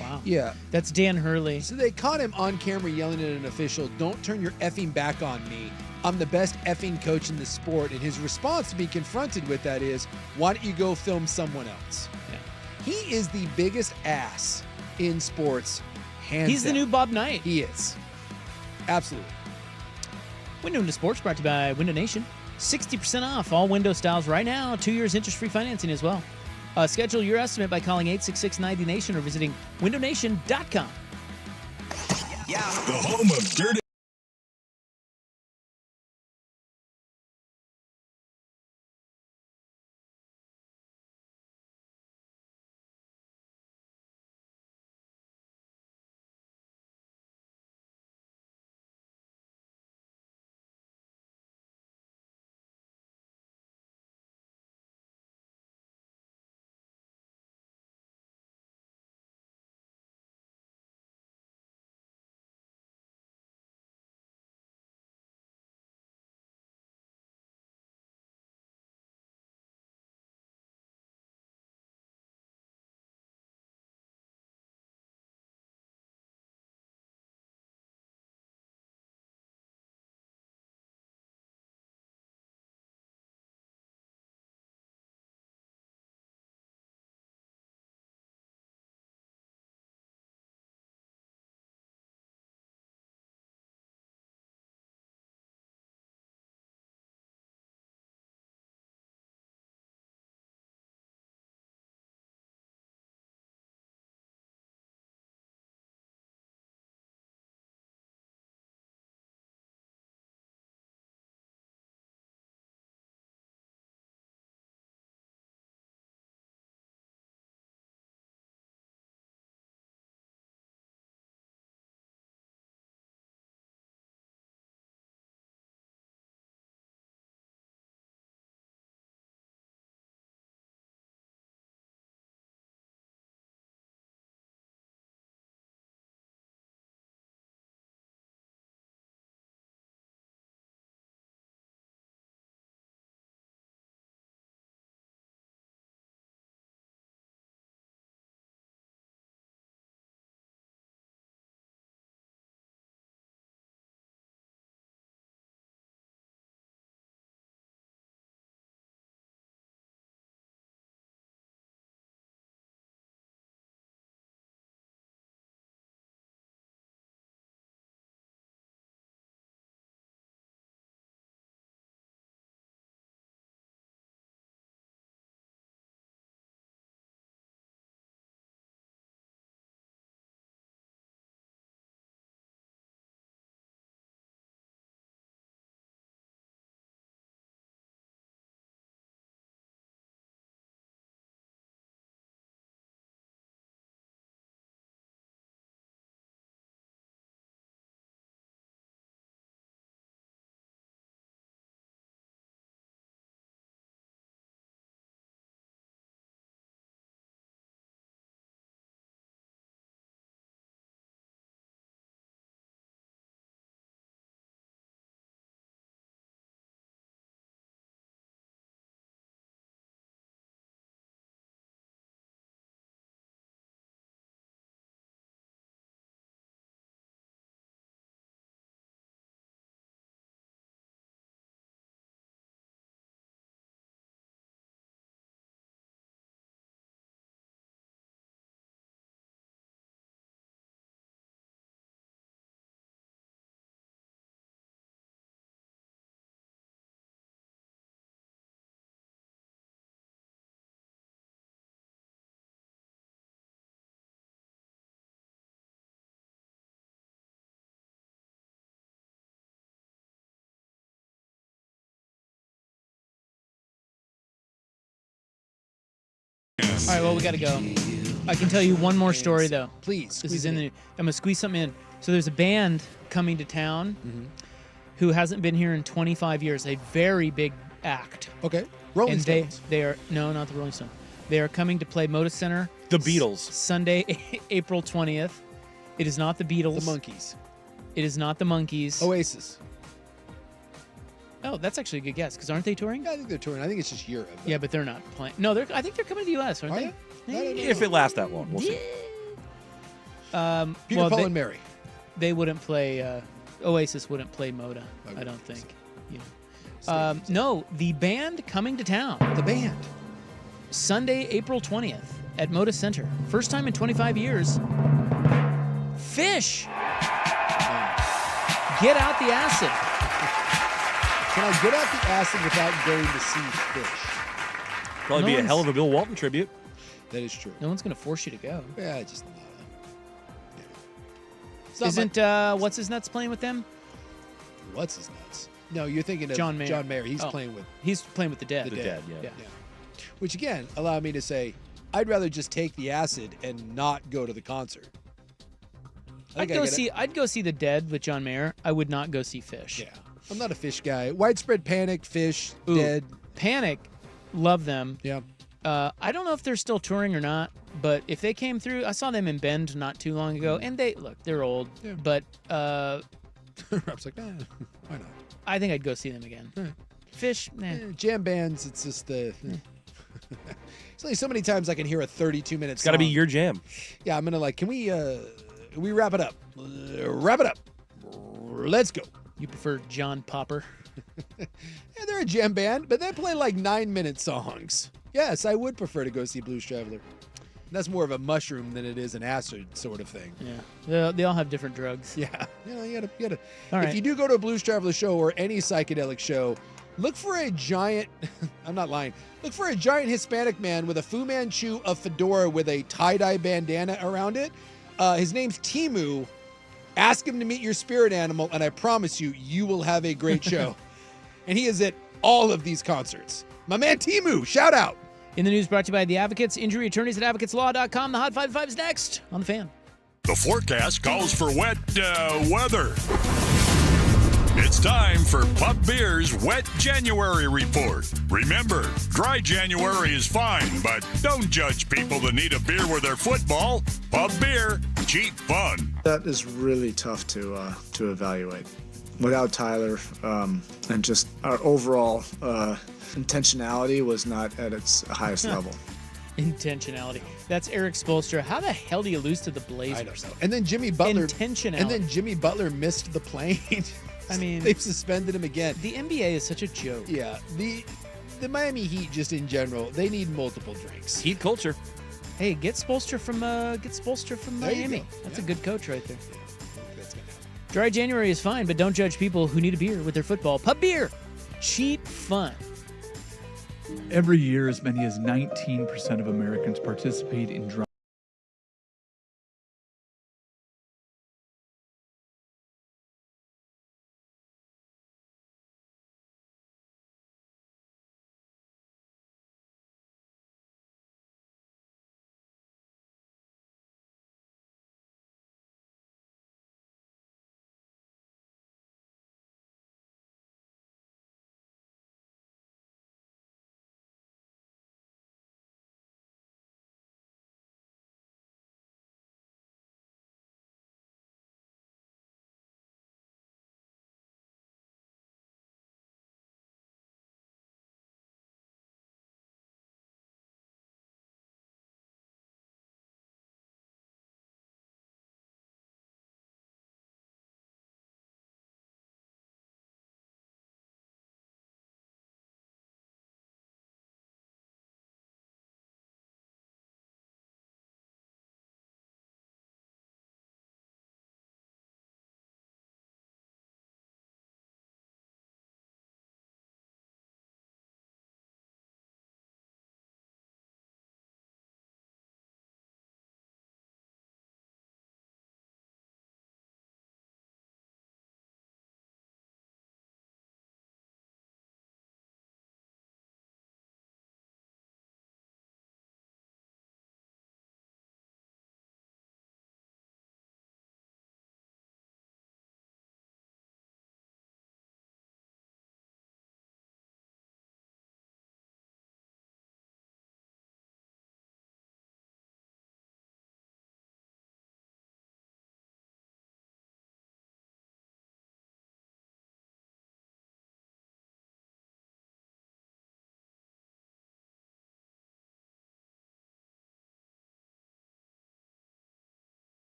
Wow. Yeah. That's Dan Hurley. So they caught him on camera yelling at an official, "Don't turn your effing back on me. I'm the best effing coach in the sport." And his response to be confronted with that is, why don't you go film someone else? Yeah. He is the biggest ass in sports, hands He's down. the new Bob Knight. He is. Absolutely. Window into Sports brought to you by Window Nation. 60% off all window styles right now. 2 years interest-free financing as well. Schedule your estimate by calling 866-90-NATION or visiting windownation.com. The home of dirty. All right, well, we got to go. I can tell you one more story, though. Please. This is in the. I'm going to squeeze something in. So there's a band coming to town who hasn't been here in 25 years, a very big act. Okay. Rolling Stones. They are, no, not the Rolling Stones. They are coming to play Moda Center. The Beatles. Sunday, April 20th. It is not the Beatles. The Monkees. It is not the Monkees. Oasis. Oh, that's actually a good guess, because aren't they touring? Yeah, I think they're touring. I think it's just Europe. Yeah, but they're not playing. No, I think they're coming to the U.S., aren't they? If it lasts that long, we'll see. Peter, Paul, and Mary. They wouldn't play. Oasis wouldn't play Moda. I don't think. You know. No, the band coming to town. The band. Sunday, April 20th at Moda Center. First time in 25 years. Fish. Get out the acid. Can I get out the acid without going to see Fish? Probably be a hell of a Bill Walton tribute. That is true. No one's going to force you to go. Yeah, just not. Isn't what's his nuts playing with them? What's his nuts? No, you're thinking of John Mayer. John Mayer. He's playing with the Dead. The Dead, yeah. Which again allowed me to say, I'd rather just take the acid and not go to the concert. I'd go see the Dead with John Mayer. I would not go see Fish. Yeah, I'm not a Fish guy. Widespread Panic, Fish, Dead. Panic, love them. Yeah. I don't know if they're still touring or not, but if they came through, I saw them in Bend not too long ago, and they're old, but Rob's like, why not? I think I'd go see them again. Fish, jam bands, it's just the. It's only so many times I can hear a 32-minute. It's got to be your jam. Yeah, I'm gonna can we wrap it up? Wrap it up. Let's go. You prefer John Popper? Yeah, they're a jam band, but they play like 9-minute songs. Yes, I would prefer to go see Blues Traveler. That's more of a mushroom than it is an acid sort of thing. Yeah, they all have different drugs. Yeah, you gotta. All right. If you do go to a Blues Traveler show or any psychedelic show, look for a giant. I'm not lying. Look for a giant Hispanic man with a Fu Manchu, a fedora with a tie-dye bandana around it. His name's Timu. Ask him to meet your spirit animal, and I promise you, you will have a great show. And he is at all of these concerts. My man Timu, shout out. In the news brought to you by The Advocates, injury attorneys at advocateslaw.com. The Hot 55 is next on The Fan. The forecast calls for wet weather. It's time for Pub Beer's Wet January Report. Remember, dry January is fine, but don't judge people that need a beer with their football. Pub Beer, cheap fun. That is really tough to evaluate. Without Tyler, and just our overall intentionality was not at its highest level. Intentionality. That's Eric Spoelstra. How the hell do you lose to the Blazers? I don't know. And then Jimmy Butler. Intentionality. And then Jimmy Butler missed the plane. I mean, they've suspended him again. The NBA is such a joke. Yeah. The Miami Heat, just in general, they need multiple drinks. Heat culture. Hey, get Spoelstra from Miami. That's a good coach right there. Dry January is fine, but don't judge people who need a beer with their football. Pub Beer, cheap fun. Every year, as many as 19% of Americans participate in dry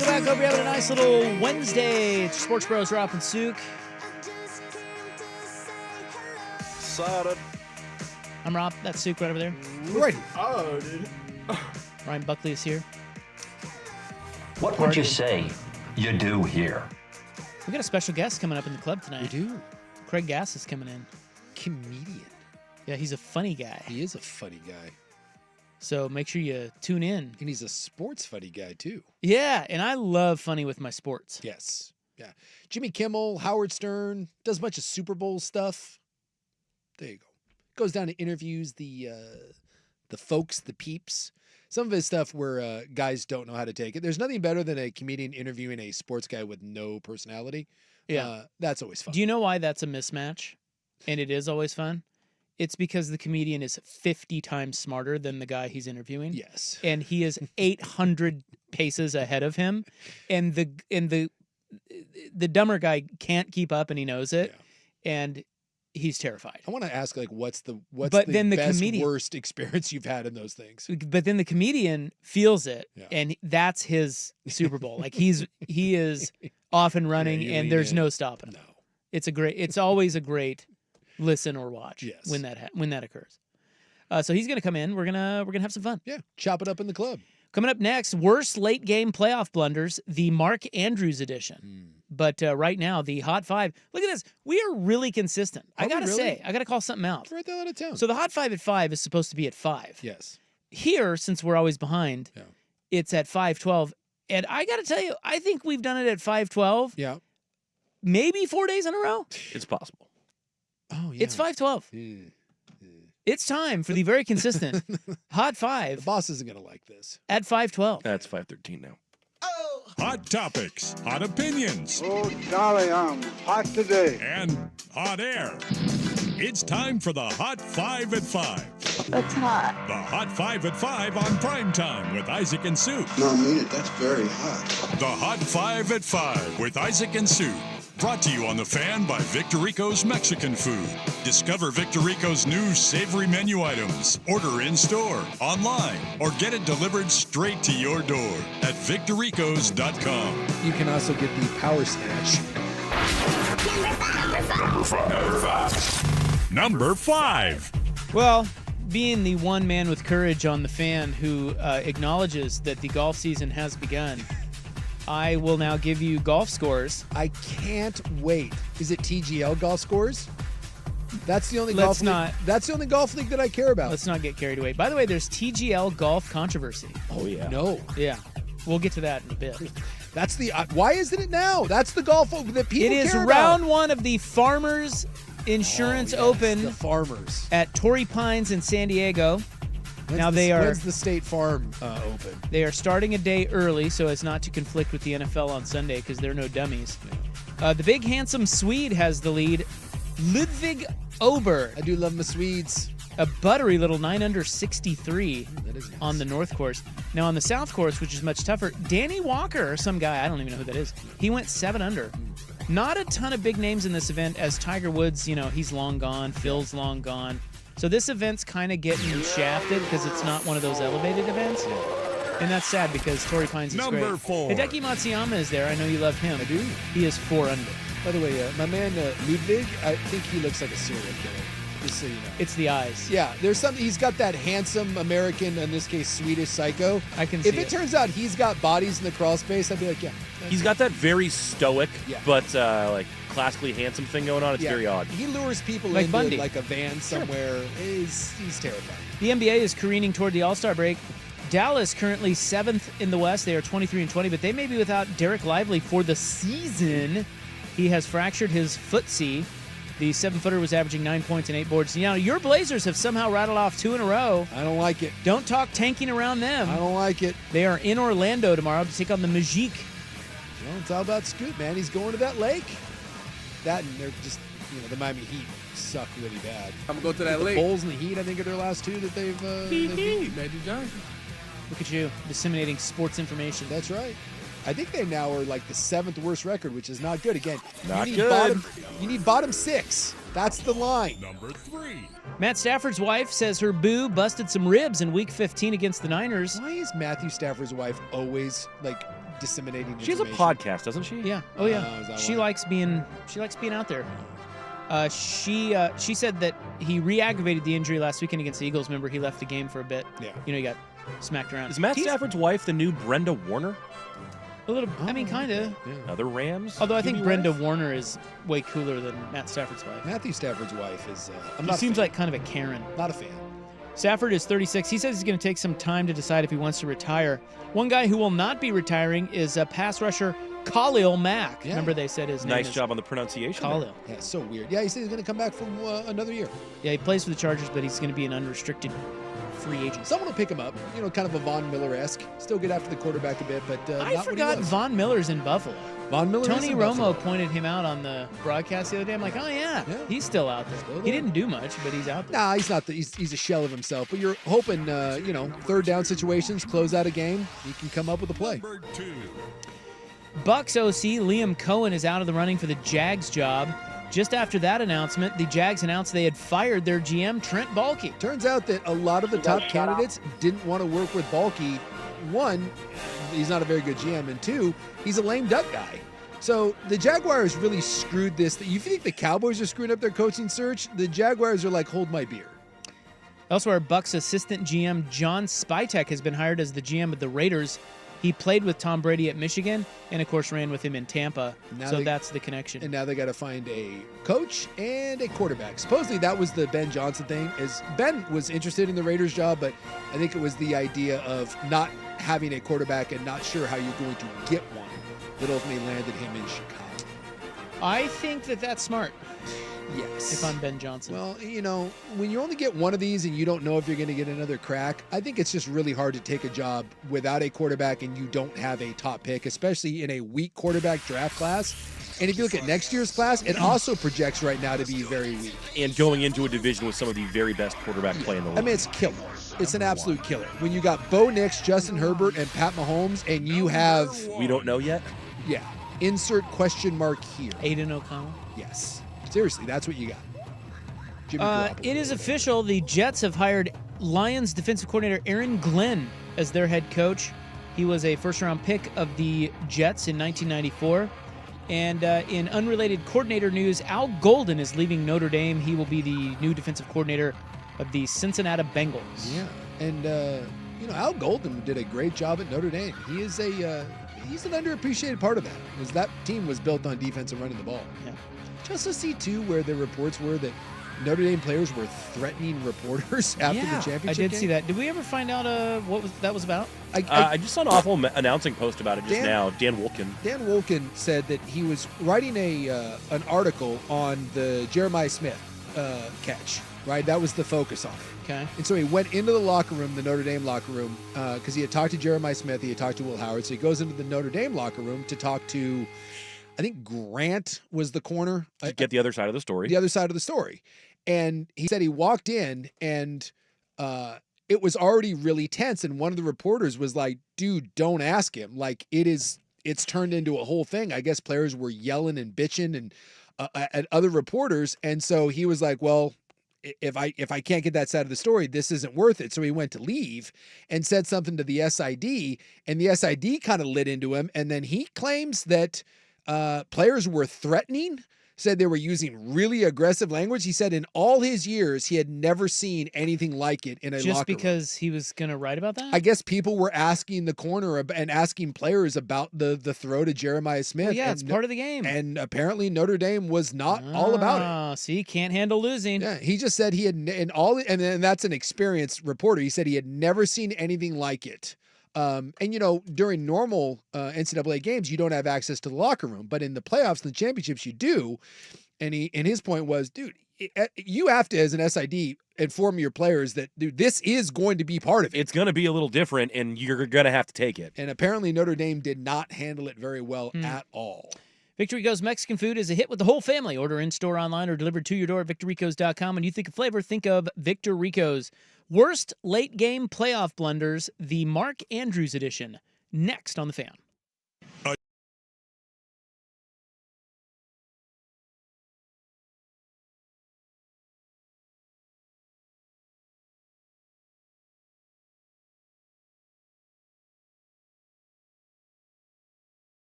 Welcome back. Hope you're having a nice little Wednesday. It's your Sports Bros, Rob and Sook. Excited. I'm Rob. That's Sook right over there. Right. Oh, dude. Ryan Buckley is here. What would you say you do here? We got a special guest coming up in the club tonight. We do. Craig Gass is coming in. Comedian. Yeah, he's a funny guy. He is a funny guy. So make sure you tune in. And he's a sports funny guy, too. Yeah, and I love funny with my sports. Yes. Yeah. Jimmy Kimmel, Howard Stern, does a bunch of Super Bowl stuff. There you go. Goes down to interviews the folks, the peeps. Some of his stuff where guys don't know how to take it. There's nothing better than a comedian interviewing a sports guy with no personality. Yeah. That's always fun. Do you know why that's a mismatch? And it is always fun? It's because the comedian is 50 times smarter than the guy he's interviewing. Yes. And he is 800 paces ahead of him. And the dumber guy can't keep up, and he knows it. Yeah. And he's terrified. I want to ask, like, what's the worst experience you've had in those things? But then the comedian feels it, and that's his Super Bowl. Like he is off and running, and there's no stopping him. No. It's always a great listen or watch when that occurs. So he's gonna come in. We're gonna have some fun. Yeah, chop it up in the club. Coming up next, worst late game playoff blunders, the Mark Andrews edition. But right now, the Hot Five. Look at this. We are really consistent. I gotta say, I gotta call something out. Right the hell out of town. So the Hot Five at 5 is supposed to be at 5. Yes. Here, since we're always behind, it's at 5:12. And I gotta tell you, I think we've done it at 5:12. Yeah. Maybe 4 days in a row. It's possible. Oh yeah. It's 5:12. It's time for the very consistent Hot 5. The boss isn't gonna like this. At 5:12. That's 5:13 now. Hot topics, hot opinions. Oh, golly, I'm hot today. And hot air. It's time for the Hot 5 at 5. That's hot. The Hot 5 at 5 on Primetime with Isaac and Sue. No, I mean it. That's very hot. The Hot 5 at 5 with Isaac and Sue. Brought to you on The Fan by Victorico's Mexican Food. Discover Victorico's new savory menu items. Order in-store, online, or get it delivered straight to your door at victoricos.com. You can also get the Power Snatch. Number 5. Well, being the one man with courage on The Fan who acknowledges that the golf season has begun, I will now give you golf scores. I can't wait. Is it TGL golf scores? That's the only That's the only golf league that I care about. Let's not get carried away. By the way, there's TGL golf controversy. Oh yeah. No. Yeah. We'll get to that in a bit. That's the why isn't it now? That's the golf that people It is care round about. 1 of the Farmers Insurance Open The Farmers at Torrey Pines in San Diego. When's the State Farm Open? They are starting a day early so as not to conflict with the NFL on Sunday because they're no dummies. The big handsome Swede has the lead. Ludvig Ober. I do love my Swedes. A buttery little 9 under 63 that is nice. On the North Course. Now on the South Course, which is much tougher, Danny Walker, or some guy, I don't even know who that is, he went 7 under. Not a ton of big names in this event as Tiger Woods, he's long gone, Phil's long gone. So this event's kind of getting shafted because it's not one of those elevated events. And that's sad because Torrey Pines is great. Number 4. Hideki Matsuyama is there. I know you love him. I do. He is 4 under. By the way, my man Ludwig, I think he looks like a serial killer. Just so you know. It's the eyes. Yeah, there's something. He's got that handsome American, in this case Swedish psycho. I can see If it turns out he's got bodies in the crawl space, I'd be like, yeah. He's got that very stoic, but like classically handsome thing going on. It's very odd. He lures people Like into Bundy. like a van somewhere. He's terrifying. The NBA is careening toward the All-Star break. Dallas currently 7th in the West. They are 23-20, but they may be without Derek Lively for the season. He has fractured his footsie. The 7-footer was averaging 9 points and 8 boards. Now, your Blazers have somehow rattled off 2 in a row. I don't like it. Don't talk tanking around them. I don't like it. They are in Orlando tomorrow to take on the Magic. Well, it's all about Scoot, man. He's going to that lake. That and they're just, the Miami Heat suck really bad. I'm going to go to that the lake. Bulls and the Heat, I think, are their last 2 that they've beat. Magic Johnson. Look at you, disseminating sports information. That's right. I think they now are like the 7th worst record, which is not good. Again, Not you need good. You need bottom 6. That's the line. Number 3. Matt Stafford's wife says her boo busted some ribs in Week 15 against the Niners. Why is Matthew Stafford's wife always like disseminating She has a information. podcast, doesn't she? Yeah. Oh yeah. is that She why? likes being out there. She said that he re-aggravated the injury last weekend against the Eagles. Remember, he left the game for a bit. Yeah. He got smacked around. Is Matt Stafford's wife the new Brenda Warner? A little. I mean, kind of. Another Rams? Although I think QB Brenda wife? Warner is way cooler than Matt Stafford's wife. Matthew Stafford's wife is. I'm She not. seems a fan. like kind of a Karen. Not a fan. Stafford is 36. He says he's going to take some time to decide if he wants to retire. One guy who will not be retiring is pass rusher Khalil Mack. Yeah. Remember they said his name Nice is job on the pronunciation. there. Khalil. Yeah, it's so weird. Yeah, he said he's going to come back from another year. Yeah, he plays for the Chargers, but he's going to be an unrestricted free agent. Someone will pick him up. Kind of a Von Miller-esque. Still get after the quarterback a bit, but I not forgot what he was. Von Miller's in Buffalo. Von Miller. Tony is in Romo Buffalo. pointed him out on the broadcast the other day. I'm like, oh yeah, he's still out there. Still He there. didn't do much, but he's out there. Nah, he's not. He's a shell of himself. But you're hoping, third down situations, close out a game, he can come up with a play. Bucks OC Liam Cohen is out of the running for the Jags job. Just after that announcement, the Jags announced they had fired their GM, Trent Baalke. Turns out that a lot of the top candidates didn't want to work with Baalke. One, he's not a very good GM, and two, he's a lame duck guy. So the Jaguars really screwed this. You think the Cowboys are screwing up their coaching search? The Jaguars are like, hold my beer. Elsewhere, Bucks assistant GM John Spytek has been hired as the GM of the Raiders. He played with Tom Brady at Michigan and, of course, ran with him in Tampa. So that's the connection. And now they got to find a coach and a quarterback. Supposedly that was the Ben Johnson thing. Is Ben was interested in the Raiders job, but I think it was the idea of not having a quarterback and not sure how you're going to get one that ultimately landed him in Chicago. I think that that's smart. Yes. If I'm Ben Johnson. Well, when you only get one of these and you don't know if you're going to get another crack, I think it's just really hard to take a job without a quarterback and you don't have a top pick, especially in a weak quarterback draft class. And if you look at next year's class, it also projects right now to be very weak. And going into a division with some of the very best quarterback play in the league. I mean, it's killer. It's an absolute killer. When you got Bo Nix, Justin Herbert, and Pat Mahomes, and you have... We don't know yet? Yeah. Insert question mark here. Aiden O'Connell? Yes. Seriously, that's what you got. Jimmy Garoppolo. It is official. The Jets have hired Lions defensive coordinator Aaron Glenn as their head coach. He was a first-round pick of the Jets in 1994. And in unrelated coordinator news, Al Golden is leaving Notre Dame. He will be the new defensive coordinator of the Cincinnati Bengals. Yeah. And, Al Golden did a great job at Notre Dame. He is he's an underappreciated part of that, because that team was built on defense and running the ball. Yeah. Just to see, too, where the reports were that Notre Dame players were threatening reporters after the championship I did game. see that. Did we ever find out what that was about? I just saw an awful announcing post about it just now. Dan Wolken. Dan Wolken said that he was writing an article on the Jeremiah Smith catch, right? That was the focus on it. Okay. And so he went into the locker room, the Notre Dame locker room, because he had talked to Jeremiah Smith, he had talked to Will Howard. So he goes into the Notre Dame locker room to talk to, I think Grant was the corner. Get the other side of the story. The other side of the story. And he said he walked in and it was already really tense. And one of the reporters was like, dude, don't ask him. Like it's turned into a whole thing. I guess players were yelling and bitching and at other reporters. And so he was like, well, if I can't get that side of the story, this isn't worth it. So he went to leave and said something to the SID, and the SID kind of lit into him. And then he claims that players were threatening, said they were using really aggressive language. He said in all his years, he had never seen anything like it in a locker room. Just because he was going to write about that? I guess people were asking the corner and asking players about the throw to Jeremiah Smith. Well, yeah, and it's part of the game. And apparently Notre Dame was not all about it. See, can't handle losing. Yeah, he just said he had, and that's an experienced reporter. He said he had never seen anything like it. And during normal NCAA games, you don't have access to the locker room, but in the playoffs and the championships, you do. And his point was, dude, you have to, as an SID, inform your players that, dude, this is going to be part of it. It's going to be a little different, and you're going to have to take it. And apparently Notre Dame did not handle it very well at all. Victor Rico's Mexican food is a hit with the whole family. Order in-store, online, or delivered to your door at victorricos.com. When you think of flavor, think of Victor Rico's. Worst late-game playoff blunders, the Mark Andrews edition. Next on The Fan.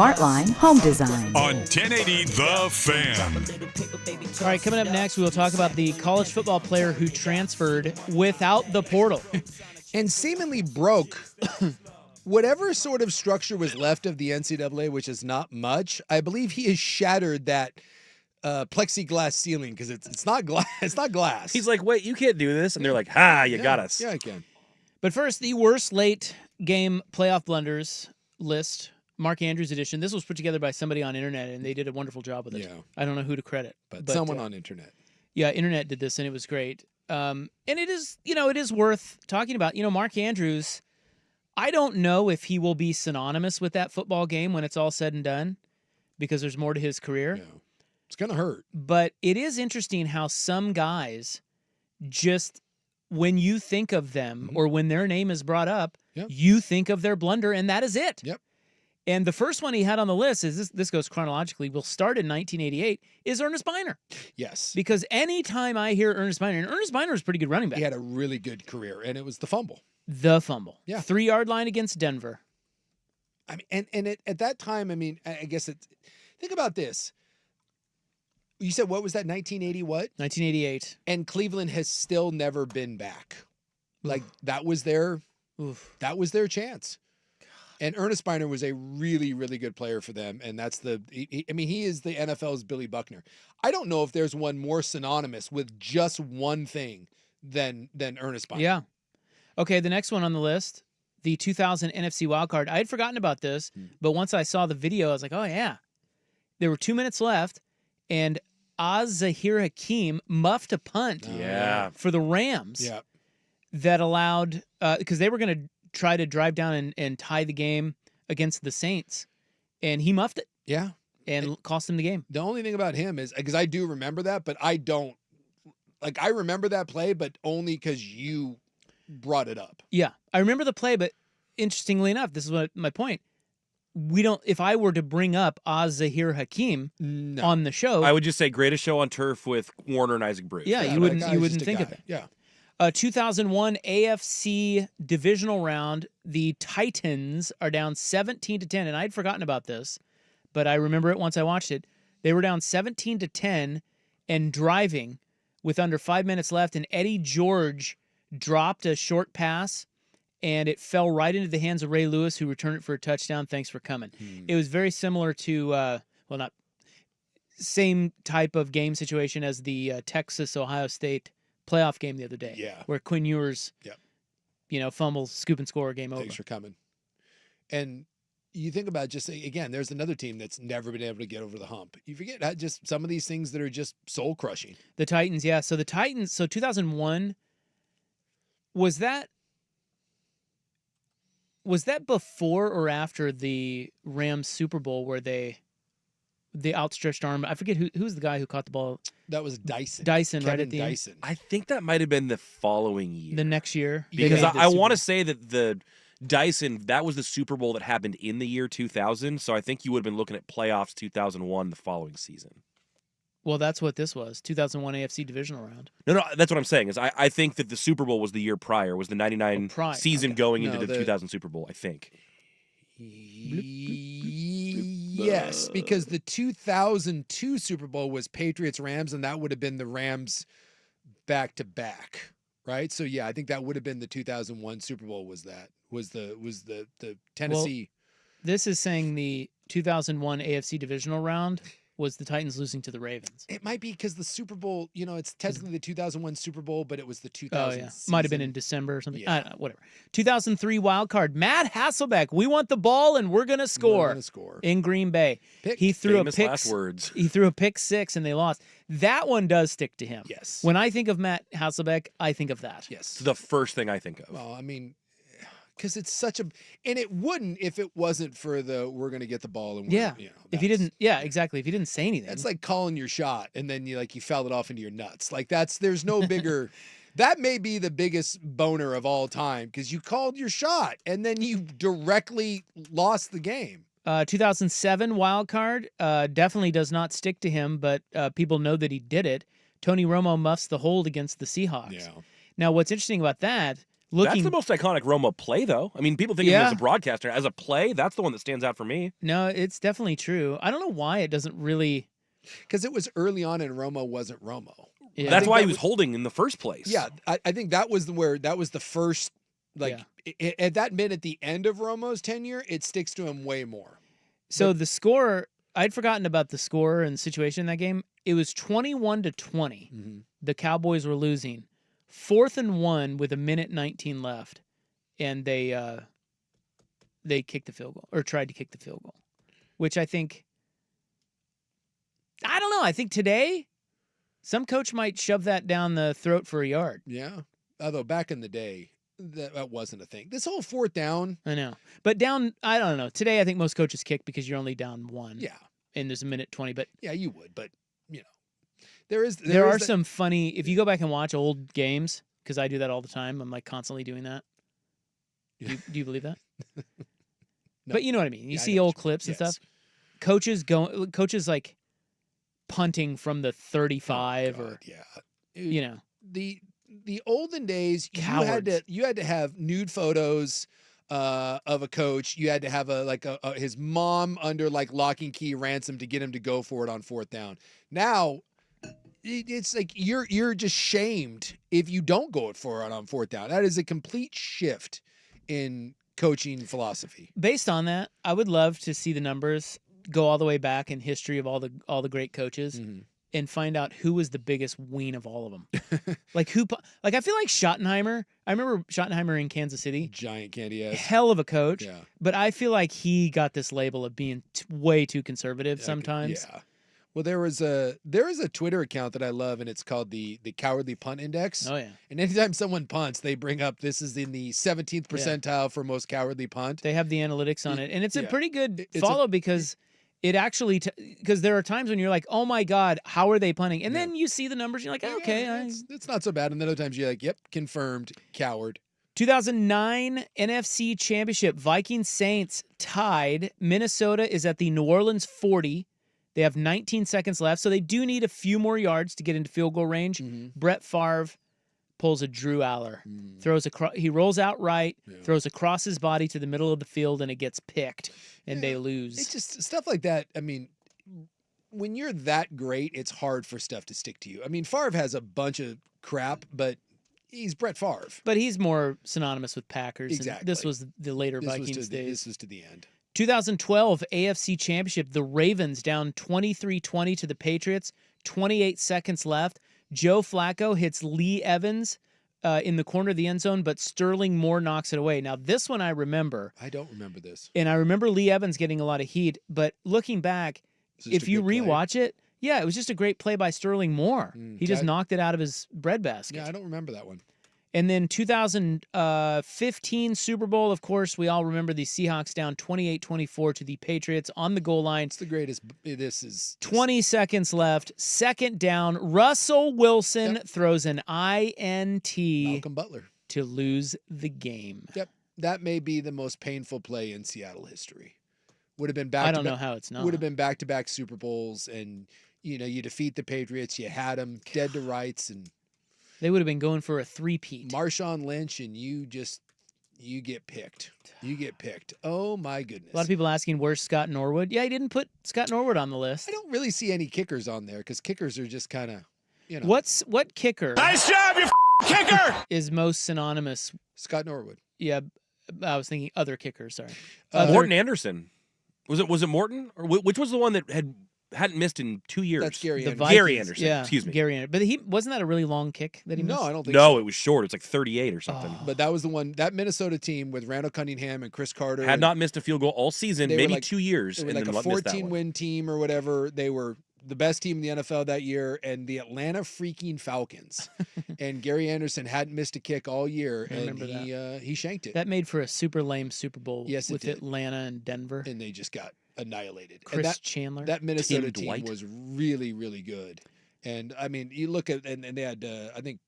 Smartline Home Design. On 1080 The Fan. All right, coming up next, we will talk about the college football player who transferred without the portal. And seemingly broke whatever sort of structure was left of the NCAA, which is not much. I believe he has shattered that plexiglass ceiling because it's not glass. It's not glass. He's like, wait, you can't do this. And they're like, ha, you got us. Yeah, I can. But first, the worst late game playoff blunders list, Mark Andrews edition. This was put together by somebody on internet, and they did a wonderful job with it. Yeah. I don't know who to credit. But someone on internet. Yeah, internet did this, and it was great. And it is, it is worth talking about. Mark Andrews, I don't know if he will be synonymous with that football game when it's all said and done, because there's more to his career. Yeah. It's going to hurt. But it is interesting how some guys just, when you think of them or when their name is brought up, you think of their blunder, and that is it. Yep. And the first one he had on the list is this goes chronologically. We'll start in 1988. Is Ernest Biner? Yes. Because anytime I hear Ernest Biner, and Ernest Biner was a pretty good running back. He had a really good career, and it was the fumble. The fumble. Yeah. 3-yard line against Denver. I mean, and at that time, I mean, I guess think about this. You said what was that? 1980 what? 1988. And Cleveland has still never been back. Like that was their chance. And Ernest Biner was a really, really good player for them. And that's he is the NFL's Billy Buckner. I don't know if there's one more synonymous with just one thing than Ernest Biner. Yeah. Okay, the next one on the list, the 2000 NFC wildcard. I had forgotten about this, but once I saw the video, I was like, oh, yeah. There were 2 minutes left, and Zahir Hakeem muffed a punt for the Rams that allowed, because they were going to try to drive down and tie the game against the Saints, and he muffed it. Yeah. And cost them the game. The only thing about him is, because I do remember that, but I don't, I remember that play, but only because you brought it up. Yeah, I remember the play, but interestingly enough, this is what my point. We don't. If I were to bring up Zahir Hakeem on the show, I would just say greatest show on turf with Warner and Isaac Bruce. Yeah, you wouldn't think of it. Yeah. 2001 AFC divisional round. The Titans are down 17-10, and I'd forgotten about this, but I remember it once I watched it. They were down 17-10 and driving with under 5 minutes left, and Eddie George dropped a short pass, and it fell right into the hands of Ray Lewis, who returned it for a touchdown. Thanks for coming. It was very similar to, not same type of game situation as the Texas-Ohio State playoff game the other day, where Quinn Ewers, fumbles, scoop and score, game over. Thanks for coming. And you think about just, again, there's another team that's never been able to get over the hump. You forget just some of these things that are just soul-crushing. The Titans, yeah. So the Titans, 2001, was that before or after the Rams Super Bowl where the outstretched arm? I forget who's the guy who caught the ball. That was Dyson. Dyson, Kevin right at the Dyson. end. I think that might have been the following year. The next year. Because I want to say that the Dyson, that was the Super Bowl that happened in the year 2000. So I think you would have been looking at playoffs 2001 the following season. Well, that's what this was, 2001 AFC divisional round. No, that's what I'm saying. Is I think that the Super Bowl was the year prior, was the 99 season going into the 2000 Super Bowl, I think. Yes, because the 2002 Super Bowl was Patriots-Rams, and that would have been the Rams back-to-back, right? So, yeah, I think that would have been the 2001 Super Bowl was the Tennessee. Well, this is saying the 2001 AFC divisional round was the Titans losing to the Ravens. It might be because the Super Bowl, it's technically the 2001 Super Bowl, but it was the 2000. Oh, yeah. Might have been in December or something. Yeah. I don't know, whatever. 2003 wild card. Matt Hasselbeck. We want the ball and we're gonna score. In Green Bay. He threw a pick. Last words. He threw a pick six and they lost. That one does stick to him. Yes. When I think of Matt Hasselbeck, I think of that. Yes. It's the first thing I think of. Well, I mean, because it's such a, and it wouldn't if it wasn't for we're going to get the ball and if he didn't, exactly. If he didn't say anything, that's like calling your shot and then you fouled it off into your nuts. There's no bigger. That may be the biggest boner of all time because you called your shot and then you directly lost the game. 2007 wild card definitely does not stick to him, but people know that he did it. Tony Romo muffs the hold against the Seahawks. Yeah. Now, what's interesting about that? That's the most iconic Romo play, though. I mean, people think of him as a broadcaster. As a play, that's the one that stands out for me. No, it's definitely true. I don't know why it doesn't really... Because it was early on and Romo wasn't Romo. Yeah. That's why he was holding in the first place. Yeah, I think that was the first, at that minute, at the end of Romo's tenure, it sticks to him way more. So the score, I'd forgotten about the score and situation in that game. It was 21-20. Mm-hmm. The Cowboys were losing. 4th and 1 with 1:19 left. And they kicked the field goal, or tried to kick the field goal, which I think, I don't know. I think today, some coach might shove that down the throat for a yard. Yeah. Although back in the day, that wasn't a thing. This whole 4th down. I know. But down, I don't know. Today, I think most coaches kick because you're only down 1. Yeah. And there's 1:20. But yeah, you would. But, there are some funny, if you go back and watch old games, because I do that all the time. I'm like constantly doing that. Do you believe that? No. But you know what I mean. You see old clips and stuff. Coaches like punting from the 35 the olden days, you had to have nude photos of a coach. You had to have his mom under lock and key ransom to get him to go for it on 4th down. Now it's like you're just shamed if you don't go for it on 4th down. That is a complete shift in coaching philosophy. Based on that, I would love to see the numbers go all the way back in history of all the great coaches and find out who was the biggest ween of all of them. I feel like Schottenheimer. I remember Schottenheimer in Kansas City. Giant candy ass. Hell of a coach. Yeah. But I feel like he got this label of being way too conservative sometimes. Yeah. Well, there is a Twitter account that I love, and it's called the Cowardly Punt Index. Oh yeah. And anytime someone punts, they bring up this is in the 17th percentile for most cowardly punt. They have the analytics on it, and it's a pretty good follow because it actually because there are times when you're like, oh my god, how are they punting? And then you see the numbers, you're like, okay, it's not so bad. And then other times you're like, yep, confirmed, coward. 2009 NFC Championship, Vikings Saints tied. Minnesota is at the New Orleans 40. They have 19 seconds left, so they do need a few more yards to get into field goal range. Brett Favre pulls a Drew Aller, he rolls out right, throws across his body to the middle of the field, and it gets picked, and they lose. It's just stuff like that. I mean, when you're that great, it's hard for stuff to stick to you. I mean, Favre has a bunch of crap, but he's Brett Favre. But he's more synonymous with Packers. Exactly. This was the later Vikings days. This was to the end. 2012 AFC Championship, the Ravens down 23-20 to the Patriots, 28 seconds left. Joe Flacco hits Lee Evans in the corner of the end zone, but Sterling Moore knocks it away. Now, this one I remember. I don't remember this. And I remember Lee Evans getting a lot of heat, but looking back, if you rewatch it, it was just a great play by Sterling Moore. He just knocked it out of his breadbasket. Yeah, I don't remember that one. And then 2015 Super Bowl, of course, we all remember the Seahawks down 28-24 to the Patriots on the goal line. It's the greatest. This is 20 seconds left. 2nd down. Russell Wilson throws an INT. Malcolm Butler. To lose the game. Yep. That may be the most painful play in Seattle history. Would have been back. I don't know how it's not. Would have been back-to-back Super Bowls, and you defeat the Patriots. You had them dead to rights, and they would have been going for a three-peat. Marshawn Lynch, and you get picked. You get picked. Oh, my goodness. A lot of people asking, where's Scott Norwood? Yeah, he didn't put Scott Norwood on the list. I don't really see any kickers on there because kickers are just kind of, What kicker? Nice job, you kicker! Is most synonymous? Scott Norwood. Yeah, I was thinking other kickers, sorry. Morton Anderson. Was it Morton? Or which was the one that hadn't missed in 2 years? That's Gary Anderson. Gary Anderson. Yeah, excuse me. Gary Anderson. But wasn't that a really long kick that he missed? No, I don't think No, so. it was short. It was like 38 or something. But that was the one, that Minnesota team with Randall Cunningham and Chris Carter. Had not missed a field goal all season, maybe 2 years. They were and like then a missed that one. 14-win team or whatever. They were the best team in the NFL that year, and the Atlanta freaking Falcons. And Gary Anderson hadn't missed a kick all year, and he shanked it. That made for a super lame Super Bowl with did. Atlanta and Denver. And they just got annihilated. Chris Chandler. That Minnesota Tim team Dwight. was really, really good. And, I mean, you look at, and they had, I think,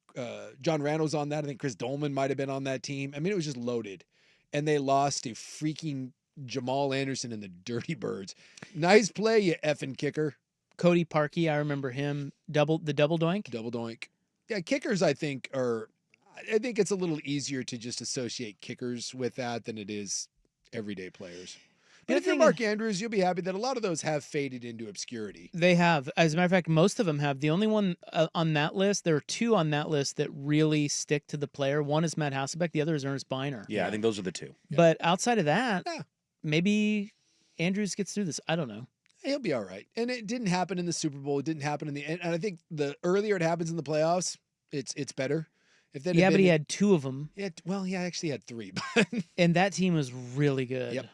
John Randall's on that. I think Chris Dolman might have been on that team. I mean, it was just loaded. And they lost to freaking Jamal Anderson and the Dirty Birds. Nice play, you effing kicker. Cody Parkey, I remember him. The double doink. Double doink. Yeah, kickers, I think, are, I think it's a little easier to just associate kickers with that than it is everyday players. But if you're Mark Andrews, you'll be happy that a lot of those have faded into obscurity. They have. As a matter of fact, most of them have. The only one on that list, there are two on that list that really stick to the player. One is Matt Hasselbeck. The other is Ernest Biner. Yeah, I think those are the two. But outside of that, maybe Andrews gets through this. I don't know. He'll be all right. And it didn't happen in the Super Bowl. It didn't happen in the end. And I think the earlier it happens in the playoffs, it's better. If that but he had two of them. Yeah, well, he actually had three. And that team was really good. Yep.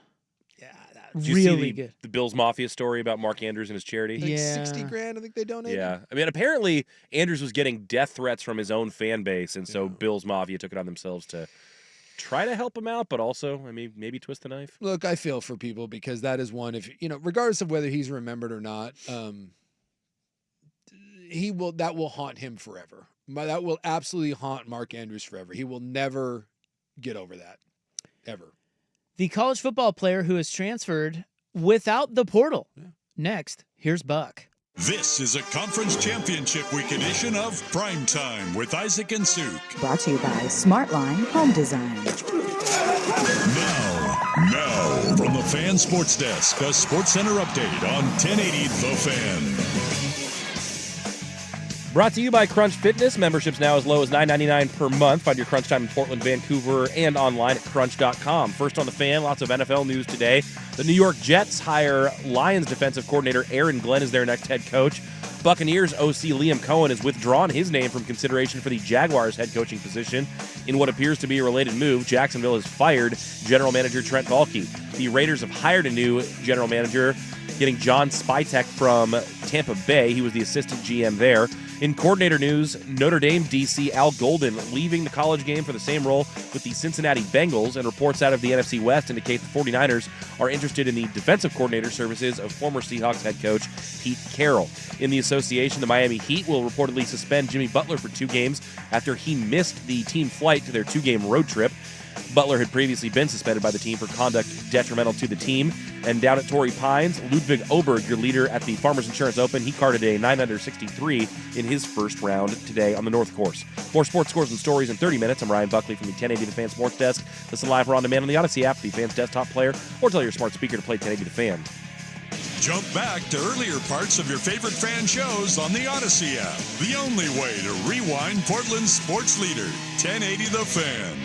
Did you see the Bills Mafia story about Mark Andrews and his charity? Like $60,000, I think they donated. Yeah. I mean, apparently Andrews was getting death threats from his own fan base, and so Bills Mafia took it on themselves to try to help him out, but also, I mean, maybe twist the knife. Look, I feel for people because that is one, if regardless of whether he's remembered or not, that will haunt him forever. That will absolutely haunt Mark Andrews forever. He will never get over that, ever. The college football player who has transferred without the portal. Yeah. Next, here's Buck. This is a Conference Championship Week edition of Primetime with Isaac and Suk. Brought to you by Smartline Home Design. Now, from the Fan Sports Desk, a Sports Center update on 1080 The Fan. Brought to you by Crunch Fitness. Memberships now as low as $9.99 per month. Find your Crunch time in Portland, Vancouver, and online at crunch.com. First on the Fan, lots of NFL news today. The New York Jets hire Lions defensive coordinator Aaron Glenn as their next head coach. Buccaneers OC Liam Cohen has withdrawn his name from consideration for the Jaguars head coaching position. In what appears to be a related move, Jacksonville has fired general manager Trent Baalke. The Raiders have hired a new general manager, getting John Spytek from Tampa Bay. He was the assistant GM there. In coordinator news, Notre Dame DC Al Golden leaving the college game for the same role with the Cincinnati Bengals, and reports out of the NFC West indicate the 49ers are interested in the defensive coordinator services of former Seahawks head coach Pete Carroll. In the association, the Miami Heat will reportedly suspend Jimmy Butler for 2 games after he missed the team flight to their 2-game road trip. Butler had previously been suspended by the team for conduct detrimental to the team. And down at Torrey Pines, Ludwig Oberg, your leader at the Farmers Insurance Open, he carded a 963 in his first round today on the North Course. More sports scores and stories in 30 minutes. I'm Ryan Buckley from the 1080 The Fan Sports Desk. Listen live or on demand on the Odyssey app, the Fan's desktop player, or tell your smart speaker to play 1080 The Fan. Jump back to earlier parts of your favorite fan shows on the Odyssey app. The only way to rewind Portland's sports leader, 1080 The Fan.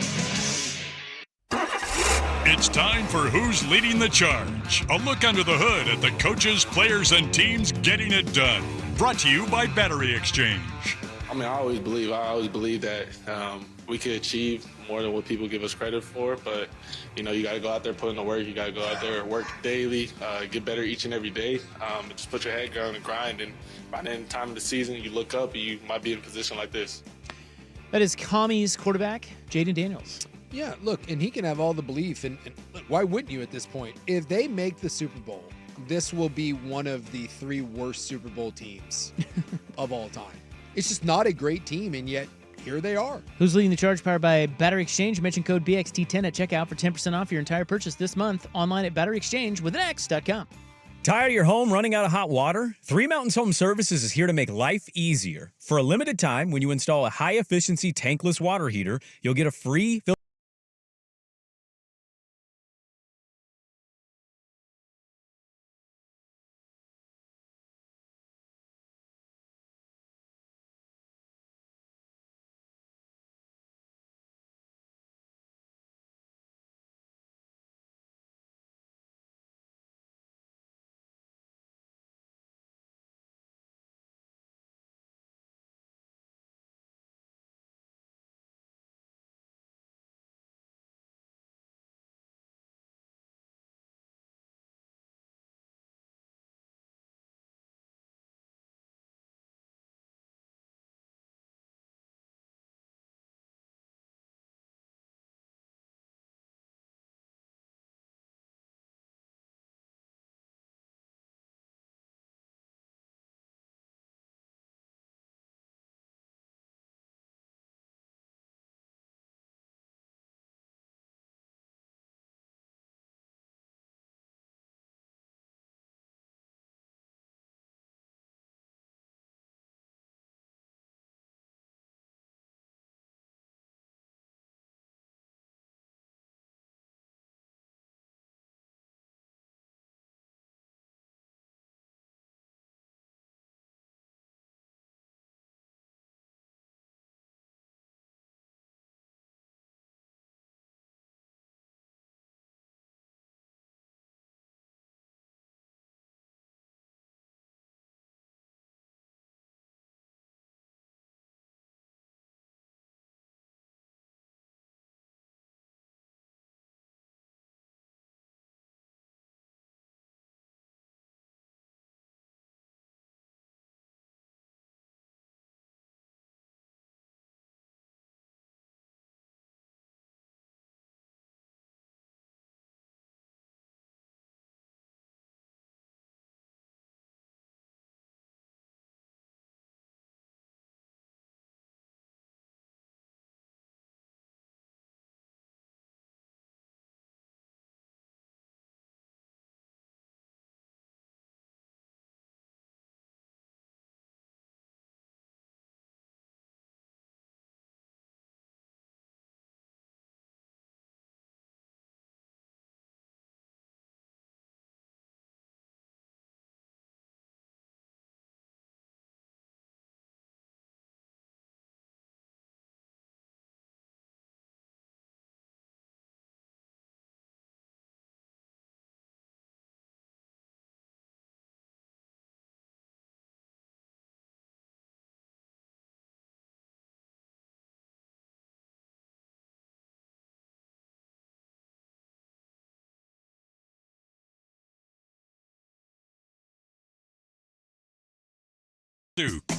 It's time for Who's Leading the Charge. A look under the hood at the coaches, players, and teams getting it done. Brought to you by Battery Exchange. I mean, I always believe that we could achieve more than what people give us credit for. But, you got to go out there, put in the work. You got to go out there, work daily, get better each and every day. Just put your head down and grind. And by the end time of the season, you look up and you might be in a position like this. That is Commies quarterback, Jaden Daniels. Yeah, look, and he can have all the belief. And look, why wouldn't you at this point? If they make the Super Bowl, this will be one of the 3 worst Super Bowl teams of all time. It's just not a great team, and yet here they are. Who's Leading the Charge? Powered by Battery Exchange. Mention code BXT10 at checkout for 10% off your entire purchase this month. Online at batteryexchange.com. Tired of your home running out of hot water? Three Mountains Home Services is here to make life easier. For a limited time, when you install a high-efficiency tankless water heater, you'll get a free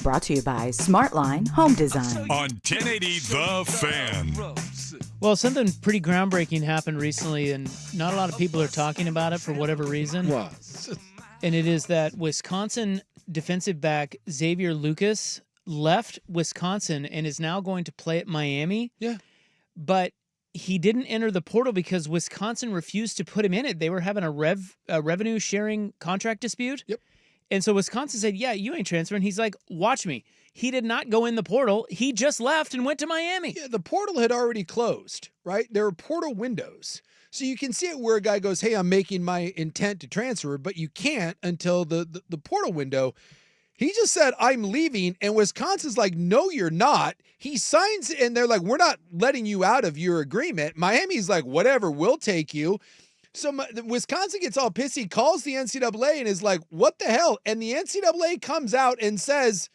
Brought to you by Smartline Home Design. On 1080 The Fan. Well, something pretty groundbreaking happened recently, and not a lot of people are talking about it for whatever reason. What? And it is that Wisconsin defensive back Xavier Lucas left Wisconsin and is now going to play at Miami. Yeah. But he didn't enter the portal because Wisconsin refused to put him in it. They were having a revenue sharing contract dispute. Yep. And so Wisconsin said, yeah, you ain't transferring. He's like, watch me. He did not go in the portal. He just left and went to Miami. Yeah, the portal had already closed, right? There are portal windows. So you can see it where a guy goes, hey, I'm making my intent to transfer, but you can't until the portal window. He just said, I'm leaving, and Wisconsin's like, no, you're not. He signs, and they're like, we're not letting you out of your agreement. Miami's like, whatever, we'll take you. So Wisconsin gets all pissy, calls the NCAA, and is like, what the hell? And the NCAA comes out and says,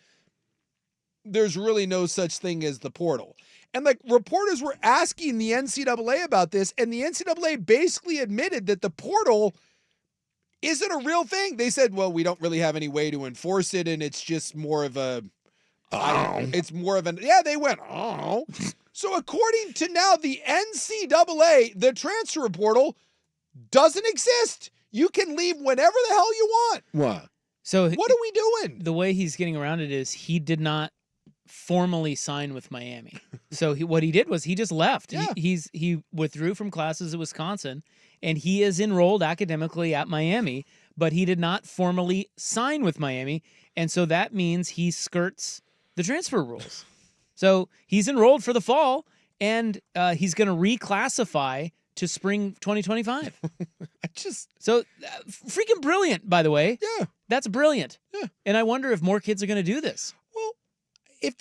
there's really no such thing as the portal. And like reporters were asking the NCAA about this, and the NCAA basically admitted that the portal isn't a real thing. They said, well, we don't really have any way to enforce it, and it's just more of a, it's more of an, yeah, they went, oh. So according to now the NCAA, the transfer portal doesn't exist. You can leave whenever the hell you want. What? So what are we doing? The way he's getting around it is he did not formally sign with Miami. So what he did was he just left. Yeah. He withdrew from classes at Wisconsin, and he is enrolled academically at Miami, but he did not formally sign with Miami, and so that means he skirts the transfer rules. So he's enrolled for the fall, and he's going to reclassify to spring 2025. Freaking brilliant, by the way. Yeah. That's brilliant. Yeah. And I wonder if more kids are going to do this. Well,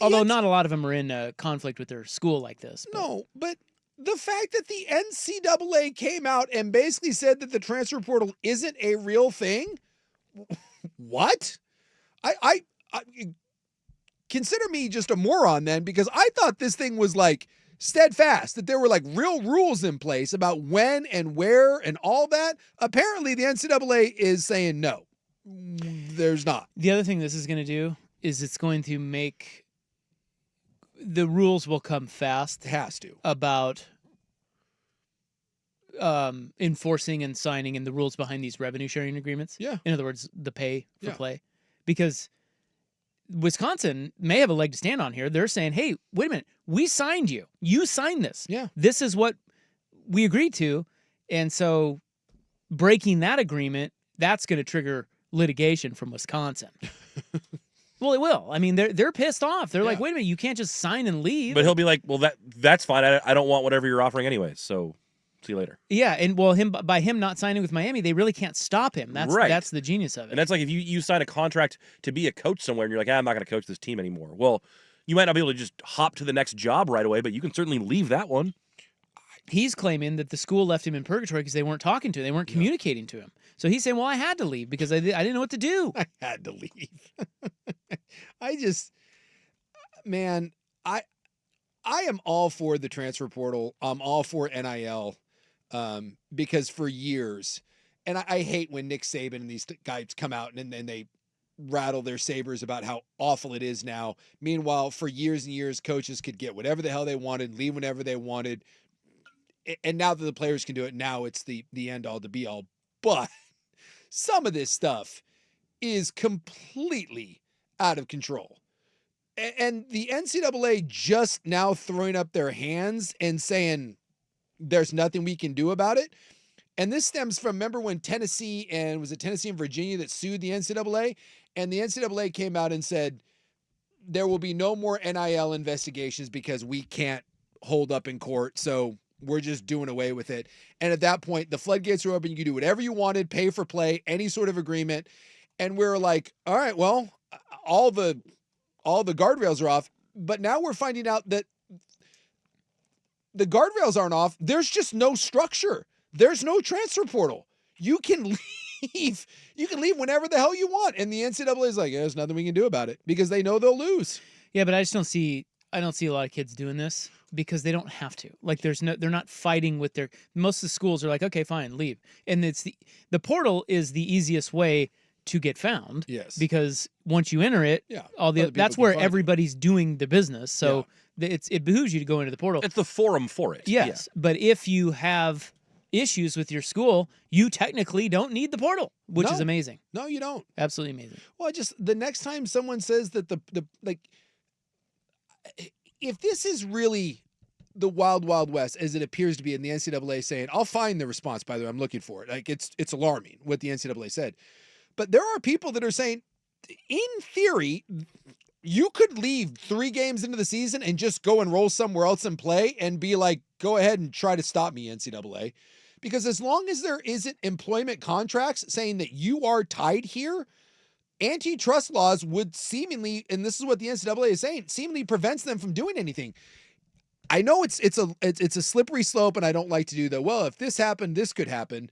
although not a lot of them are in conflict with their school like this. No, but the fact that the NCAA came out and basically said that the transfer portal isn't a real thing, what? I consider me just a moron then, because I thought this thing was like steadfast, that there were like real rules in place about when and where and all that. Apparently the NCAA is saying no, there's not. The other thing this is going to do is it's going to make the rules will come fast. It has to. About enforcing and signing and the rules behind these revenue sharing agreements. Yeah. In other words, the pay for play. Because Wisconsin may have a leg to stand on here. They're saying, hey, wait a minute. We signed you. You signed this. Yeah. This is what we agreed to. And so breaking that agreement, that's going to trigger litigation from Wisconsin. Well, it will. I mean, they're pissed off. They're like, wait a minute, you can't just sign and leave. But he'll be like, well, that's fine. I don't want whatever you're offering anyways. So see you later. Yeah, and well, by him not signing with Miami, they really can't stop him. That's right. That's the genius of it. And that's like if you sign a contract to be a coach somewhere and you're like, I'm not going to coach this team anymore. Well, you might not be able to just hop to the next job right away, but you can certainly leave that one. He's claiming that the school left him in purgatory because they weren't talking to him. They weren't communicating to him. So he's saying, well, I had to leave because I didn't know what to do. I had to leave. I am all for the transfer portal. I'm all for NIL because for years, and I hate when Nick Saban and these guys come out and then they rattle their sabers about how awful it is now. Meanwhile, for years and years, coaches could get whatever the hell they wanted, leave whenever they wanted. And now that the players can do it, now it's the end all to be all. But some of this stuff is completely out of control. And the NCAA just now throwing up their hands and saying there's nothing we can do about it. And this stems from, remember when Tennessee and Virginia that sued the NCAA? And the NCAA came out and said, there will be no more NIL investigations because we can't hold up in court. So we're just doing away with it. And at that point, the floodgates were open. You could do whatever you wanted, pay for play, any sort of agreement. And we're like, all right, well, all the guardrails are off. But now we're finding out that the guardrails aren't off. There's just no structure. There's no transfer portal. You can leave. You can leave whenever the hell you want. And the NCAA is like, there's nothing we can do about it because they know they'll lose. Yeah, but I don't see a lot of kids doing this because they don't have to. Like they're not fighting with most of the schools are like, okay, fine, leave. And it's the portal is the easiest way to get found. Yes. Because once you enter it, Yeah, all the other people that's can where find you. everybody's doing the business. So it behooves you to go into the portal. It's the forum for it. Yes, but if you have issues with your school, you technically don't need the portal, which is No. amazing. No, you don't. Absolutely amazing. Well, just the next time someone says that the like, if this is really the wild, wild west as it appears to be, in the NCAA saying, I'll find the response, by the way, I'm looking for it. Like, it's alarming what the NCAA said. But there are people that are saying, in theory, you could leave 3 games into the season and just go and roll somewhere else and play and be like, go ahead and try to stop me, NCAA. Because as long as there isn't employment contracts saying that you are tied here, antitrust laws would seemingly, and this is what the NCAA is saying, seemingly prevents them from doing anything. I know it's a slippery slope, and I don't like to do that. Well, if this happened, this could happen.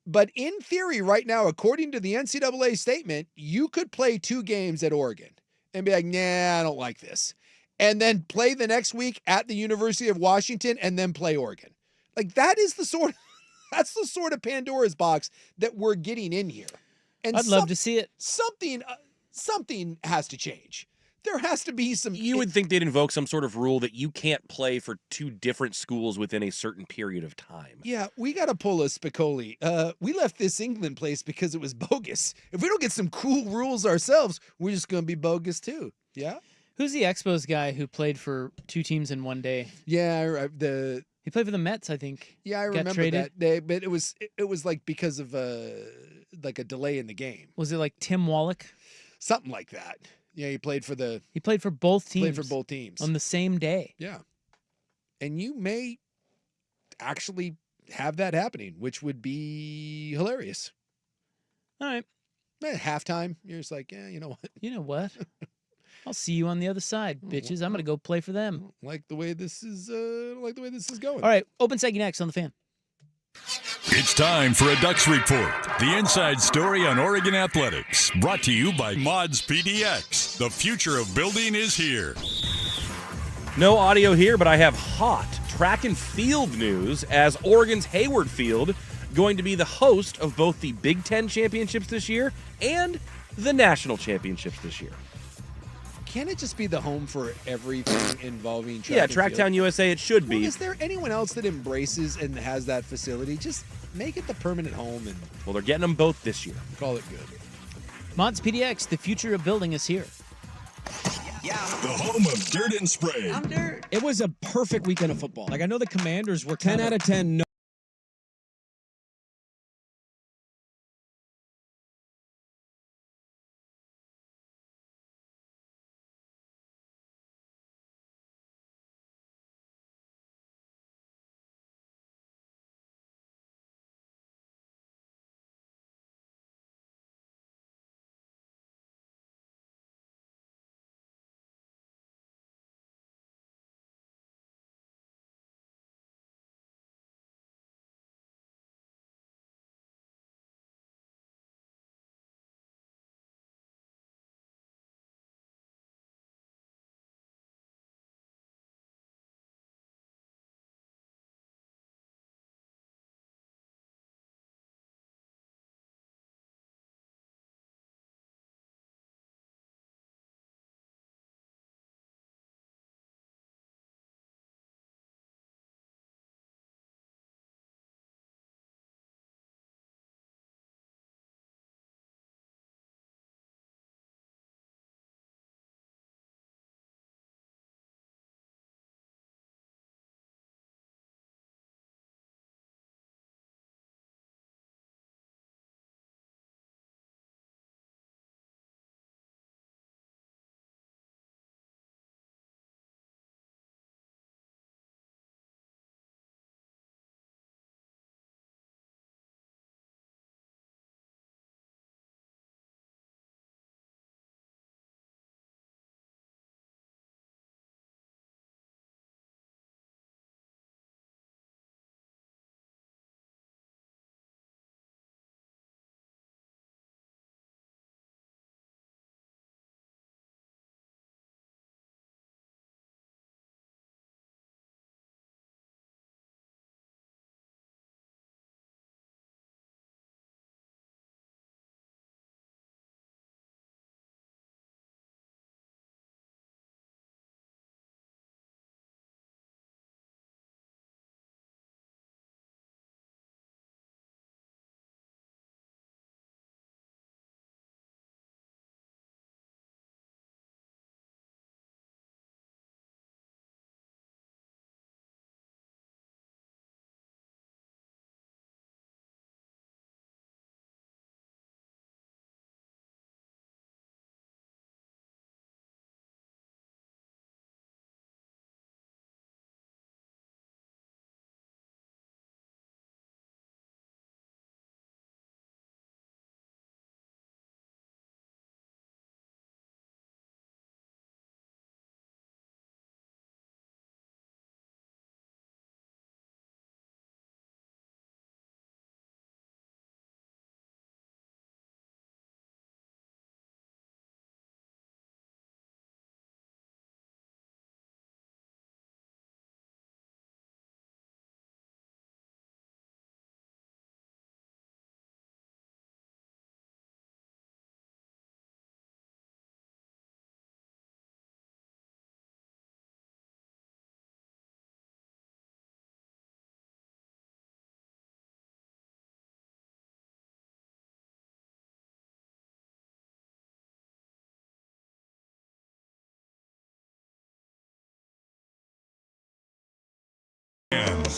But in theory, right now, according to the NCAA statement, you could play 2 games at Oregon and be like, nah, I don't like this. And then play the next week at the University of Washington and then play Oregon. Like, that's the sort of Pandora's box that we're getting in here. And I'd love to see it. Something has to change. There has to be some. You would think they'd invoke some sort of rule that you can't play for 2 different schools within a certain period of time. Yeah, we got to pull a Spicoli. We left this England place because it was bogus. If we don't get some cool rules ourselves, we're just going to be bogus too. Yeah. Who's the Expos guy who played for 2 teams in one day? Yeah, he played for the Mets, I think. Yeah, I remember that day, but it was like because of like a delay in the game. Was it like Tim Wallach? Something like that. Yeah, he played for both teams. Played for both teams on the same day. Yeah, and you may actually have that happening, which would be hilarious. All right, at halftime, you're just like, yeah, you know what? You know what? I'll see you on the other side, bitches. I'm gonna go play for them. Like the way this is going. All right, open seggy next on the Fan. It's time for a Ducks Report, the inside story on Oregon athletics. Brought to you by Mods PDX. The future of building is here. No audio here, but I have hot track and field news as Oregon's Hayward Field going to be the host of both the Big Ten championships this year and the national championships this year. Can it just be the home for everything involving track and Tracktown field? USA, it should be. Well, is there anyone else that embraces and has that facility? Just make it the permanent home and Well, they're getting them both this year. call it good. Mods PDX, the future of building is here. The home of dirt and spray. It was a perfect weekend of football. Like, I know the Commanders were 10 out of 10. No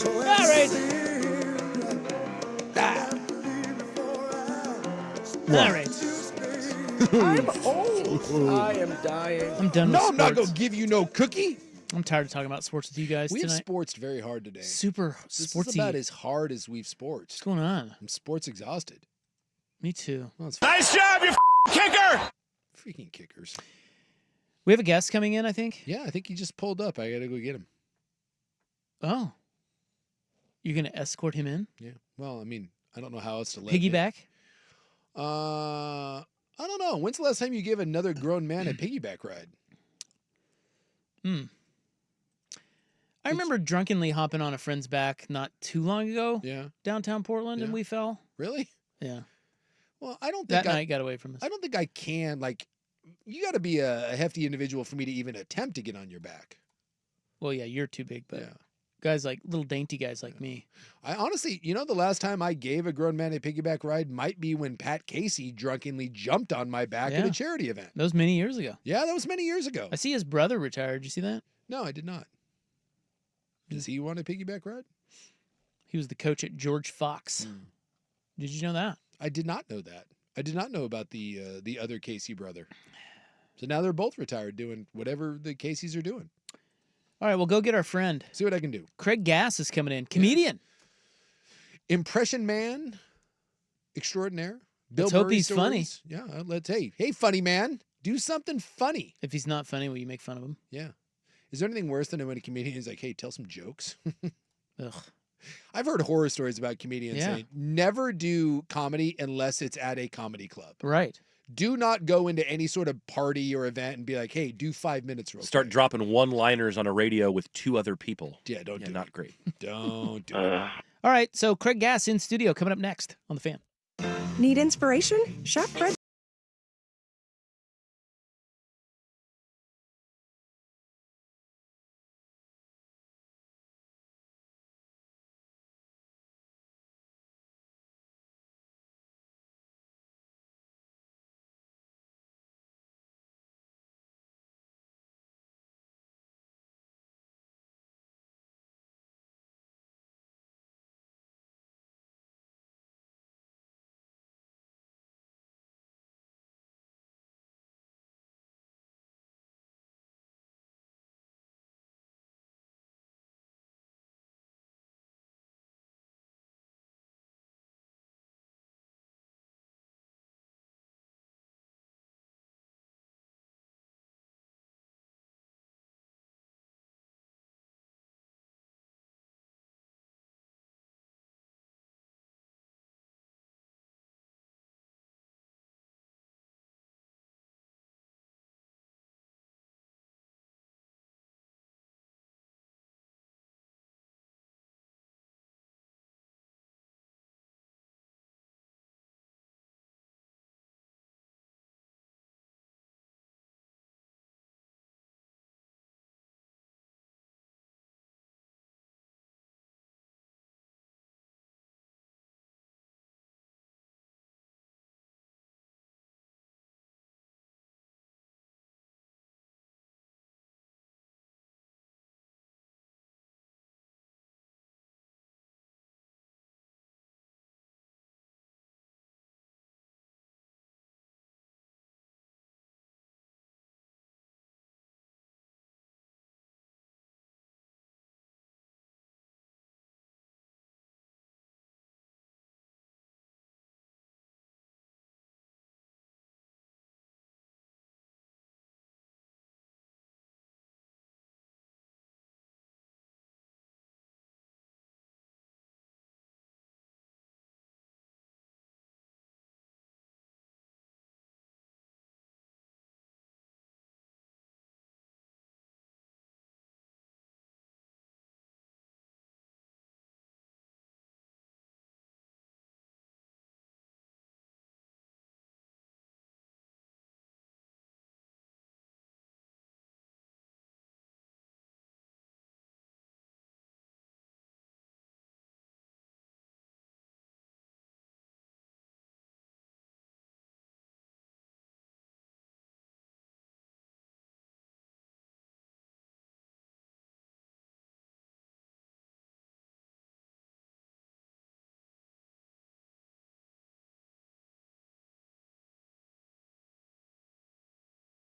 All right. All right. I'm old. I am dying. I'm done with No, I'm not sports. gonna give you no cookie. I'm tired of talking about sports with you guys We've tonight. sportsed very hard today. Super This sportsy. is about as hard as we've sportsed. What's going on? I'm sports exhausted. Me too. Well, it's Nice job, you kicker! freaking kickers. We have a guest coming in, I think. Yeah, I think he just pulled up. I gotta go get him. Oh. You're going to escort him in? Yeah. Well, I mean, I don't know how else to let him Piggyback? in. I don't know. When's the last time you gave another grown man a piggyback ride? I remember drunkenly hopping on a friend's back not too long ago. Yeah. Downtown Portland, and we fell. Really? Yeah. Well, I don't think That night got away from us. I don't think I can. Like, you got to be a hefty individual for me to even attempt to get on your back. Well, yeah, you're too big, but Yeah. guys like little dainty guys like me. I honestly, the last time I gave a grown man a piggyback ride might be when Pat Casey drunkenly jumped on my back at Yeah. a charity event. That was many years ago. Yeah, that was many years ago. I see his brother retired. Did you see that? No, I did not. Does he want a piggyback ride? He was the coach at George Fox. Did you know that? I did not know that. I did not know about the other Casey brother. So now they're both retired doing whatever the Caseys are doing. All right, well, go get our friend. See what I can do. Craig Gass is coming in. Comedian. Impression man extraordinaire. Bill Let's hope Murray he's funny. stories. Yeah, hey, funny man, do something funny. If he's not funny, will you make fun of him? Yeah. Is there anything worse than when a comedian is like, hey, tell some jokes? Ugh. I've heard horror stories about comedians saying, never do comedy unless it's at a comedy club. Right. Do not go into any sort of party or event and be like, hey, do 5 minutes real Start dropping one-liners on a radio with two other people. Yeah, don't do not it. great. Don't do it. All right, so Craig Gass in studio coming up next on The Fan. Need inspiration? Shop Fred.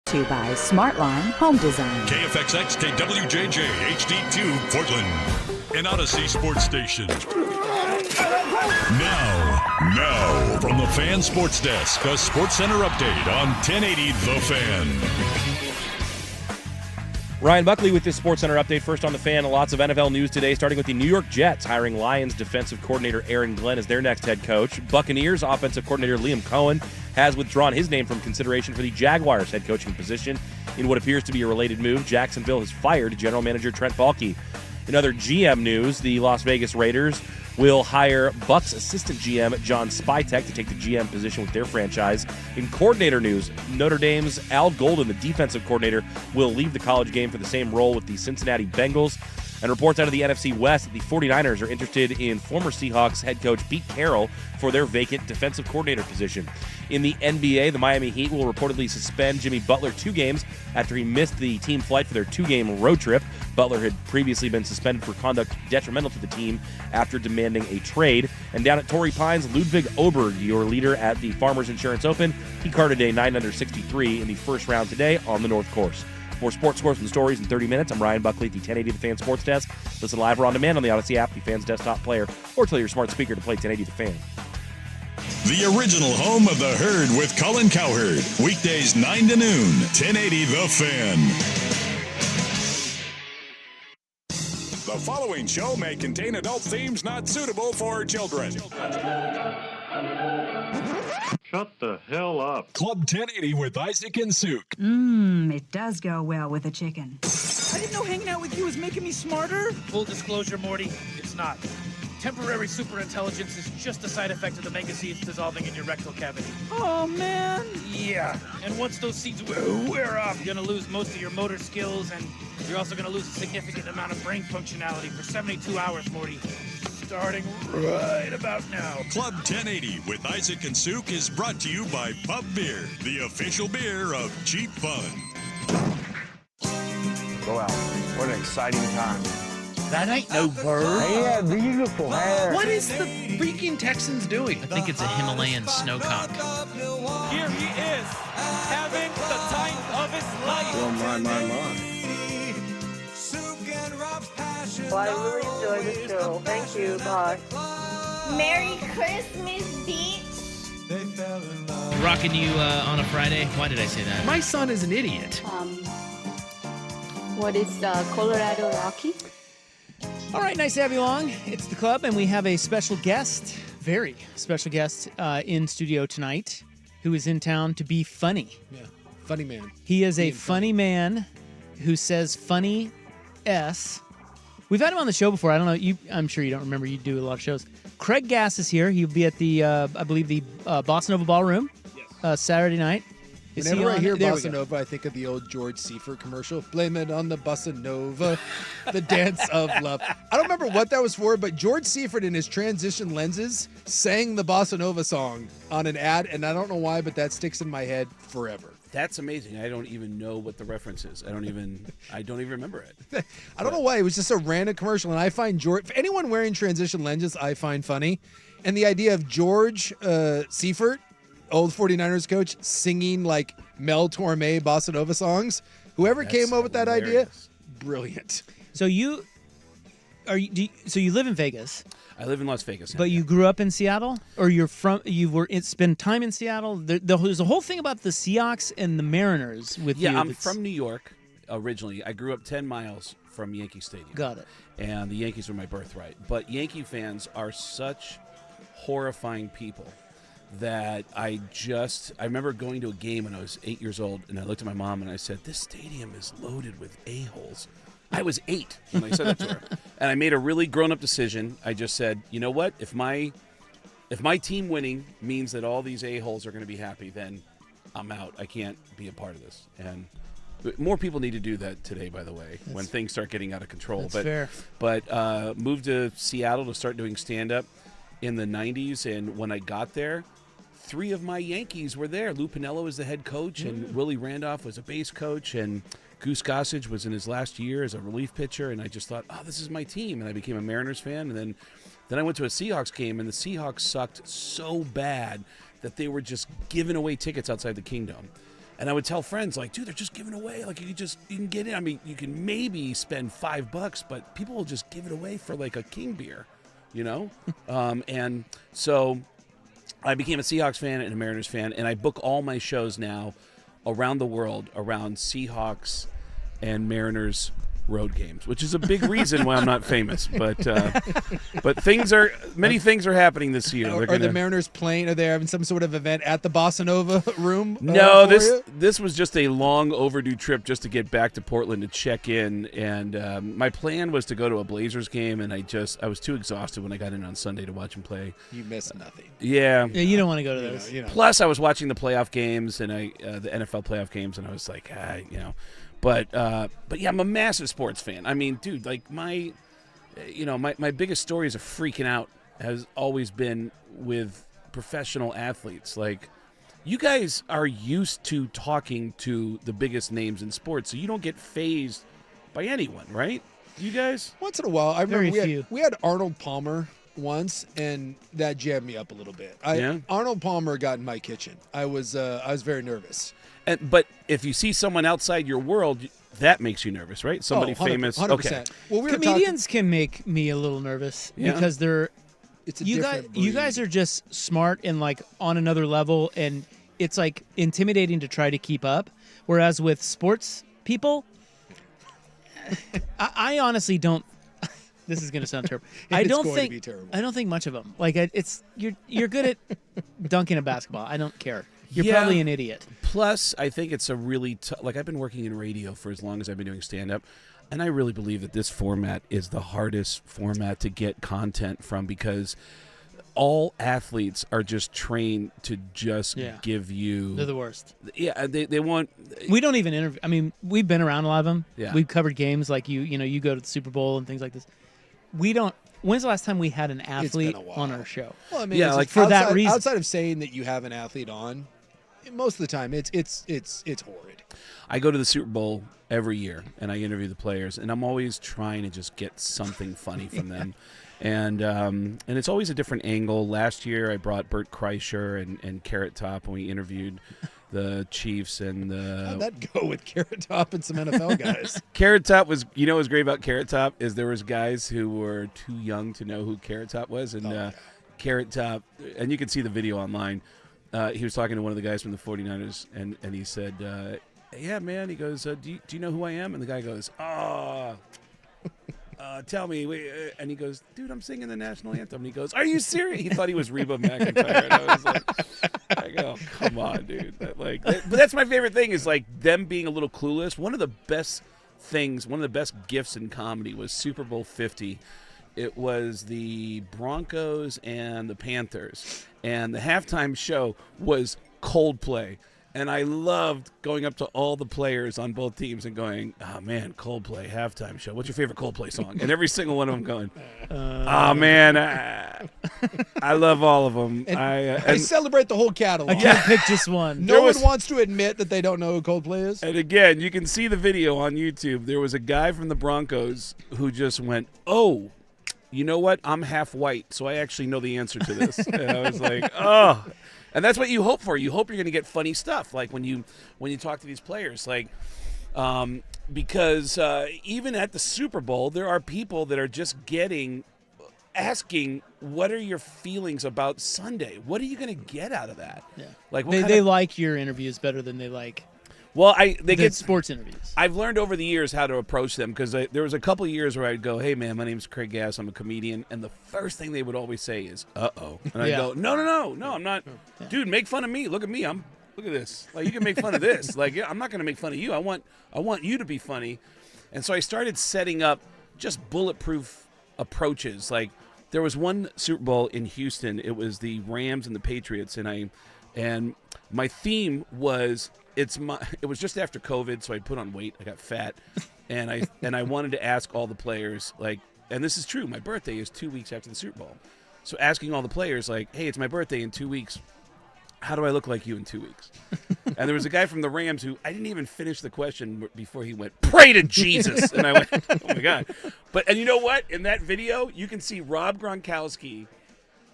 to you by Smartline Home Design. KFXX KWJJ HD2 Portland. An Odyssey sports station. Now, from the Fan Sports Desk, a Sports Center update on 1080 The Fan. Ryan Buckley with this Sports Center update. First on the Fan, lots of NFL news today, starting with the New York Jets hiring Lions defensive coordinator Aaron Glenn as their next head coach. Buccaneers offensive coordinator Liam Cohen has withdrawn his name from consideration for the Jaguars head coaching position. In what appears to be a related move, Jacksonville has fired general manager Trent Baalke. In other GM news, the Las Vegas Raiders will hire Bucs assistant GM John Spytek to take the GM position with their franchise. In coordinator news, Notre Dame's Al Golden, the defensive coordinator, will leave the college game for the same role with the Cincinnati Bengals. And reports out of the NFC West that the 49ers are interested in former Seahawks head coach Pete Carroll for their vacant defensive coordinator position. In the NBA, the Miami Heat will reportedly suspend Jimmy Butler 2 games after he missed the team flight for their 2-game road trip. Butler had previously been suspended for conduct detrimental to the team after demanding a trade. And down at Torrey Pines, Ludwig Oberg, your leader at the Farmers Insurance Open, he carded a 9-under-63 in the first round today on the North Course. More sports scores and stories in 30 minutes. I'm Ryan Buckley at the 1080 The Fan Sports Desk. Listen live or on demand on the Odyssey app, the Fan's desktop player, or tell your smart speaker to play 1080 The Fan. The original home of the Herd with Colin Cowherd. Weekdays 9 to noon, 1080 The Fan. The following show may contain adult themes not suitable for children. Shut the hell up. Club 1080 with Isaac and Suk. It does go well with a chicken. I didn't know hanging out with you was making me smarter. Full disclosure, Morty, it's not. Temporary superintelligence is just a side effect of the mega seeds dissolving in your rectal cavity. Oh, man. Yeah, and once those seeds wear off, you're gonna lose most of your motor skills, and you're also gonna lose a significant amount of brain functionality for 72 hours, Morty. Starting right about now. Club 1080 with Isaac and Suk is brought to you by Pub Beer, the official beer of cheap fun. Go out. What an exciting time. That ain't no bird. Yeah, beautiful hair. What is the freaking Texans doing? I think it's a Himalayan snowcock. Here he is, having the time of his life. Oh, my. Well, I really enjoyed the show. Thank you. Bye. Merry Christmas, Beach. Rocking you on a Friday. Why did I say that? My son is an idiot. What is Colorado Rocky? All right, nice to have you along. It's the club, and we have a special guest, very special guest, in studio tonight, who is in town to be funny. Yeah, funny man. He is a funny man who says funny S. We've had him on the show before. I don't know. I'm sure you don't remember. You do a lot of shows. Craig Gass is here. He'll be at the, I believe, the Bossa Nova Ballroom Saturday night. Whenever I hear Bossa Nova, I think of the old George Seifert commercial. Blame it on the Bossa Nova, the dance of love. I don't remember what that was for, but George Seifert in his transition lenses sang the Bossa Nova song on an ad, and I don't know why, but that sticks in my head forever. That's amazing. I don't even know what the reference is. I don't even remember it. I don't know why. It was just a random commercial, and I find George, anyone wearing transition lenses, I find funny. And the idea of George Seifert, old 49ers coach, singing like Mel Torme Bossa Nova songs. Whoever came up with that idea, brilliant. So you live in Vegas? I live in Las Vegas. But you grew up in Seattle, or spent time in Seattle. There's a whole thing about the Seahawks and the Mariners with you. Yeah, I'm from New York originally. I grew up 10 miles from Yankee Stadium. Got it. And the Yankees were my birthright. But Yankee fans are such horrifying people that I remember going to a game when I was 8 years old, and I looked at my mom and I said, "This stadium is loaded with a-holes." I was 8 when I said that to her. And I made a really grown-up decision. I just said, you know what? If my team winning means that all these a-holes are going to be happy, then I'm out. I can't be a part of this. And more people need to do that today, by the way, when things start getting out of control. That's fair. But moved to Seattle to start doing stand-up in the 90s, and when I got there, 3 of my Yankees were there. Lou Piniella was the head coach, and Willie Randolph was a base coach, and Goose Gossage was in his last year as a relief pitcher, and I just thought, oh, this is my team, and I became a Mariners fan, and then I went to a Seahawks game, and the Seahawks sucked so bad that they were just giving away tickets outside the Kingdome. And I would tell friends, like, dude, they're just giving away. Like, you can get in. I mean, you can maybe spend $5, but people will just give it away for like a king beer, you know? And so I became a Seahawks fan and a Mariners fan, and I book all my shows now around the world around Seahawks and Mariners road games, which is a big reason why I'm not famous. But many things are happening this year. Are the Mariners playing? Are they having some sort of event at the Bossa Nova room? No, this was just a long overdue trip just to get back to Portland to check in. And my plan was to go to a Blazers game, and I was too exhausted when I got in on Sunday to watch them play. You missed nothing. Yeah. Yeah, you don't want to go to those. Plus, I was watching the playoff games and the NFL playoff games, and I was like, But yeah, I'm a massive sports fan. I mean, dude, like my biggest stories of freaking out has always been with professional athletes. Like, you guys are used to talking to the biggest names in sports, so you don't get fazed by anyone, right? You guys? Once in a while. I remember we had Arnold Palmer once, and that jammed me up a little bit. Arnold Palmer got in my kitchen. I was very nervous. But if you see someone outside your world, that makes you nervous, right? Somebody 100%, famous. 100%. Okay. Well, comedians can make me a little nervous because you guys are just smart and like on another level, and it's like intimidating to try to keep up. Whereas with sports people, I honestly don't. This is going to sound terrible. I don't think much of them. Like you're good at dunking a basketball. I don't care. You're probably an idiot. Plus, I think it's a really like I've been working in radio for as long as I've been doing stand-up, and I really believe that this format is the hardest format to get content from because all athletes are just trained to just give you. They're the worst. Yeah, they want. We don't even interview. I mean, we've been around a lot of them. Yeah. We've covered games like you go to the Super Bowl and things like this. We don't. When's the last time we had an athlete on our show? Well, I mean, that reason. Outside of saying that you have an athlete on, most of the time it's horrid. I go to the Super Bowl every year and I interview the players, and I'm always trying to just get something funny from them. And it's always a different angle. Last year I brought Bert Kreischer and Carrot Top when we interviewed the Chiefs and the. How'd that go with Carrot Top and some NFL guys? Carrot Top was, what's great about Carrot Top is there was guys who were too young to know who Carrot Top was, and Carrot Top, and you can see the video online. He was talking to one of the guys from the 49ers, and he said, yeah, man, he goes, do you know who I am? And the guy goes, tell me. And he goes, dude, I'm singing the national anthem. And he goes, are you serious? He thought he was Reba McEntire. And I was like, I go, come on, dude. But that's my favorite thing is like them being a little clueless. One of the best gifts in comedy was Super Bowl 50. It was the Broncos and the Panthers. And the halftime show was Coldplay. And I loved going up to all the players on both teams and going, oh, man, Coldplay, halftime show. What's your favorite Coldplay song? And every single one of them going, oh, man, I love all of them. I celebrate the whole catalog. I can't pick just one. No one wants to admit that they don't know who Coldplay is. And again, you can see the video on YouTube. There was a guy from the Broncos who just went, oh, you know what? I'm half white, so I actually know the answer to this. And I was like, oh. And that's what you hope for. You hope you're going to get funny stuff, like when you talk to these players, like because even at the Super Bowl, there are people that are just asking, what are your feelings about Sunday? What are you going to get out of that? Yeah, like they like your interviews better than they like. Well, they get sports interviews. I've learned over the years how to approach them because there was a couple of years where I'd go, hey, man, my name's Craig Gass. I'm a comedian. And the first thing they would always say is, uh-oh. And I'd go, no, I'm not. Yeah. Dude, make fun of me. Look at me. Look at this. Like, you can make fun of this. Like, I'm not going to make fun of you. I want you to be funny. And so I started setting up just bulletproof approaches. Like, there was one Super Bowl in Houston. It was the Rams and the Patriots. And my theme was, it was just after COVID, so I put on weight. I got fat, and I wanted to ask all the players, like, and this is true. My birthday is 2 weeks after the Super Bowl, so asking all the players, like, hey, it's my birthday in 2 weeks. How do I look like you in 2 weeks? And there was a guy from the Rams who I didn't even finish the question before he went, pray to Jesus, and I went, oh my God. And you know what? In that video, you can see Rob Gronkowski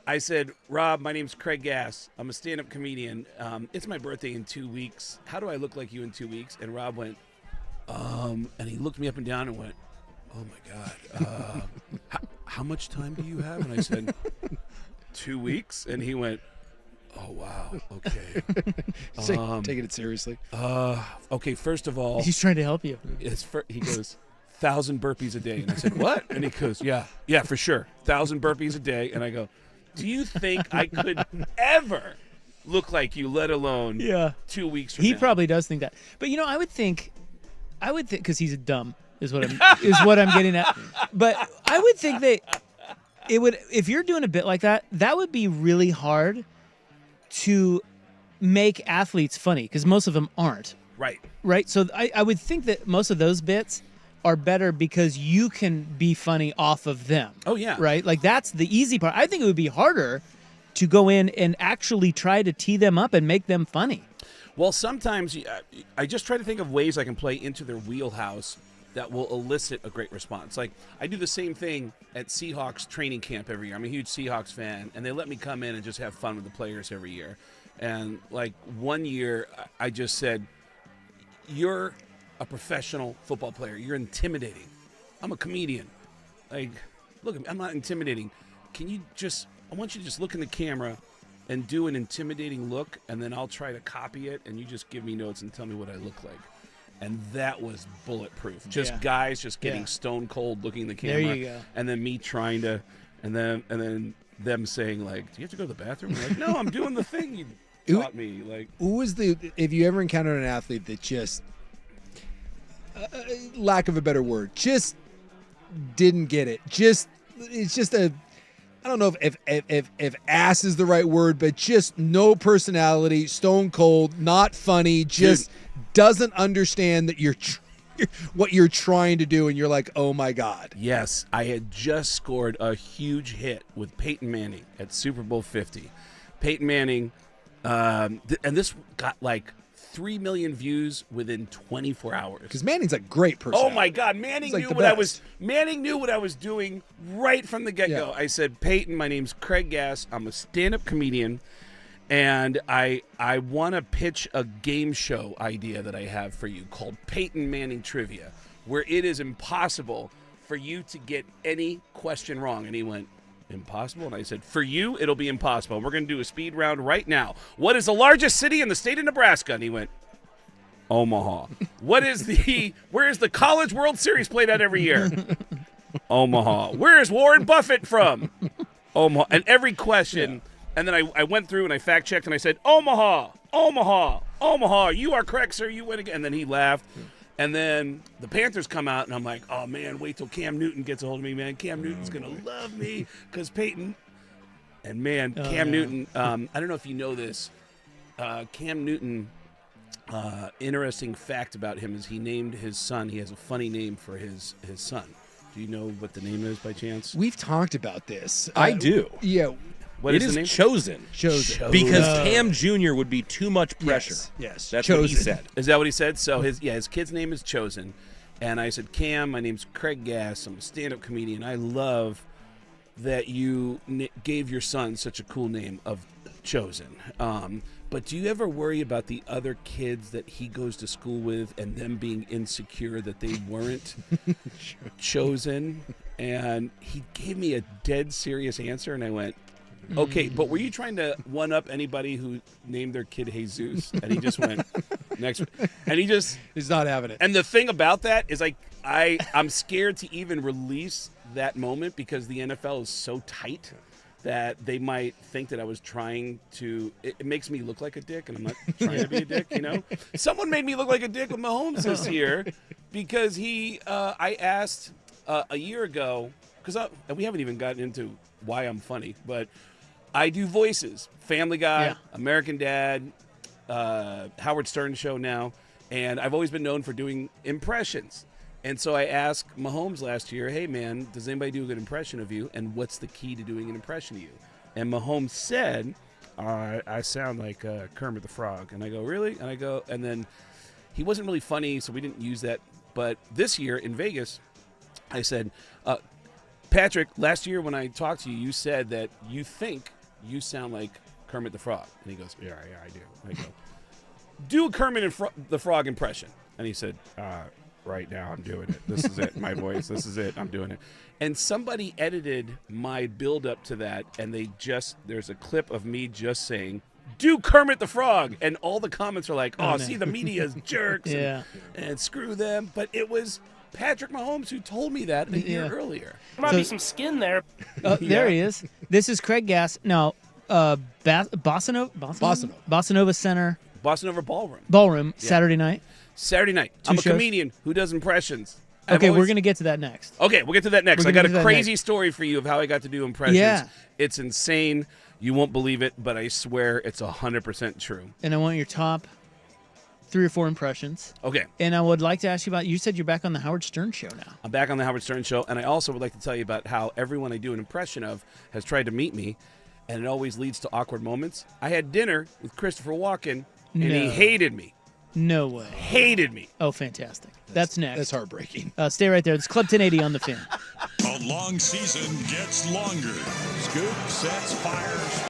I said, Rob, my name's Craig Gass. I'm a stand-up comedian. It's my birthday in 2 weeks. How do I look like you in 2 weeks? And Rob went, and he looked me up and down and went, oh my God, how much time do you have? And I said, 2 weeks. And he went, oh, wow, okay. Taking it seriously. Okay, first of all. He's trying to help you. He goes, 1,000 burpees a day. And I said, what? And he goes, yeah, for sure. 1,000 burpees a day. And I go, do you think I could ever look like you, let alone 2 weeks from now? He probably does think that. But, I would think, because he's dumb is what I'm getting at. But I would think that it would, if you're doing a bit like that, that would be really hard to make athletes funny because most of them aren't. Right. So I would think that most of those bits are better because you can be funny off of them. Oh, yeah. Right? Like, that's the easy part. I think it would be harder to go in and actually try to tee them up and make them funny. Well, sometimes I just try to think of ways I can play into their wheelhouse that will elicit a great response. Like, I do the same thing at Seahawks training camp every year. I'm a huge Seahawks fan, and they let me come in and just have fun with the players every year. And, like, one year I just said, you're a professional football player. You're intimidating. I'm a comedian. Like, look, I'm not intimidating. I want you to just look in the camera and do an intimidating look, and then I'll try to copy it, and you just give me notes and tell me what I look like. And that was bulletproof. Just guys just getting stone cold looking in the camera. There you go. And then me trying to, and then them saying, like, do you have to go to the bathroom? I'm like, no, I'm doing the thing you taught me. Like, who was if you ever encountered an athlete that just, lack of a better word, just didn't get it. It's just I don't know if ass is the right word, but just no personality, stone cold, not funny, just doesn't understand that what you're trying to do, and you're like, oh my God. Yes, I had just scored a huge hit with Peyton Manning at Super Bowl 50. Peyton Manning, and this got like 3 million views within 24 hours. Because Manning's a great person. Oh my God, Manning knew what I was doing right from the get-go. I said, Peyton, my name's Craig Gass. I'm a stand-up comedian, and I want to pitch a game show idea that I have for you called Peyton Manning Trivia, where it is impossible for you to get any question wrong. And he went, impossible? And I said, for you, it'll be impossible. We're going to do a speed round right now. What is the largest city in the state of Nebraska? And he went, Omaha. Where is the College World Series played at every year? Omaha. Where is Warren Buffett from? Omaha. And every question, and then I went through and I fact-checked and I said, Omaha, Omaha, Omaha. You are correct, sir. You win again. And then he laughed. And then the Panthers come out, and I'm like, oh, man, wait till Cam Newton gets a hold of me, man. Cam Newton's going to love me because Peyton. And, man, Cam Newton, I don't know if you know this. Cam Newton, interesting fact about him is he named his son. He has a funny name for his son. Do you know what the name is by chance? We've talked about this. I do. Yeah. What is the name? Chosen. Because Cam Jr. would be too much pressure. Yes. That's what he said. Is that what he said? So his kid's name is Chosen. And I said, Cam, my name's Craig Gass. I'm a stand-up comedian. I love that you gave your son such a cool name of Chosen. But do you ever worry about the other kids that he goes to school with and them being insecure that they weren't chosen? And he gave me a dead serious answer, and I went, okay, but were you trying to one-up anybody who named their kid Jesus? And he just went, next. And he's not having it. And the thing about that is, like, I'm scared to even release that moment because the NFL is so tight that they might think that I was trying to. It makes me look like a dick, and I'm not trying to be a dick, you know? Someone made me look like a dick with Mahomes this year because I asked a year ago, because we haven't even gotten into why I'm funny, but I do voices. Family Guy, American Dad, Howard Stern show now, and I've always been known for doing impressions. And so I asked Mahomes last year, hey, man, does anybody do a good impression of you? And what's the key to doing an impression of you? And Mahomes said, I sound like Kermit the Frog. And I go, really? And then he wasn't really funny, so we didn't use that. But this year in Vegas, I said, Patrick, last year when I talked to you, you said that you think you sound like Kermit the Frog. And he goes, yeah, I do. I go, do a Kermit the Frog impression. And he said, right now I'm doing it. This is it. My voice. This is it. I'm doing it. And somebody edited my build up to that, and there's a clip of me just saying, do Kermit the Frog. And all the comments are like, oh, see, the media is jerks and screw them. But it was Patrick Mahomes who told me that a year earlier. There might be some skin there. Oh, there he is. This is Craig Gass. Now, Bossa Nova Center. Bossa Nova Ballroom. Ballroom, Saturday night. Saturday night. I'm a comedian who does impressions. Okay, we're going to get to that next. Okay, we'll get to that next. I got a crazy story for you of how I got to do impressions. Yeah. It's insane. You won't believe it, but I swear it's 100% true. And I want your top 3 or 4 impressions. Okay. And I would like to ask you about, you said you're back on the Howard Stern show now. I'm back on the Howard Stern show, and I also would like to tell you about how everyone I do an impression of has tried to meet me, and it always leads to awkward moments. I had dinner with Christopher Walken, and he hated me. No way. Hated me. Oh, fantastic. That's next. That's heartbreaking. Stay right there. It's Club 1080 on the Fin. A long season gets longer. Scoop, sets, fires.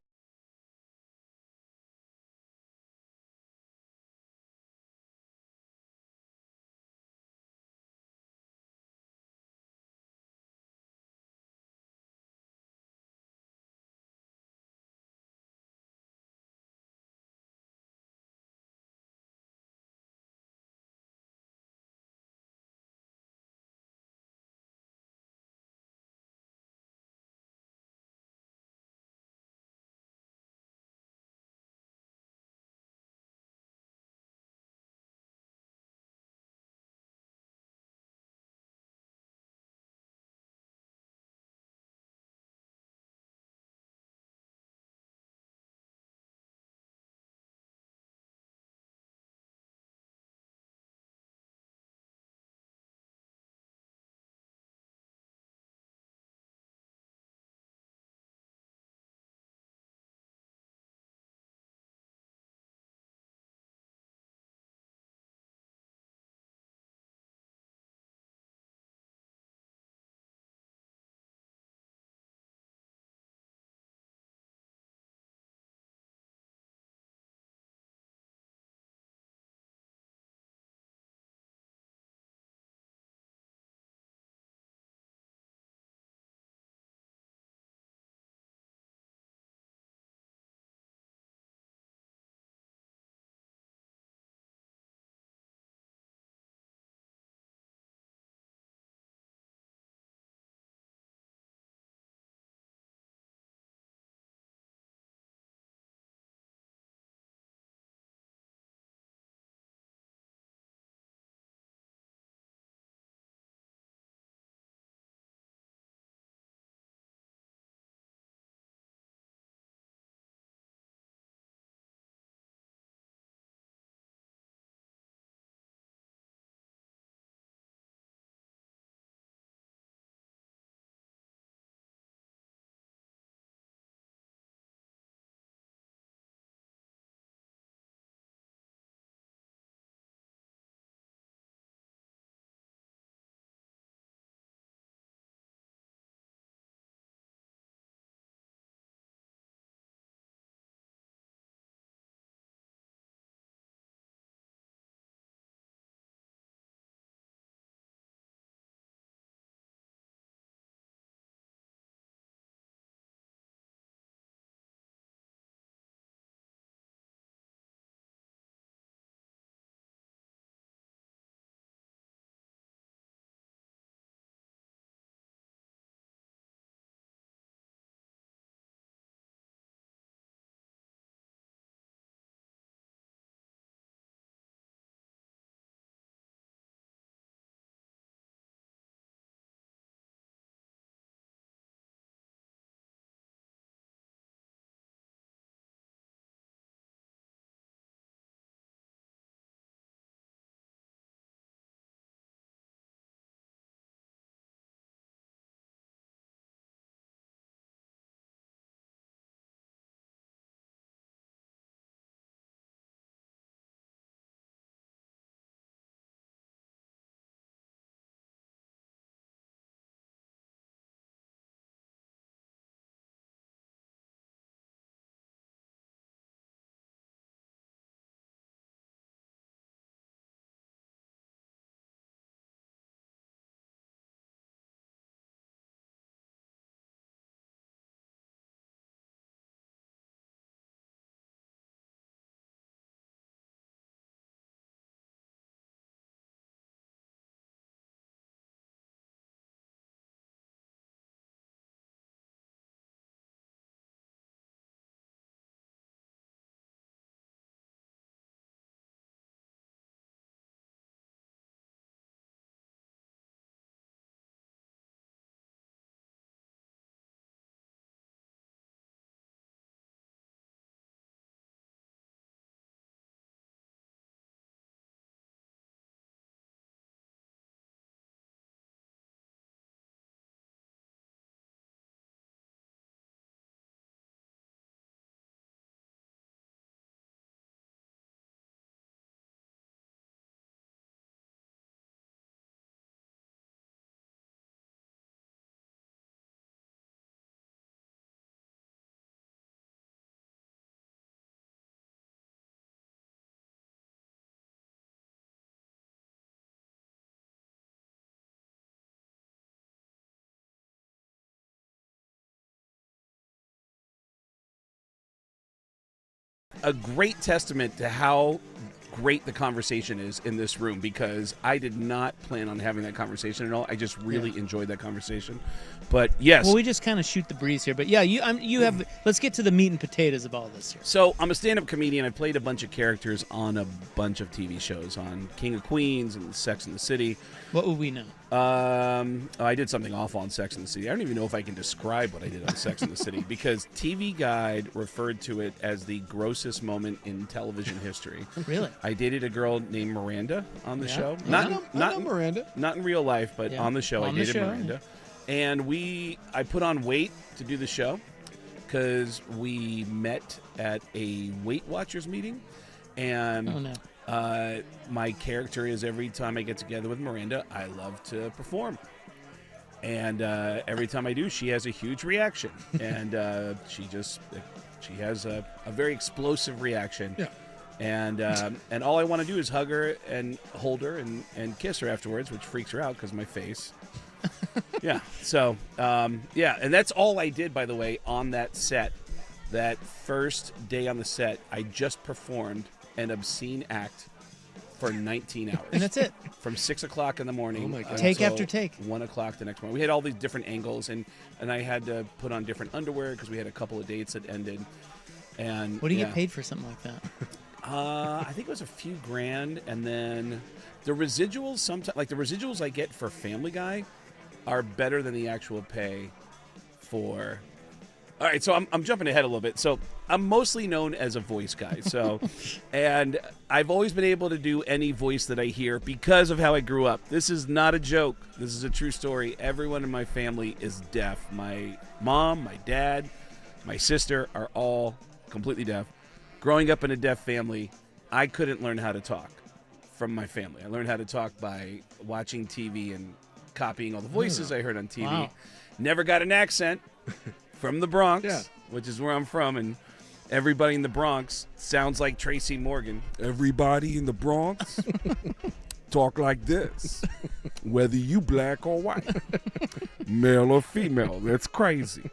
a great testament to how great the conversation is in this room, because I did not plan on having that conversation at all. I just really enjoyed that conversation. But yes. Well, we just kind of shoot the breeze here. But yeah, you have. Let's get to the meat and potatoes of all this here. So I'm a stand-up comedian. I played a bunch of characters on a bunch of TV shows, on King of Queens and Sex and the City. What would we know? I did something awful on Sex and the City. I don't even know if I can describe what I did on Sex and the City, because TV Guide referred to it as the grossest moment in television history. Really? I dated a girl named Miranda on the show. I know Miranda. Not in real life, but on the show. I dated Miranda. And I put on weight to do the show because we met at a Weight Watchers meeting. And my character is, every time I get together with Miranda, I love to perform. And every time I do, she has a huge reaction. And she has a very explosive reaction. Yeah. And all I want to do is hug her and hold her and kiss her afterwards, which freaks her out because of my face. Yeah. So, and that's all I did, by the way, on that set. That first day on the set, I just performed an obscene act for 19 hours. And that's it. From 6 o'clock in the morning. Oh my God. Take after take. 1 o'clock the next morning. We had all these different angles, and I had to put on different underwear because we had a couple of dates that ended. And what do you get paid for something like that? I think it was a few grand, and then the residuals, sometimes, like the residuals I get for Family Guy, are better than the actual pay for. All right, so I'm jumping ahead a little bit. So I'm mostly known as a voice guy. So, and I've always been able to do any voice that I hear because of how I grew up. This is not a joke. This is a true story. Everyone in my family is deaf. My mom, my dad, my sister are all completely deaf. Growing up in a deaf family, I couldn't learn how to talk from my family. I learned how to talk by watching TV and copying all the voices I heard on TV. Wow. Never got an accent from the Bronx, which is where I'm from, and everybody in the Bronx sounds like Tracy Morgan. Everybody in the Bronx talk like this, whether you black or white, male or female. That's crazy.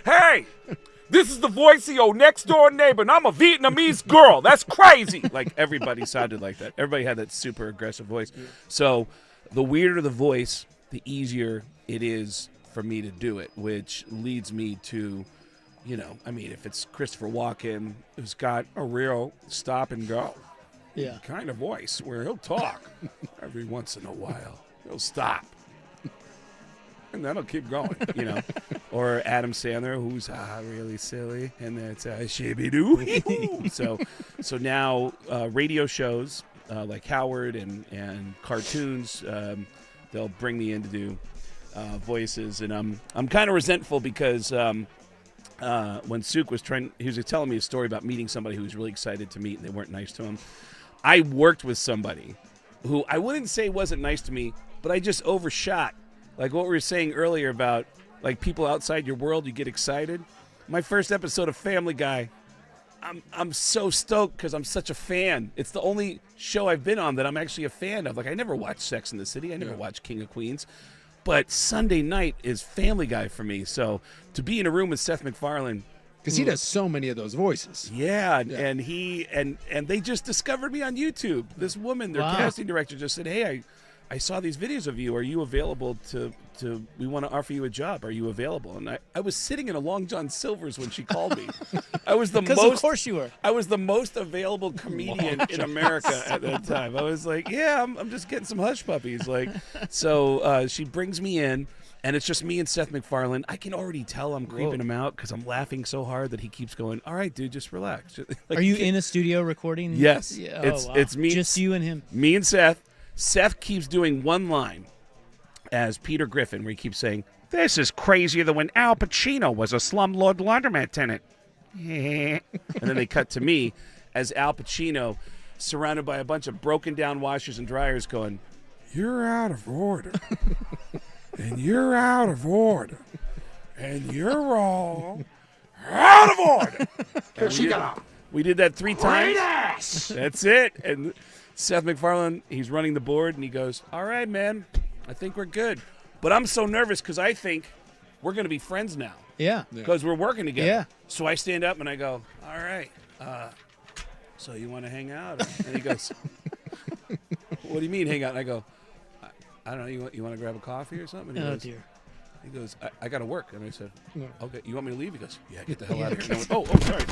Hey! This is the voice of your next door neighbor, and I'm a Vietnamese girl. That's crazy. Like, everybody sounded like that. Everybody had that super aggressive voice. So the weirder the voice, the easier it is for me to do it, which leads me to, if it's Christopher Walken, who's got a real stop and go kind of voice where he'll talk every once in a while. He'll stop. And that'll keep going, Or Adam Sandler, who's really silly, and that's shibby-doo. So now radio shows like Howard and cartoons, they'll bring me in to do voices, and I'm kind of resentful because when Suk was he was telling me a story about meeting somebody who was really excited to meet, and they weren't nice to him. I worked with somebody who I wouldn't say wasn't nice to me, but I just overshot. Like what we were saying earlier about like people outside your world, you get excited. My first episode of Family Guy, I'm so stoked because I'm such a fan. It's the only show I've been on that I'm actually a fan of. Like I never watched Sex and the City. I never watched King of Queens. But Sunday night is Family Guy for me. So to be in a room with Seth MacFarlane, because he does so many of those voices. Yeah. And he and they just discovered me on YouTube. This woman, their casting director, just said, "Hey, I saw these videos of you. Are you available to we want to offer you a job. Are you available?" And I was sitting in a Long John Silver's when she called me. I was the most, of course you were. I was the most available comedian in America at that time. I was like, yeah, I'm just getting some hush puppies. Like, so she brings me in, and it's just me and Seth MacFarlane. I can already tell I'm creeping him out because I'm laughing so hard that he keeps going, "All right, dude, just relax." Like, are you in a studio recording? Yes. Yeah. It's me. Just you and him. Me and Seth. Seth keeps doing one line as Peter Griffin where he keeps saying, "This is crazier than when Al Pacino was a slumlord laundromat tenant." And then they cut to me as Al Pacino surrounded by a bunch of broken down washers and dryers going, "You're out of order. And you're out of order. And you're all out of order." We did that 3 times. Great ass! That's it. And Seth MacFarlane, he's running the board, and he goes, "All right, man, I think we're good." But I'm so nervous because I think we're going to be friends now. Yeah. Because we're working together. Yeah. So I stand up and I go, "All right, so you want to hang out? And he goes, what do you mean hang out? And I go, I don't know. You want to grab a coffee or something? And he goes, dear. He goes, I got to work. And I said, okay, you want me to leave? He goes, yeah, get the hell Yeah. out of here. And I went, sorry.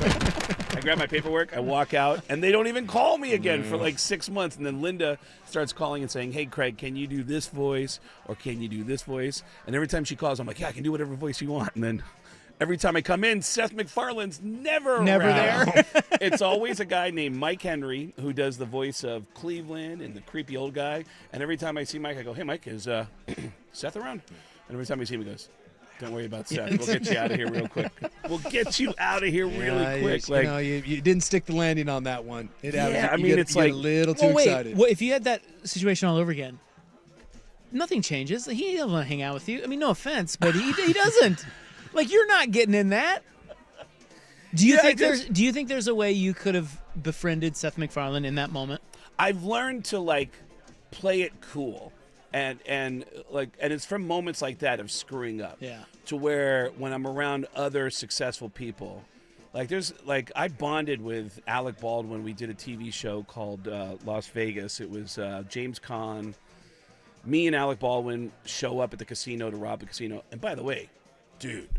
I grab my paperwork, I walk out, and they don't even call me again for like 6 months. And then Linda starts calling and saying, hey, Craig, can you do this voice or can you do this voice? And every time she calls, I'm like, yeah, I can do whatever voice you want. And then every time I come in, Seth MacFarlane's never around. there. It's always a guy named Mike Henry who does the voice of Cleveland and the creepy old guy. And every time I see Mike, I go, hey, Mike, is Seth around? And every time I see him, he goes, don't worry about Seth. We'll get you out of here real quick. We'll get you out of here really quick. You didn't stick the landing on that one. It's like a little too excited. Well, if you had that situation all over again, nothing changes. He doesn't want to hang out with you. I mean, no offense, but he doesn't. Like, you're not getting in that. Do you think there's a way you could have befriended Seth MacFarlane in that moment? I've learned to play it cool. And it's from moments like that of screwing up. Yeah. To where when I'm around other successful people, I bonded with Alec Baldwin. We did a TV show called Las Vegas. It was James Caan. Me and Alec Baldwin show up at the casino to rob the casino. And by the way, dude,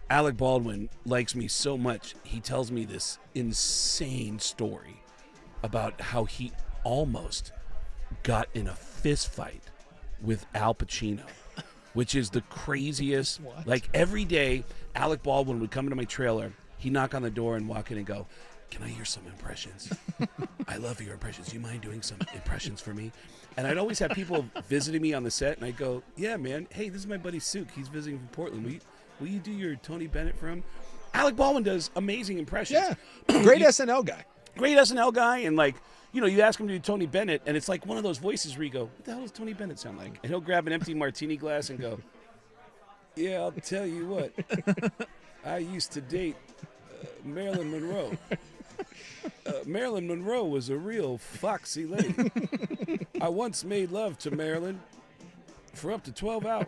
Alec Baldwin likes me so much. He tells me this insane story about how he almost got in a fist fight with Al Pacino, which is the craziest. What? Every day, Alec Baldwin would come into my trailer. He'd knock on the door and walk in and go, can I hear some impressions? I love your impressions. Do you mind doing some impressions for me? And I'd always have people visiting me on the set, and I'd go, yeah, man. Hey, this is my buddy Suk. He's visiting from Portland. Will you do your Tony Bennett for him? Alec Baldwin does amazing impressions. Yeah, great SNL guy. Great SNL guy, and you ask him to do Tony Bennett, and it's like one of those voices where you go, what the hell does Tony Bennett sound like? And he'll grab an empty martini glass and go, yeah, I'll tell you what. I used to date Marilyn Monroe. Marilyn Monroe was a real foxy lady. I once made love to Marilyn for up to 12 hours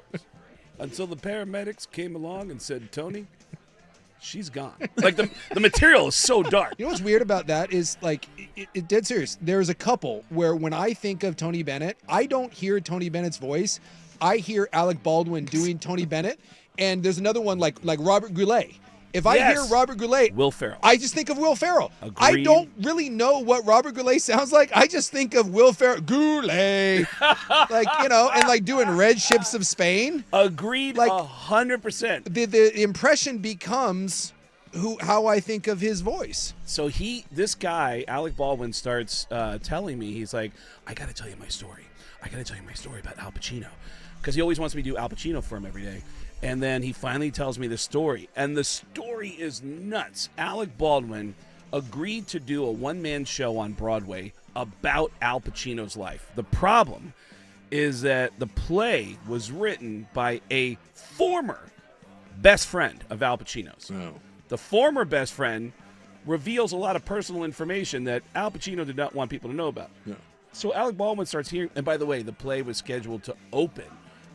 until the paramedics came along and said, Tony, she's gone. The material is so dark. You know what's weird about that is it dead serious. There's a couple where when I think of Tony Bennett, I don't hear Tony Bennett's voice. I hear Alec Baldwin doing Tony Bennett. And there's another one like Robert Goulet. If I hear Robert Goulet, Will Ferrell. I just think of Will Ferrell. Agreed. I don't really know what Robert Goulet sounds like. I just think of Will Ferrell. Goulet. And doing Red Ships of Spain. Agreed 100%. The impression becomes how I think of his voice. So this guy, Alec Baldwin, starts telling me, he's like, I got to tell you my story. I got to tell you my story about Al Pacino. Because he always wants me to do Al Pacino for him every day. And then he finally tells me the story. And the story is nuts. Alec Baldwin agreed to do a one-man show on Broadway about Al Pacino's life. The problem is that the play was written by a former best friend of Al Pacino's. Oh. The former best friend reveals a lot of personal information that Al Pacino did not want people to know about. Yeah. So Alec Baldwin starts hearing, and by the way, the play was scheduled to open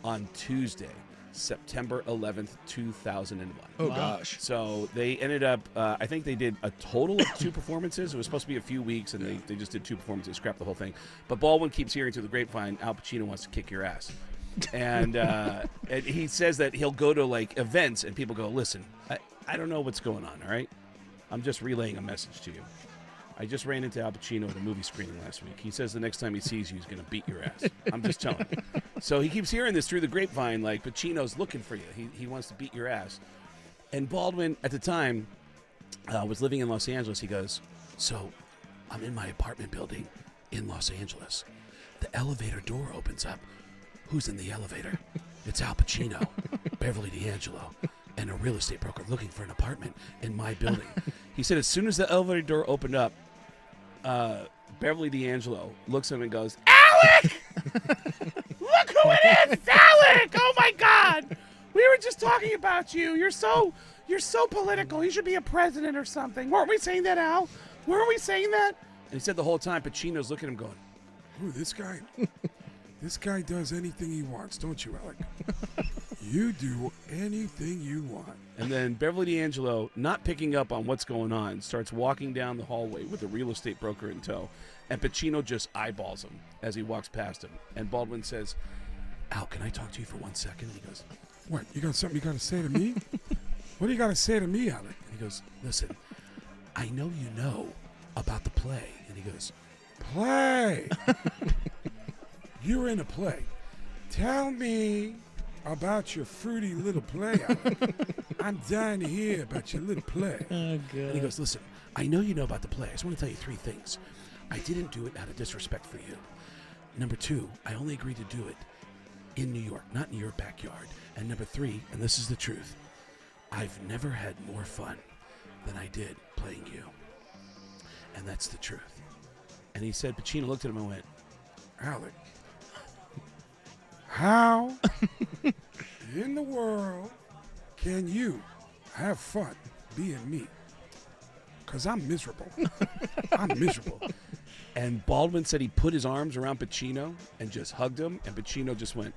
on Tuesday, September 11th, 2001. Oh, gosh. So they ended up, I think they did a total of 2 performances. It was supposed to be a few weeks, and they just did 2 performances, scrapped the whole thing. But Baldwin keeps hearing through the grapevine, Al Pacino wants to kick your ass. And he says that he'll go to, events, and people go, listen, I don't know what's going on, all right? I'm just relaying a message to you. I just ran into Al Pacino at a movie screening last week. He says the next time he sees you, he's going to beat your ass. I'm just telling you. So he keeps hearing this through the grapevine, Pacino's looking for you. He wants to beat your ass. And Baldwin, at the time, was living in Los Angeles. He goes, so I'm in my apartment building in Los Angeles. The elevator door opens up. Who's in the elevator? It's Al Pacino, Beverly D'Angelo, and a real estate broker looking for an apartment in my building. He said as soon as the elevator door opened up, Beverly D'Angelo looks at him and goes, Alec! Look who it is! It's Alec! Oh my God! We were just talking about you. You're so political. You should be a president or something. Weren't we saying that, Al? Weren't we saying that? And he said the whole time Pacino's looking at him going, Ooh, this guy does anything he wants, don't you, Alec? You do anything you want. And then Beverly D'Angelo, not picking up on what's going on, starts walking down the hallway with a real estate broker in tow. And Pacino just eyeballs him as he walks past him. And Baldwin says, Al, can I talk to you for 1 second? And he goes, What, you got something you got to say to me? What do you got to say to me, Alec? And he goes, listen, I know you know about the play. And he goes, Play. You're in a play. Tell me about your fruity little play, Alec. I'm dying to hear about your little play. Oh, God. And he goes, listen, I know you know about the play. I just want to tell you 3 things. I didn't do it out of disrespect for you. Number 2, I only agreed to do it in New York, not in your backyard. And number 3, and this is the truth, I've never had more fun than I did playing you. And that's the truth. And he said, Pacino looked at him and went, Alec, how in the world can you have fun being me? Because I'm miserable. I'm miserable. And Baldwin said he put his arms around Pacino and just hugged him, and Pacino just went,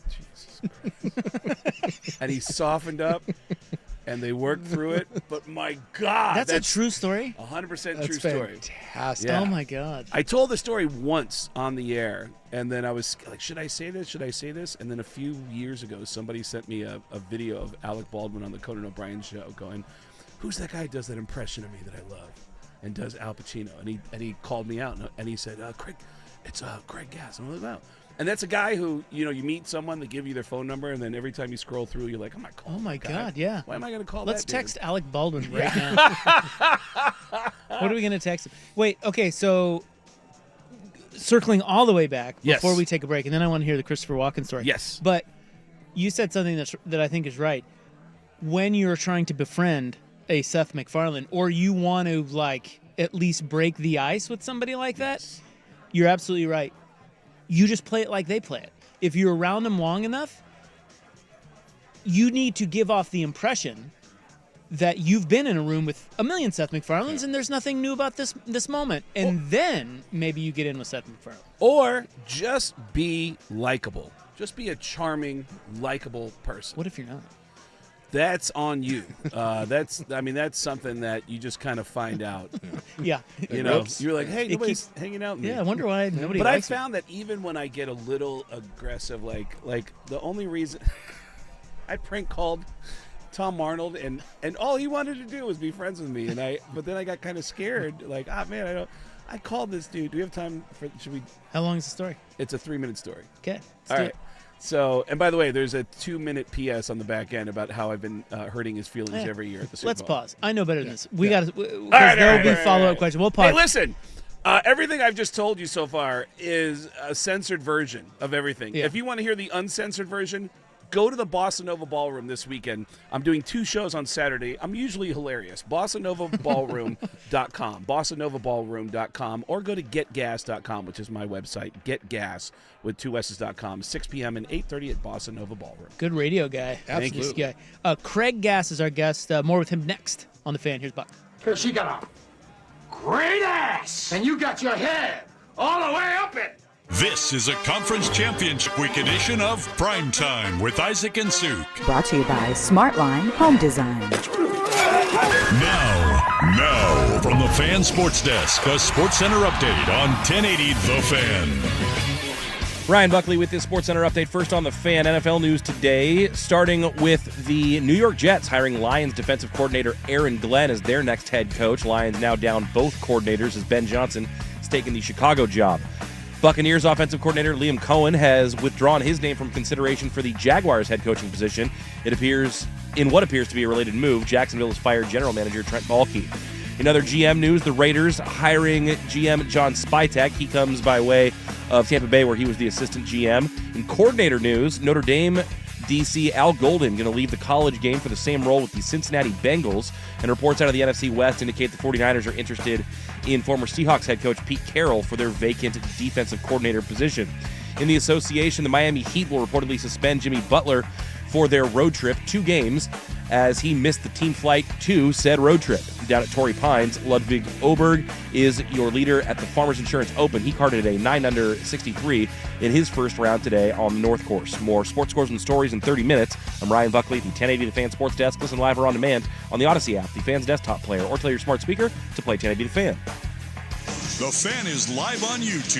Jesus Christ. And he softened up, and they worked through it. But my God. That's a true story? 100% true story. Fantastic. Yeah. Oh, my God. I told the story once on the air, and then I was like, should I say this? Should I say this? And then a few years ago, somebody sent me a video of Alec Baldwin on the Conan O'Brien show going, who's that guy who does that impression of me that I love and does Al Pacino? And he called me out, and he said, Craig, it's Craig Gass. I'm like, wow. And that's a guy who, you meet someone, they give you their phone number, and then every time you scroll through, you're like, I'm not calling Oh, my that guy. God, yeah. Why am I going to call Let's that dude? text Alec Baldwin right now. What are we going to text him? Wait, okay, so circling all the way back Yes. before we take a break, and then I want to hear the Christopher Walken story. Yes. But you said something that I think is right. When you're trying to befriend a Seth MacFarlane, or you want to, at least break the ice with somebody like that, you're absolutely right. You just play it like they play it. If you're around them long enough, you need to give off the impression that you've been in a room with a million Seth MacFarlanes and there's nothing new about this moment. And then maybe you get in with Seth MacFarlane. Or just be likable. Just be a charming, likable person. What if you're not? That's on you. That's something that you just kind of find out. Yeah. You're like, hey, nobody's hanging out with me. Yeah, I wonder why nobody But likes I found that even when I get a little aggressive, like the only reason I prank called Tom Arnold and all he wanted to do was be friends with me, but then I got kind of scared, like, man, I called this dude. Do we have time for? Should we? How long is the story? It's a 3-minute story. Okay. All right. So, and by the way, there's a 2-minute PS on the back end about how I've been hurting his feelings every year at the Super Let's Bowl. pause. I know better than this. We got to. There will be follow-up questions. We'll pause. Hey, listen. Everything I've just told you so far is a censored version of everything. Yeah. If you want to hear the uncensored version, go to the Bossa Nova Ballroom this weekend. I'm doing 2 shows on Saturday. I'm usually hilarious. BossaNovaBallroom.com. BossaNovaBallroom.com. Or go to GetGas.com, which is my website. GetGas with 2 S's.com. 6 p.m. and 8:30 at Bossa Nova Ballroom. Good radio guy. Absolutely. This guy. Craig Gass is our guest. More with him next on The Fan. Here's Buck. Because she got a great ass, and you got your head all the way up it. This is a conference championship week edition of Primetime with Isaac and Suk. Brought to you by Smartline Home Design. Now, from the Fan Sports Desk, a Sports Center update on 1080 The Fan. Ryan Buckley with this Sports Center update. First on The Fan, NFL news today, starting with the New York Jets hiring Lions defensive coordinator Aaron Glenn as their next head coach. Lions now down both coordinators as Ben Johnson has taken the Chicago job. Buccaneers offensive coordinator Liam Cohen has withdrawn his name from consideration for the Jaguars head coaching position. It appears, in what appears to be a related move, Jacksonville has fired general manager Trent Baalke. In other GM news, the Raiders hiring GM John Spytek. He comes by way of Tampa Bay, where he was the assistant GM. In coordinator news, Notre Dame DC Al Golden going to leave the college game for the same role with the Cincinnati Bengals. And reports out of the NFC West indicate the 49ers are interested in former Seahawks head coach Pete Carroll for their vacant defensive coordinator position. In the association, the Miami Heat will reportedly suspend Jimmy Butler for their road trip, 2 games, as he missed the team flight to said road trip. Down at Torrey Pines, Ludwig Oberg is your leader at the Farmers Insurance Open. He carded a 9-under 63 in his first round today on the North Course. More sports scores and stories in 30 minutes. I'm Ryan Buckley, the 1080 The Fan Sports Desk. Listen live or on demand on the Odyssey app, the Fan's desktop player, or tell your smart speaker to play 1080 The Fan. The Fan is live on YouTube.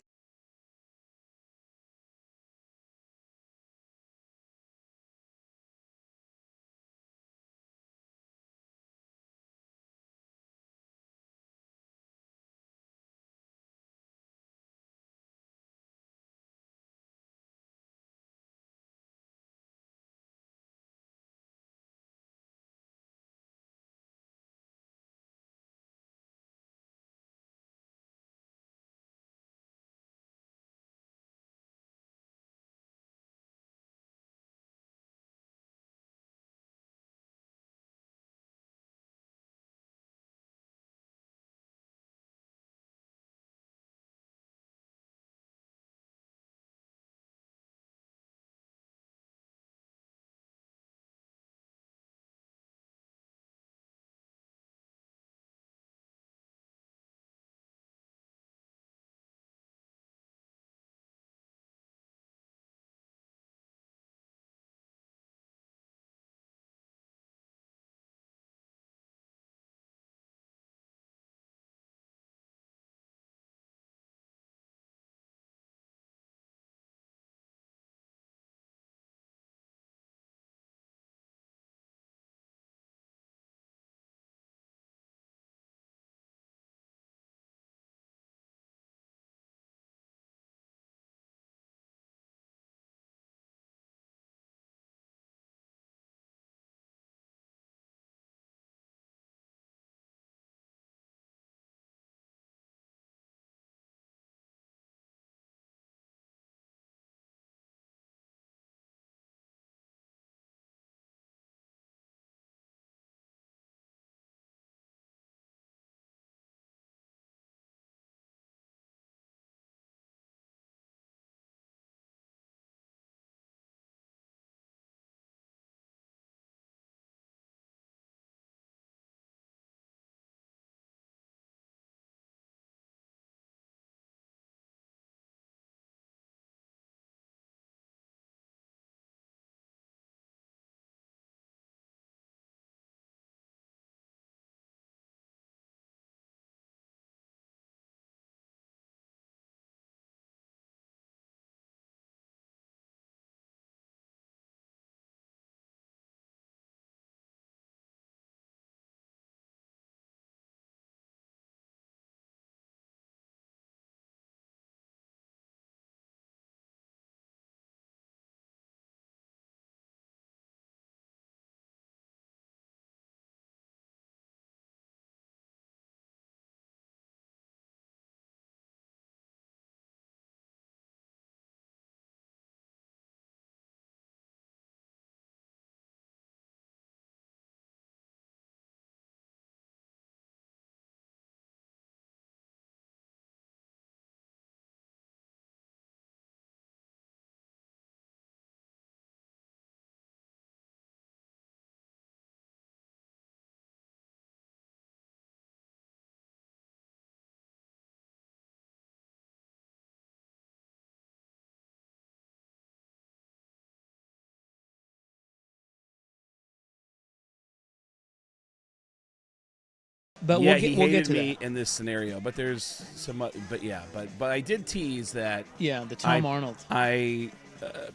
But yeah, we'll get to me that in this scenario. But there's some, but I did tease that. Yeah, the Tom Arnold. I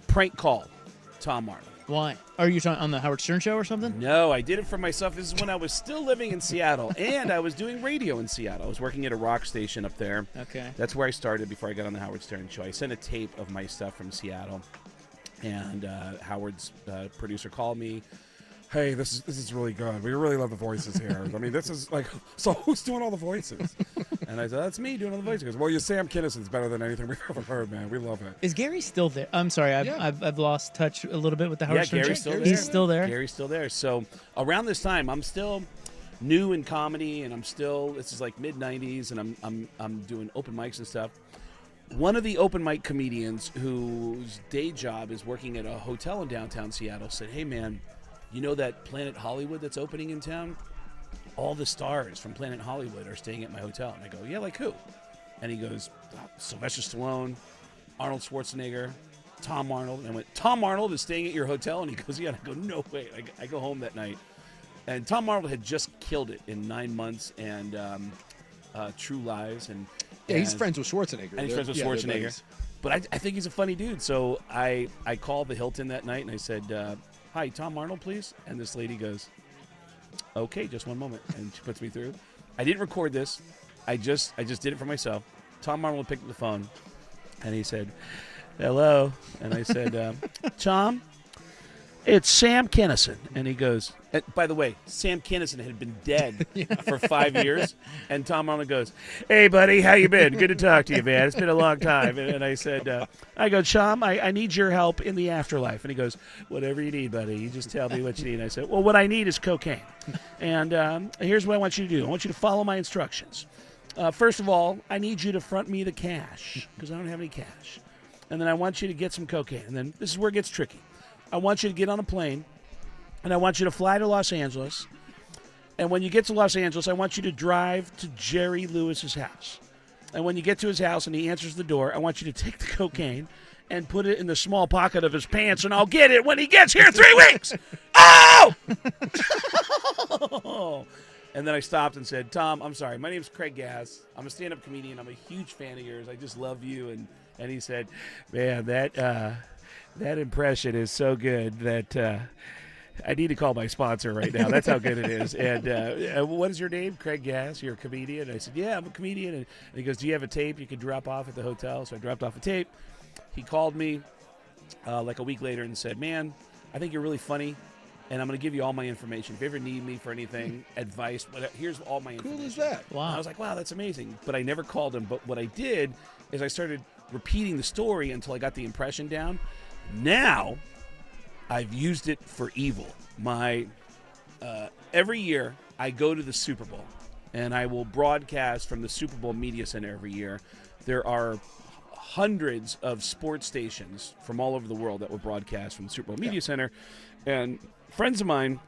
prank call Tom Arnold. Why? Are you on the Howard Stern show or something? No, I did it for myself. This is when I was still living in Seattle, and I was doing radio in Seattle. I was working at a rock station up there. Okay. That's where I started before I got on the Howard Stern show. I sent a tape of my stuff from Seattle, and Howard's producer called me. Hey, this is really good. We really love the voices here. I mean, this is like, so who's doing all the voices? And I said, that's me doing all the voices. He goes, well, your Sam Kinnison's better than anything we've ever heard, man. We love it. Is Gary still there? I'm sorry, I've lost touch a little bit with the Howard Stern Gary's show. still there. He's still there. Gary's still there. So around this time, I'm still new in comedy, and this is like mid '90s, and I'm doing open mics and stuff. One of the open mic comedians whose day job is working at a hotel in downtown Seattle said, "Hey, man, you know that Planet Hollywood that's opening in town? All the stars from Planet Hollywood are staying at my hotel. And I go, yeah, like who? And he goes, Sylvester Stallone, Arnold Schwarzenegger, Tom Arnold. And I went, Tom Arnold is staying at your hotel? And he goes, yeah. And I go, no way. I go home that night. And Tom Arnold had just killed it in 9 months and True Lies. And he's friends with Schwarzenegger. And he's friends with Schwarzenegger. But I think he's a funny dude. So I called the Hilton that night and I said, hi, Tom Arnold, please. And this lady goes, okay, just one moment. And she puts me through. I didn't record this. I just did it for myself. Tom Arnold picked up the phone and he said, hello. And I said, Tom, it's Sam Kinison. And he goes, by the way, Sam Kinison had been dead for 5 years. And Tom Arnold goes, hey, buddy, how you been? Good to talk to you, man. It's been a long time. And I said, I go, Tom, I need your help in the afterlife. And he goes, whatever you need, buddy. You just tell me what you need. And I said, well, what I need is cocaine. And here's what I want you to do. I want you to follow my instructions. First of all, I need you to front me the cash because I don't have any cash. And then I want you to get some cocaine. And then this is where it gets tricky. I want you to get on a plane, and I want you to fly to Los Angeles. And when you get to Los Angeles, I want you to drive to Jerry Lewis's house. And when you get to his house and he answers the door, I want you to take the cocaine and put it in the small pocket of his pants, and I'll get it when he gets here in 3 weeks. Oh! And then I stopped and said, Tom, I'm sorry. My name's Craig Gass. I'm a stand-up comedian. I'm a huge fan of yours. I just love you. And he said, man, that impression is so good that I need to call my sponsor right now. That's how good it is. And what is your name? Craig Gass. You're a comedian? And I said, yeah, I'm a comedian. And he goes, do you have a tape you could drop off at the hotel? So I dropped off a tape. He called me like a week later and said, man, I think you're really funny. And I'm going to give you all my information. If you ever need me for anything, advice, whatever, here's all my information. Cool is that? Wow. And I was like, wow, that's amazing. But I never called him. But what I did is I started repeating the story until I got the impression down. Now, I've used it for evil. Every year, I go to the Super Bowl, and I will broadcast from the Super Bowl Media Center every year. There are hundreds of sports stations from all over the world that will broadcast from the Super Bowl Media Center. And friends of mine,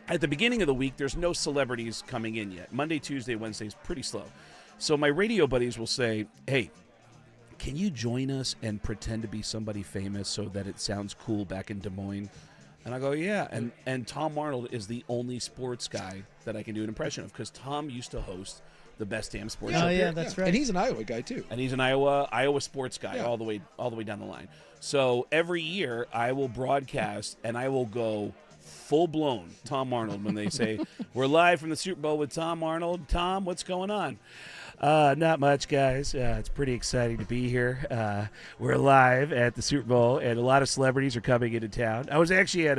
at the beginning of the week, there's no celebrities coming in yet. Monday, Tuesday, Wednesday is pretty slow. So my radio buddies will say, hey, can you join us and pretend to be somebody famous so that it sounds cool back in Des Moines? And I go, yeah. And Tom Arnold is the only sports guy that I can do an impression of because Tom used to host the Best Damn Sports Show. Oh, yeah, that's right. And he's an Iowa guy, too. And he's an Iowa sports guy all the way down the line. So every year I will broadcast and I will go full-blown Tom Arnold when they say, we're live from the Super Bowl with Tom Arnold. Tom, what's going on? Not much, guys. It's pretty exciting to be here. We're live at the Super Bowl, and a lot of celebrities are coming into town. I was actually at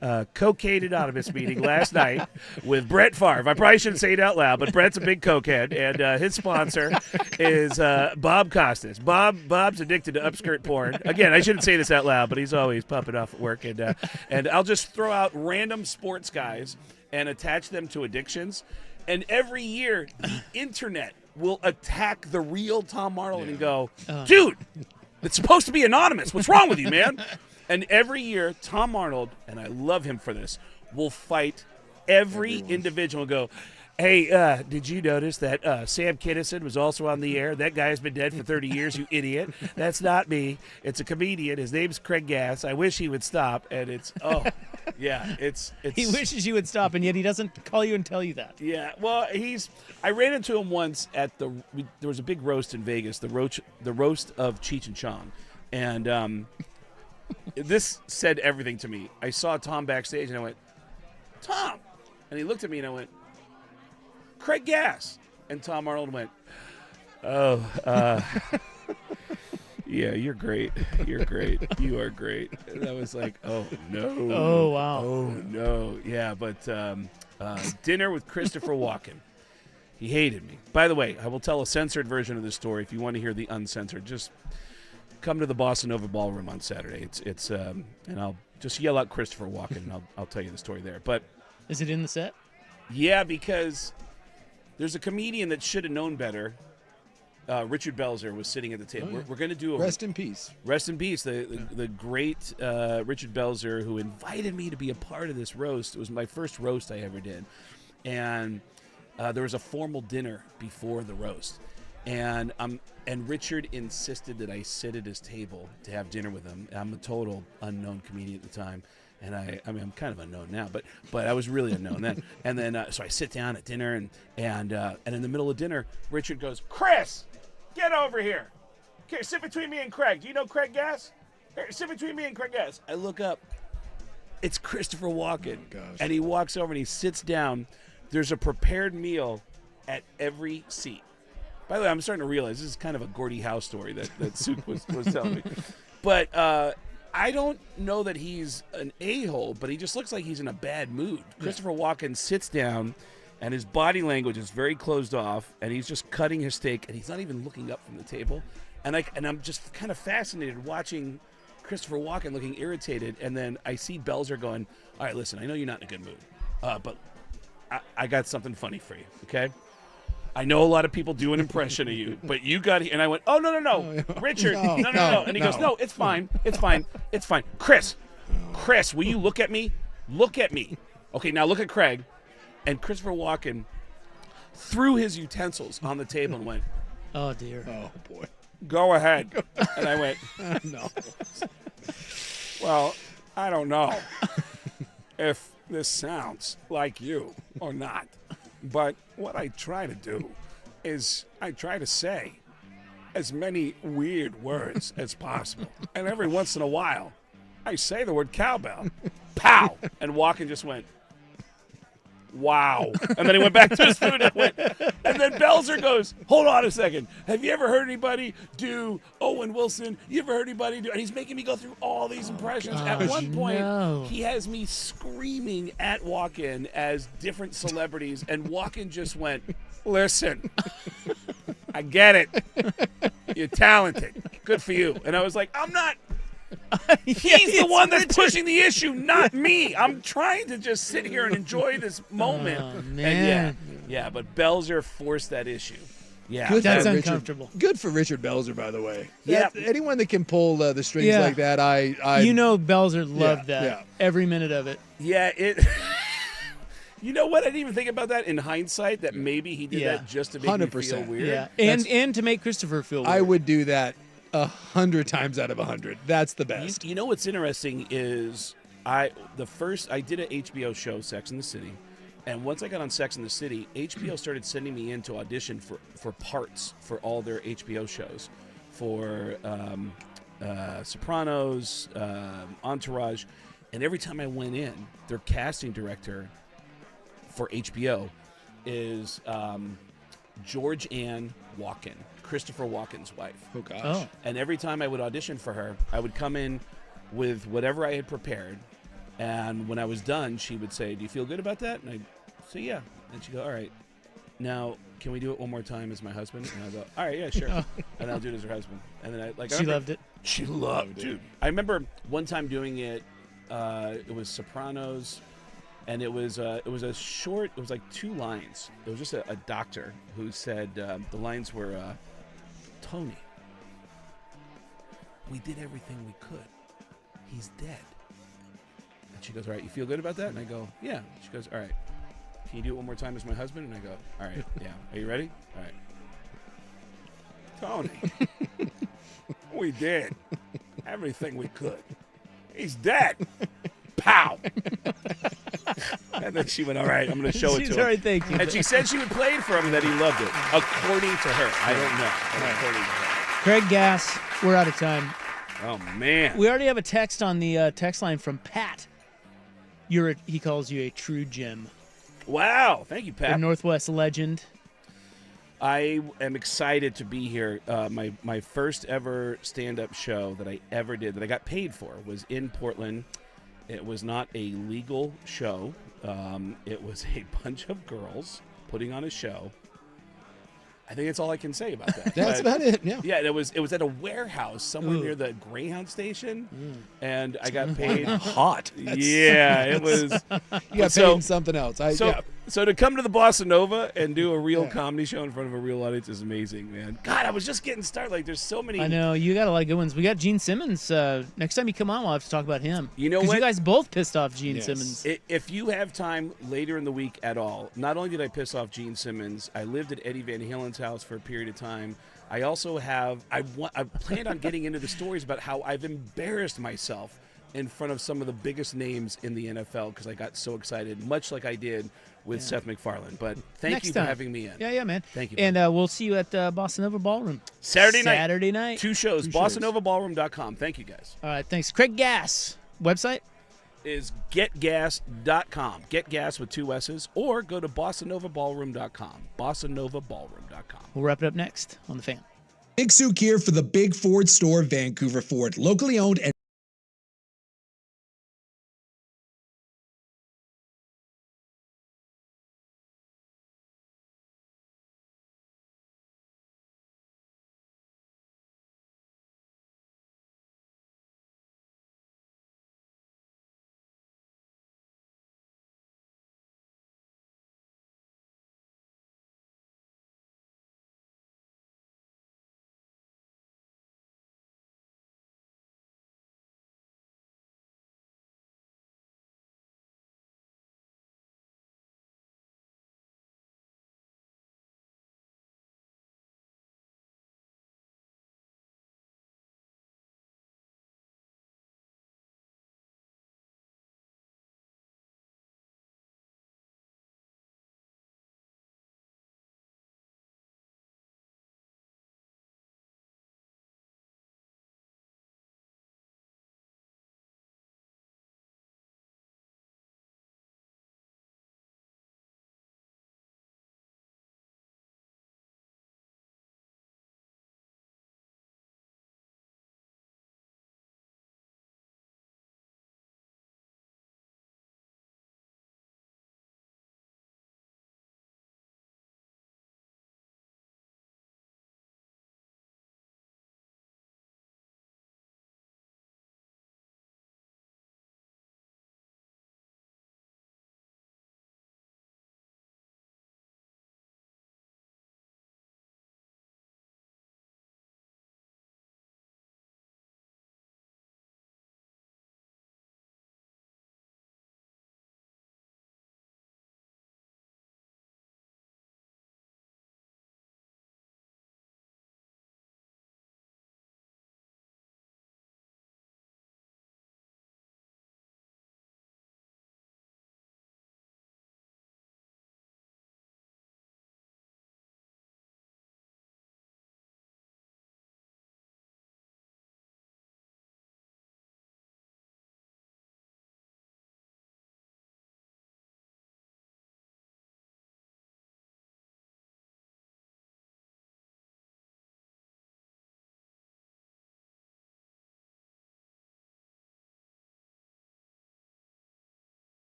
a Cocaine Anonymous meeting last night with Brett Favre. I probably shouldn't say it out loud, but Brett's a big cokehead, and his sponsor is Bob Costas. Bob's addicted to upskirt porn. Again, I shouldn't say this out loud, but he's always pumping off at work. And I'll just throw out random sports guys and attach them to addictions. And every year, the internet will attack the real Tom Arnold and go, dude, it's supposed to be anonymous. What's wrong with you, man? And every year, Tom Arnold, and I love him for this, will fight everyone. Individual and go, hey, did you notice that Sam Kinison was also on the air? That guy's been dead for 30 years, you idiot. That's not me. It's a comedian. His name's Craig Gass. I wish he would stop. And it's, it's he wishes you would stop, and yet he doesn't call you and tell you that. Yeah, well, I ran into him once at there was a big roast in Vegas, the roast of Cheech and Chong. And this said everything to me. I saw Tom backstage, and I went, Tom. And he looked at me, and I went, Craig Gass. And Tom Arnold went, yeah, you're great. You're great. You are great. And I was like, oh, no. Oh, wow. Oh, no. Yeah, but dinner with Christopher Walken. He hated me. By the way, I will tell a censored version of this story. If you want to hear the uncensored, just come to the Boston Nova Ballroom on Saturday. It's and I'll just yell out Christopher Walken, and I'll tell you the story there. But is it in the set? Yeah, because there's a comedian that should have known better. Richard Belzer was sitting at the table. Oh, yeah. We're going to do a Rest in peace. Rest in peace. The great Richard Belzer, who invited me to be a part of this roast. It was my first roast I ever did, and there was a formal dinner before the roast, and Richard insisted that I sit at his table to have dinner with him. I'm a total unknown comedian at the time. And I mean, I'm kind of unknown now, but I was really unknown then. And then, so I sit down at dinner, and in the middle of dinner, Richard goes, "Chris, get over here. Okay, sit between me and Craig. Do you know Craig Gass? Here, sit between me and Craig Gass." I look up. It's Christopher Walken. Oh, gosh. And he walks over and he sits down. There's a prepared meal at every seat. By the way, I'm starting to realize this is kind of a Gordie Howe story that Suk was telling me. But I don't know that he's an a-hole, but he just looks like he's in a bad mood. Christopher Walken sits down, and his body language is very closed off, and he's just cutting his steak, and he's not even looking up from the table. And I'm just kind of fascinated watching Christopher Walken looking irritated, and then I see Belzer going, "All right, listen, I know you're not in a good mood, but I got something funny for you, okay? I know a lot of people do an impression of you, but you got it." And I went, "Oh, no, Richard, no. And he goes, "No, it's fine. Chris, will you look at me? Look at me. Okay, now look at Craig." And Christopher Walken threw his utensils on the table and went, "Oh, dear. Oh, boy. Go ahead." And I went, No. Well, I don't know if this sounds like you or not, but what I try to do is I try to say as many weird words as possible. And every once in a while, I say the word cowbell. "Pow!" And Walken just went, "Wow." And then he went back to his food and went. And then Belzer goes, "Hold on a second. Have you ever heard anybody do Owen Wilson? You ever heard anybody do?" And he's making me go through all these impressions. At one point, he has me screaming at Walken as different celebrities, and Walken just went, "Listen, I get it. You're talented. Good for you." And I was like, "I'm not." He's the one that's pushing the issue, not me. I'm trying to just sit here and enjoy this moment. Oh, man. And but Belzer forced that issue. Yeah, Good That's for uncomfortable. Richard, good for Richard Belzer, by the way. Yeah. Anyone that can pull the strings Yeah. like that, I Belzer loved that. yeah. Every minute of it. Yeah, it. You know what? I didn't even think about that in hindsight. That maybe he did that just to make me feel 100%. weird. Yeah, and to make Christopher feel weird. I would do that 100 times out of 100. That's the best. You know what's interesting is I did an HBO show, Sex and the City, and once I got on Sex and the City, HBO started sending me in to audition for parts for all their HBO shows, for Sopranos, Entourage, and every time I went in, their casting director for HBO is George Ann Walken, Christopher Walken's wife. Oh, gosh. Oh. And every time I would audition for her, I would come in with whatever I had prepared. And when I was done, she would say, "Do you feel good about that?" And I'd say, "Yeah." And she'd go, "All right. Now, can we do it one more time as my husband?" And I'll go, "All right, yeah, sure." And I'll do it as her husband. And then She loved it. She loved it. Dude. I remember one time doing it, it was Sopranos. And it was a short, it was like 2 lines. It was just a doctor who said, the lines were, "Tony, we did everything we could. He's dead." And she goes, "All right, you feel good about that?" And I go, "Yeah." She goes, "All right, can you do it one more time as my husband?" And I go, "All right, yeah. Are you ready?" "All right. Tony, we did everything we could. He's dead." Pow! And then she went, "All right, I'm going to show it She's to him." all right, thank you. And she said she would play it for him and that he loved it. According to her. I don't know. According to her. Craig Gass, we're out of time. Oh, man. We already have a text on the text line from Pat. He calls you a true gem. Wow. Thank you, A Pat. Northwest legend. I am excited to be here. My first ever stand-up show that I ever did, that I got paid for, was in Portland. It was not a legal show. It was a bunch of girls putting on a show. I think that's all I can say about that. That's about it. Yeah. Yeah, it was at a warehouse somewhere near the Greyhound station, and I got paid hot. Yeah, it was. You got paid in something else. So to come to the Bossa Nova and do a real comedy show in front of a real audience is amazing, man. God, I was just getting started. Like, there's so many. I know you got a lot of good ones. We got Gene Simmons. Next time you come on, we'll have to talk about him. You know 'Cause what? you guys both pissed off Gene Simmons. If you have time later in the week at all, not only did I piss off Gene Simmons, I lived at Eddie Van Halen's house for a period of time. I also have. I planned on getting into the stories about how I've embarrassed myself in front of some of the biggest names in the NFL because I got so excited, much like I did with Seth MacFarlane. But thank Next you time. for having me in. Yeah, man. Thank you. And we'll see you at Bossa Nova Ballroom. Saturday night. 2 shows. BossanovaBallroom.com. Thank you, guys. All right, thanks. Craig Gass, website? Is getgas.com. Get gas with 2 S's. Or go to BossanovaBallroom.com. BossanovaBallroom.com. We'll wrap it up next on The Fan. Big Souk here for the Big Ford store, Vancouver Ford. Locally owned and